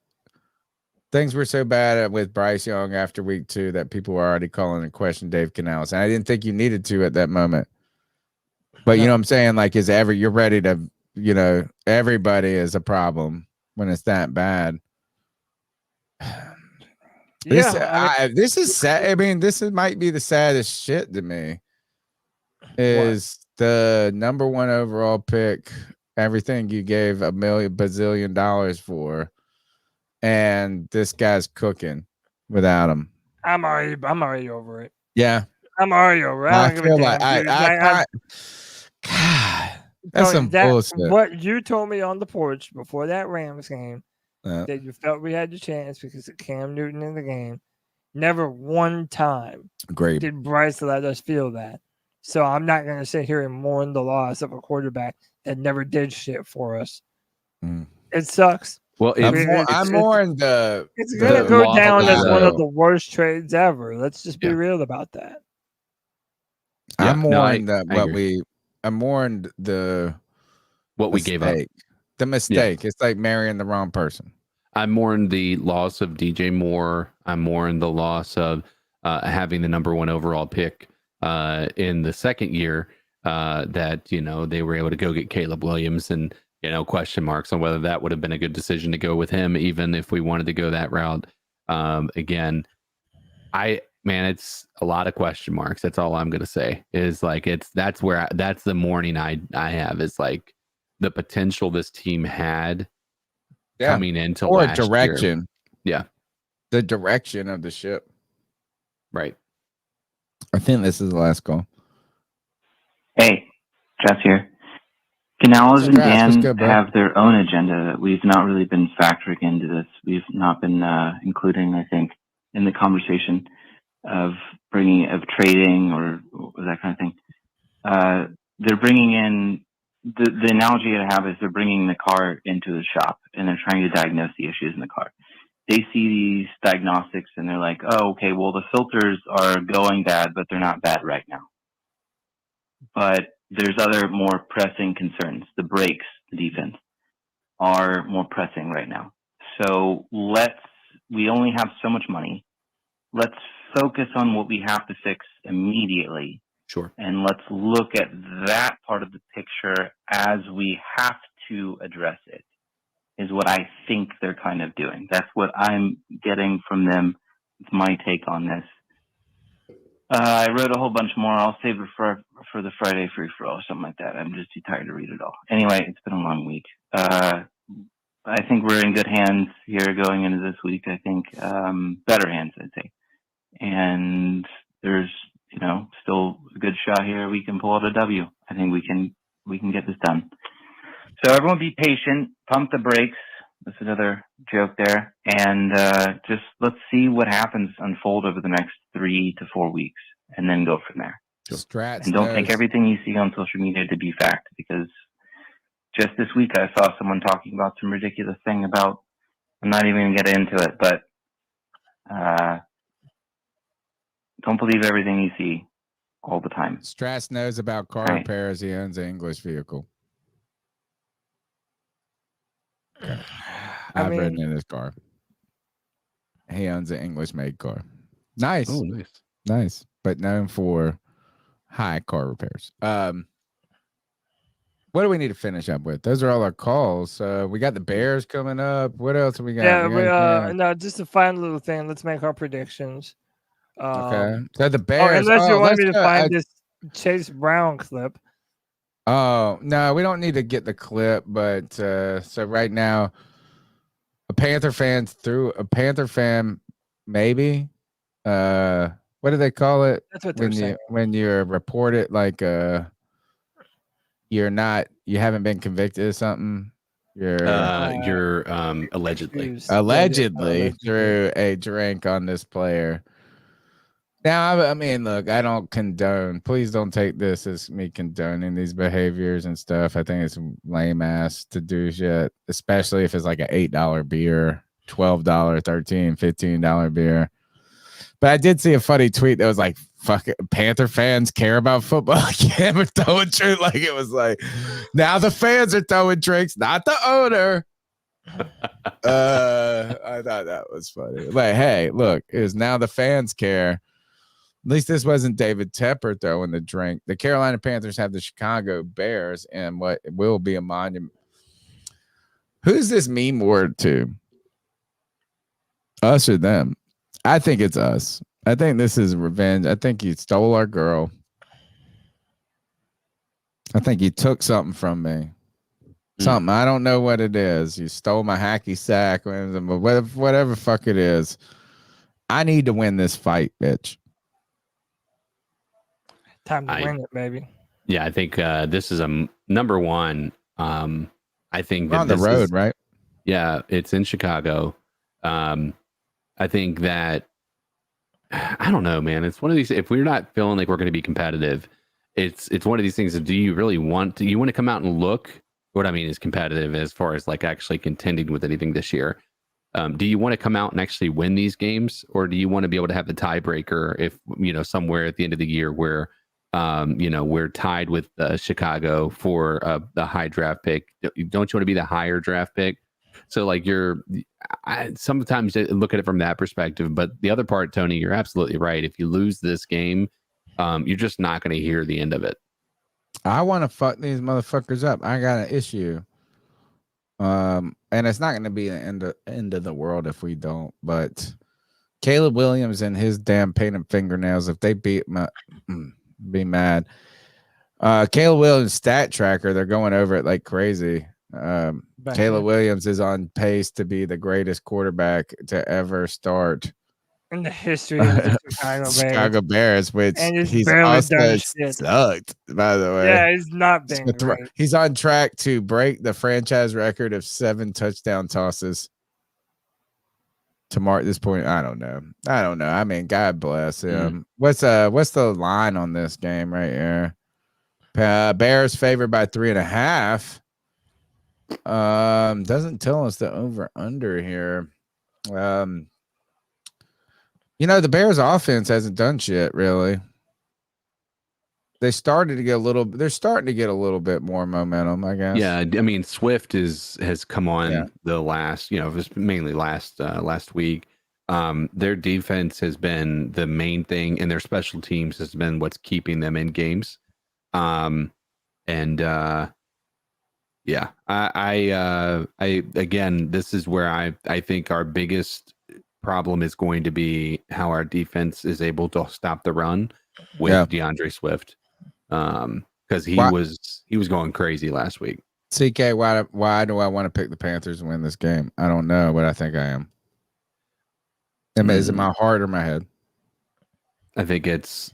things were so bad with Bryce Young after week 2 that people were already calling into question Dave Canales, and I didn't think you needed to at that moment. But you know what I'm saying? Like, you're ready to. Everybody is a problem when it's that bad. This is sad. I mean, might be the saddest shit to me. Is the number 1 overall pick, everything you gave $1 bazillion for, and this guy's cooking without him. I'm already over it. Yeah, I'm already over it. I feel like God. That's some bullshit. What you told me on the porch before that Rams game, that you felt we had the chance because of Cam Newton in the game. Never one time did Bryce let us feel that. So I'm not going to sit here and mourn the loss of a quarterback that never did shit for us. It sucks. Well, I'm more in the. It's going to go down as one of the worst trades ever. Let's just be real about that. I'm more in what we gave up. The mistake. It's like marrying the wrong person. I'm more in the loss of DJ Moore. I'm more in the loss of having the number 1 overall pick in the second year that, they were able to go get Caleb Williams, and, question marks on whether that would have been a good decision to go with him, even if we wanted to go that route. Again, it's a lot of question marks. That's all I'm going to say is like, that's the morning I have is like the potential this team had coming into last direction. Year. Yeah. The direction of the ship. Right. I think this is the last call. Hey, Jess here. Canales and Dan have their own agenda that we've not really been factoring into this. We've not been including, I think, in the conversation of trading or that kind of thing. They're bringing in the analogy I have is they're bringing the car into the shop and they're trying to diagnose the issues in the car. They see these diagnostics and they're like, oh, okay, well, the filters are going bad, but they're not bad right now. But there's other more pressing concerns. The brakes, the defense, are more pressing right now. So we only have so much money. Let's focus on what we have to fix immediately. Sure. And let's look at that part of the picture as we have to address it, is what I think they're kind of doing. That's what I'm getting from them. It's my take on this. I wrote a whole bunch more. I'll save it for the Friday free for all or something like that. I'm just too tired to read it all. Anyway, it's been a long week. I think we're in good hands here going into this week. I think better hands, I'd say. And there's, still a good shot here. We can pull out a W. I think we can get this done. So everyone be patient, pump the brakes. That's another joke there. And just let's see what happens unfold over the next 3 to 4 weeks and then go from there. Strats and don't knows. take everything you see on social media to be fact, because just this week I saw someone talking about some ridiculous thing about, I'm not even going to get into it, but don't believe everything you see all the time. Strats knows about car repairs. He owns an English vehicle. Okay. I've ridden in his car. He owns an English-made car. Nice. Oh, nice. Nice. But known for high car repairs. What do we need to finish up with? Those are all our calls. We got the Bears coming up. What else have we got? No, just a final little thing. Let's make our predictions. Okay. So the Bears. Unless you want me to find this Chase Brown clip. Oh, no, we don't need to get the clip, but so right now, a Panther fan maybe. What do they call it? That's what they're saying. When you're reported like you haven't been convicted of something. You're allegedly threw a drink on this player. Now, I mean, look, I don't condone. Please don't take this as me condoning these behaviors and stuff. I think it's lame ass to do shit, especially if it's like an $8 beer, $12, $13, $15 beer. But I did see a funny tweet that was like, "Fuck it, Panther fans care about football." Yeah, but throwing drink, like it was like, now the fans are throwing drinks, not the owner. I thought that was funny. Like, hey, look, is now the fans care. At least this wasn't David Tepper throwing the drink. The Carolina Panthers have the Chicago Bears and what will be a monument. Who's this meme word to? Us or them? I think it's us. I think this is revenge. I think you stole our girl. I think you took something from me. Something. I don't know what it is. You stole my hacky sack. Whatever fuck it is. I need to win this fight, bitch. Time to win it, baby. Yeah, I think this is a number one. I think we're on the road, right? Yeah, it's in Chicago. I think that I don't know, man. It's one of these. If we're not feeling like we're going to be competitive, it's one of these things. Do you really want to? You want to come out and look? What I mean is competitive as far as like actually contending with anything this year. Do you want to come out and actually win these games, or do you want to be able to have the tiebreaker if somewhere at the end of the year where we're tied with Chicago for the high draft pick? Don't you want to be the higher draft pick? So like I sometimes look at it from that perspective, but the other part, Tony, you're absolutely right. If you lose this game, you're just not going to hear the end of it. I want to fuck these motherfuckers up. I got an issue. And it's not going to be the end of the world if we don't, but Caleb Williams and his damn painted fingernails, if they beat my be mad. Caleb Williams stat tracker, they're going over it like crazy. Caleb Williams is on pace to be the greatest quarterback to ever start in the history of the Chicago Bears, which he's also sucked, by the way. Yeah, he's not been great. He's on track to break the franchise record of 7 touchdown tosses to mark this point. I don't know. I mean, God bless him. What's the line on this game right here? Bears favored by 3.5. Doesn't tell us the over under here. The Bears offense hasn't done shit really. They're starting to get a little bit more momentum, I guess. Yeah, I mean Swift has come on the last, it was mainly last week. Their defense has been the main thing, and their special teams has been what's keeping them in games. I again, this is where I think our biggest problem is going to be how our defense is able to stop the run with DeAndre Swift. Because he was going crazy last week. CK, why do I want to pick the Panthers to win this game? I don't know, but I think I am. Is it my heart or my head? I think it's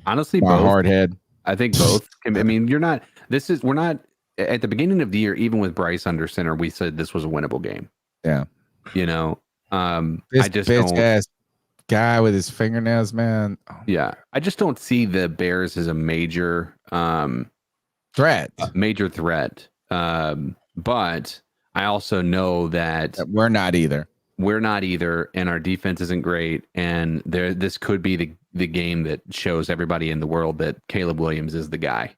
honestly my both. Hard head. I think both. I mean, we're not at the beginning of the year, even with Bryce under center, we said this was a winnable game. Yeah. I just don't. Ass guy with his fingernails, man. Yeah, I just don't see the Bears as a major threat. But I also know that we're not either. And our defense isn't great. And this could be the game that shows everybody in the world that Caleb Williams is the guy.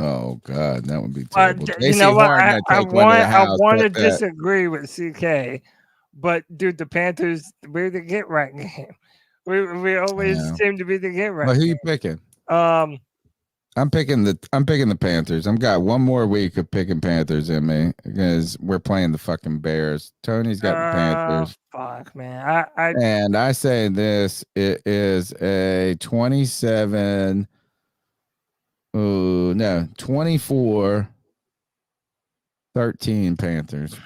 Oh God, that would be terrible. You know what? I want to disagree with CK, but dude, the Panthers, we're the get right game. We always seem to be the get right. Well, who you picking? I'm picking the Panthers. I've got one more week of picking Panthers in me because we're playing the fucking Bears. Tony's got the Panthers. Fuck, man. And I say this, it is a 27. Oh, no, 24-13 Panthers.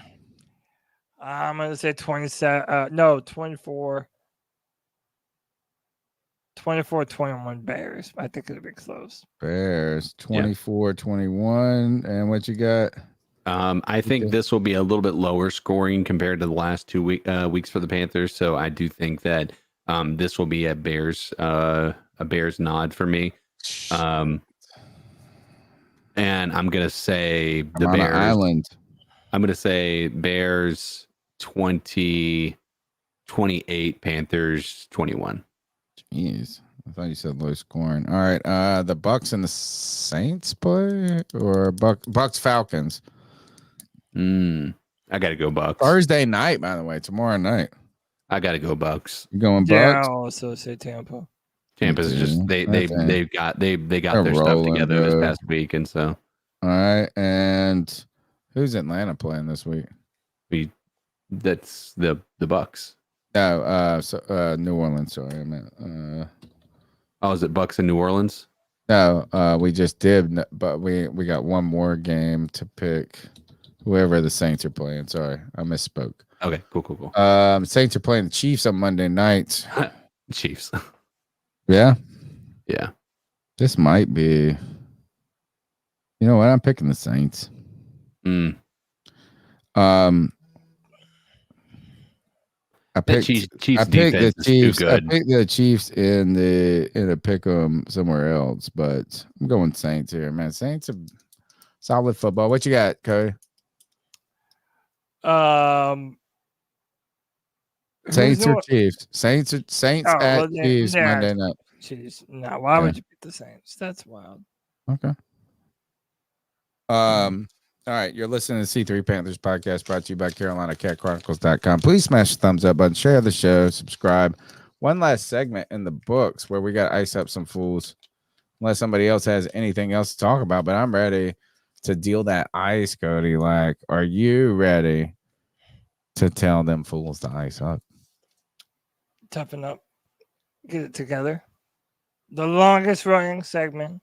I'm going to say 24-21 Bears. I think it'll be close. Bears 24-21. And what you got? I think this will be a little bit lower scoring compared to the last 2 weeks for the Panthers. So I do think that this will be a Bears nod for me. And I'm gonna say the Bears. Island. I'm gonna say Bears 20, 28, Panthers 21. Jeez, I thought you said low scoring. All right, the Bucks and the Saints play, or Bucks Falcons. I gotta go Bucks. Thursday night, by the way, tomorrow night. I gotta go Bucks. You going Bucks? Yeah, I'll also say Tampa. Tampa's just they got their stuff together this past week, and so. All right, and who's Atlanta playing this week? That's the Bucks. Oh, New Orleans. Sorry, I meant. Is it Bucks in New Orleans? No, we just did, but we got one more game to pick. Whoever the Saints are playing. Sorry, I misspoke. Okay, cool. Saints are playing the Chiefs on Monday night. Chiefs. Yeah. This might be. You know what? I'm picking the Saints. I picked the Chiefs in a pick 'em somewhere else, but I'm going Saints here, man. Saints are solid football. What you got, Cody? Saints or Chiefs? Saints at Chiefs Monday night. Jeez, no. Why would you pick the Saints? That's wild. Okay. All right. You're listening to C3 Panthers Podcast, brought to you by CarolinaCatChronicles.com. Please smash the thumbs up button, share the show, subscribe. One last segment in the books where we got to ice up some fools, unless somebody else has anything else to talk about. But I'm ready to deal that ice, Cody. Like, are you ready to tell them fools to ice up? Toughen up. Get it together. The longest running segment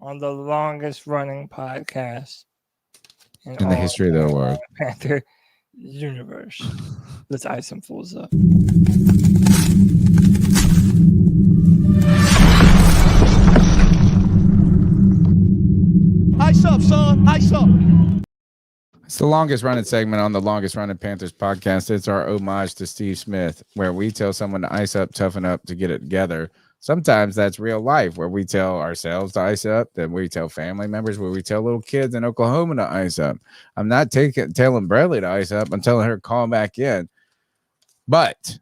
on the longest running podcast in the history of the world. Panther universe. Let's ice some fools up. Ice up, son. Ice up. It's the longest running segment on the longest running Panthers podcast. It's our homage to Steve Smith, where we tell someone to ice up, toughen up to get it together sometimes that's real life where we tell ourselves to ice up, then we tell family members, where we tell little kids in Oklahoma to ice up. I'm not telling Bradley to ice up. I'm telling her to call back in. But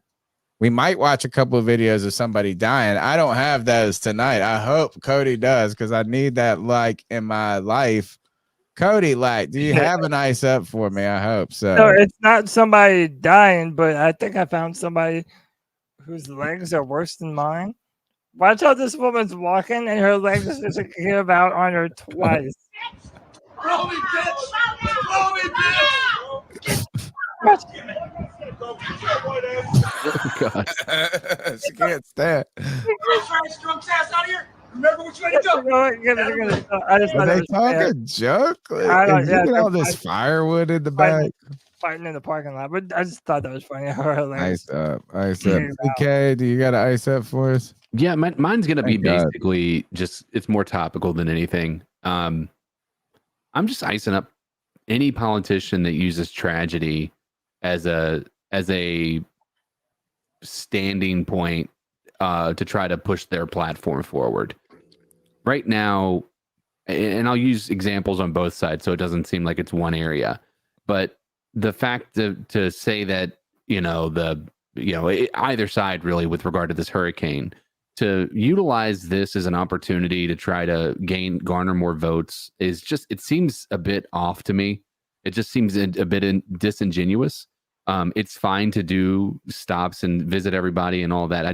we might watch a couple of videos of somebody dying. I don't have those tonight. I hope Cody does, because I need that like in my life. Cody, like, do you have an ice up for me? I hope so. No, it's not somebody dying, but I think I found somebody whose legs are worse than mine. Watch how this woman's walking and her legs just give out on her twice. Roll me, bitch! Roll me, bitch! Oh, God. She can't stand. Drunk ass out here. Remember what you had to do. I just Are they talking joke? Like, you get all this firewood in the back. Fighting in the parking lot, but I just thought that was funny. Ice up. Okay, do you got an ice up for us? Yeah, mine's gonna be Thank God. basically just, it's more topical than anything. I'm just icing up any politician that uses tragedy as a standing point to try to push their platform forward. Right now, and I'll use examples on both sides so it doesn't seem like it's one area, but the fact to say that, either side really with regard to this hurricane, to utilize this as an opportunity to try to garner more votes is just, it seems a bit off to me. It just seems a bit disingenuous. It's fine to do stops and visit everybody and all that.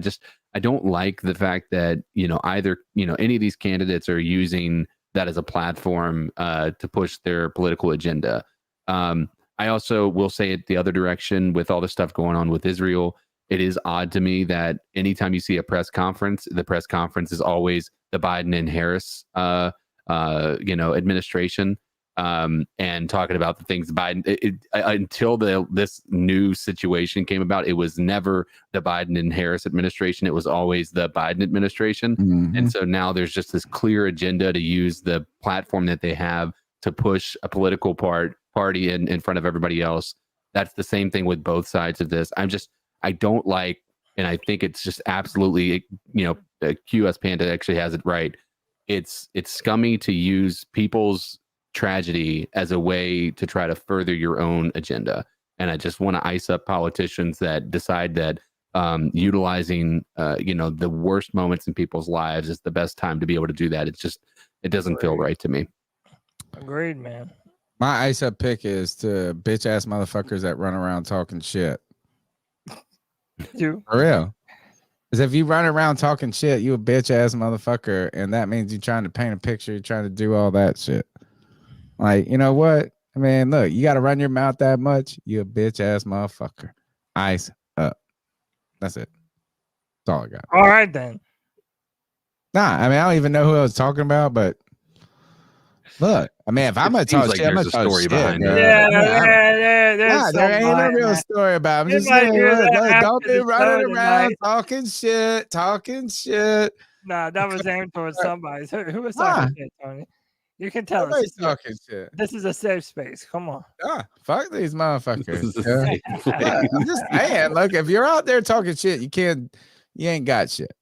I don't like the fact that, either, any of these candidates are using that as a platform to push their political agenda. I also will say it the other direction with all the stuff going on with Israel. It is odd to me that anytime you see a press conference, the press conference is always the Biden and Harris, administration, and talking about the things Biden. Until this new situation came about, it was never the Biden and Harris administration. It was always the Biden administration. Mm-hmm. And so now there's just this clear agenda to use the platform that they have to push a political party in front of everybody else. That's the same thing with both sides of this. I don't like, and I think it's just absolutely, QS Panda actually has it right. It's scummy to use people's tragedy as a way to try to further your own agenda. And I just want to ice up politicians that decide that utilizing, the worst moments in people's lives is the best time to be able to do that. It doesn't feel right to me. Agreed, man. My ice up pick is to bitch ass motherfuckers that run around talking shit. You for real? Because if you run around talking shit, you a bitch ass motherfucker, and that means you're trying to paint a picture, you're trying to do all that shit. Like, you know what? I mean, look, you got to run your mouth that much, you a bitch ass motherfucker. Ice up. That's it. That's all I got. All right then. Nah, I mean, I don't even know who I was talking about, but look, I mean, if I'm gonna talk shit, I'm gonna talk shit. There ain't no real story about it. I'm just saying, look, don't be running around talking shit. Nah, that was aimed towards somebody. Who was talking shit, Tony? You can tell us. Talking shit. This is a safe space. Come on. Fuck these motherfuckers. I'm just saying, look, if you're out there talking shit, you ain't got shit.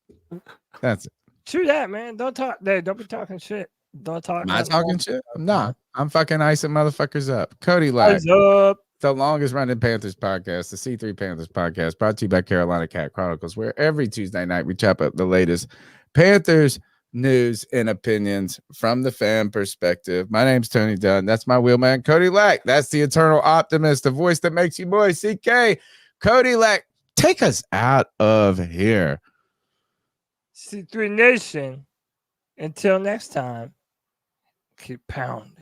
That's it. True that, man. Don't be talking shit. Don't talk. Am I talking shit? Nah, I'm fucking icing motherfuckers up. Cody Live. Up. The longest running Panthers podcast, the C3 Panthers Podcast, brought to you by Carolina Cat Chronicles, where every Tuesday night we chop up the latest Panthers news and opinions from the fan perspective. My name's Tony Dunn. That's my wheelman, Cody Lack. That's the eternal optimist, the voice that makes you boy, CK. Cody Lack, take us out of here. C3 Nation. Until next time, keep pounding.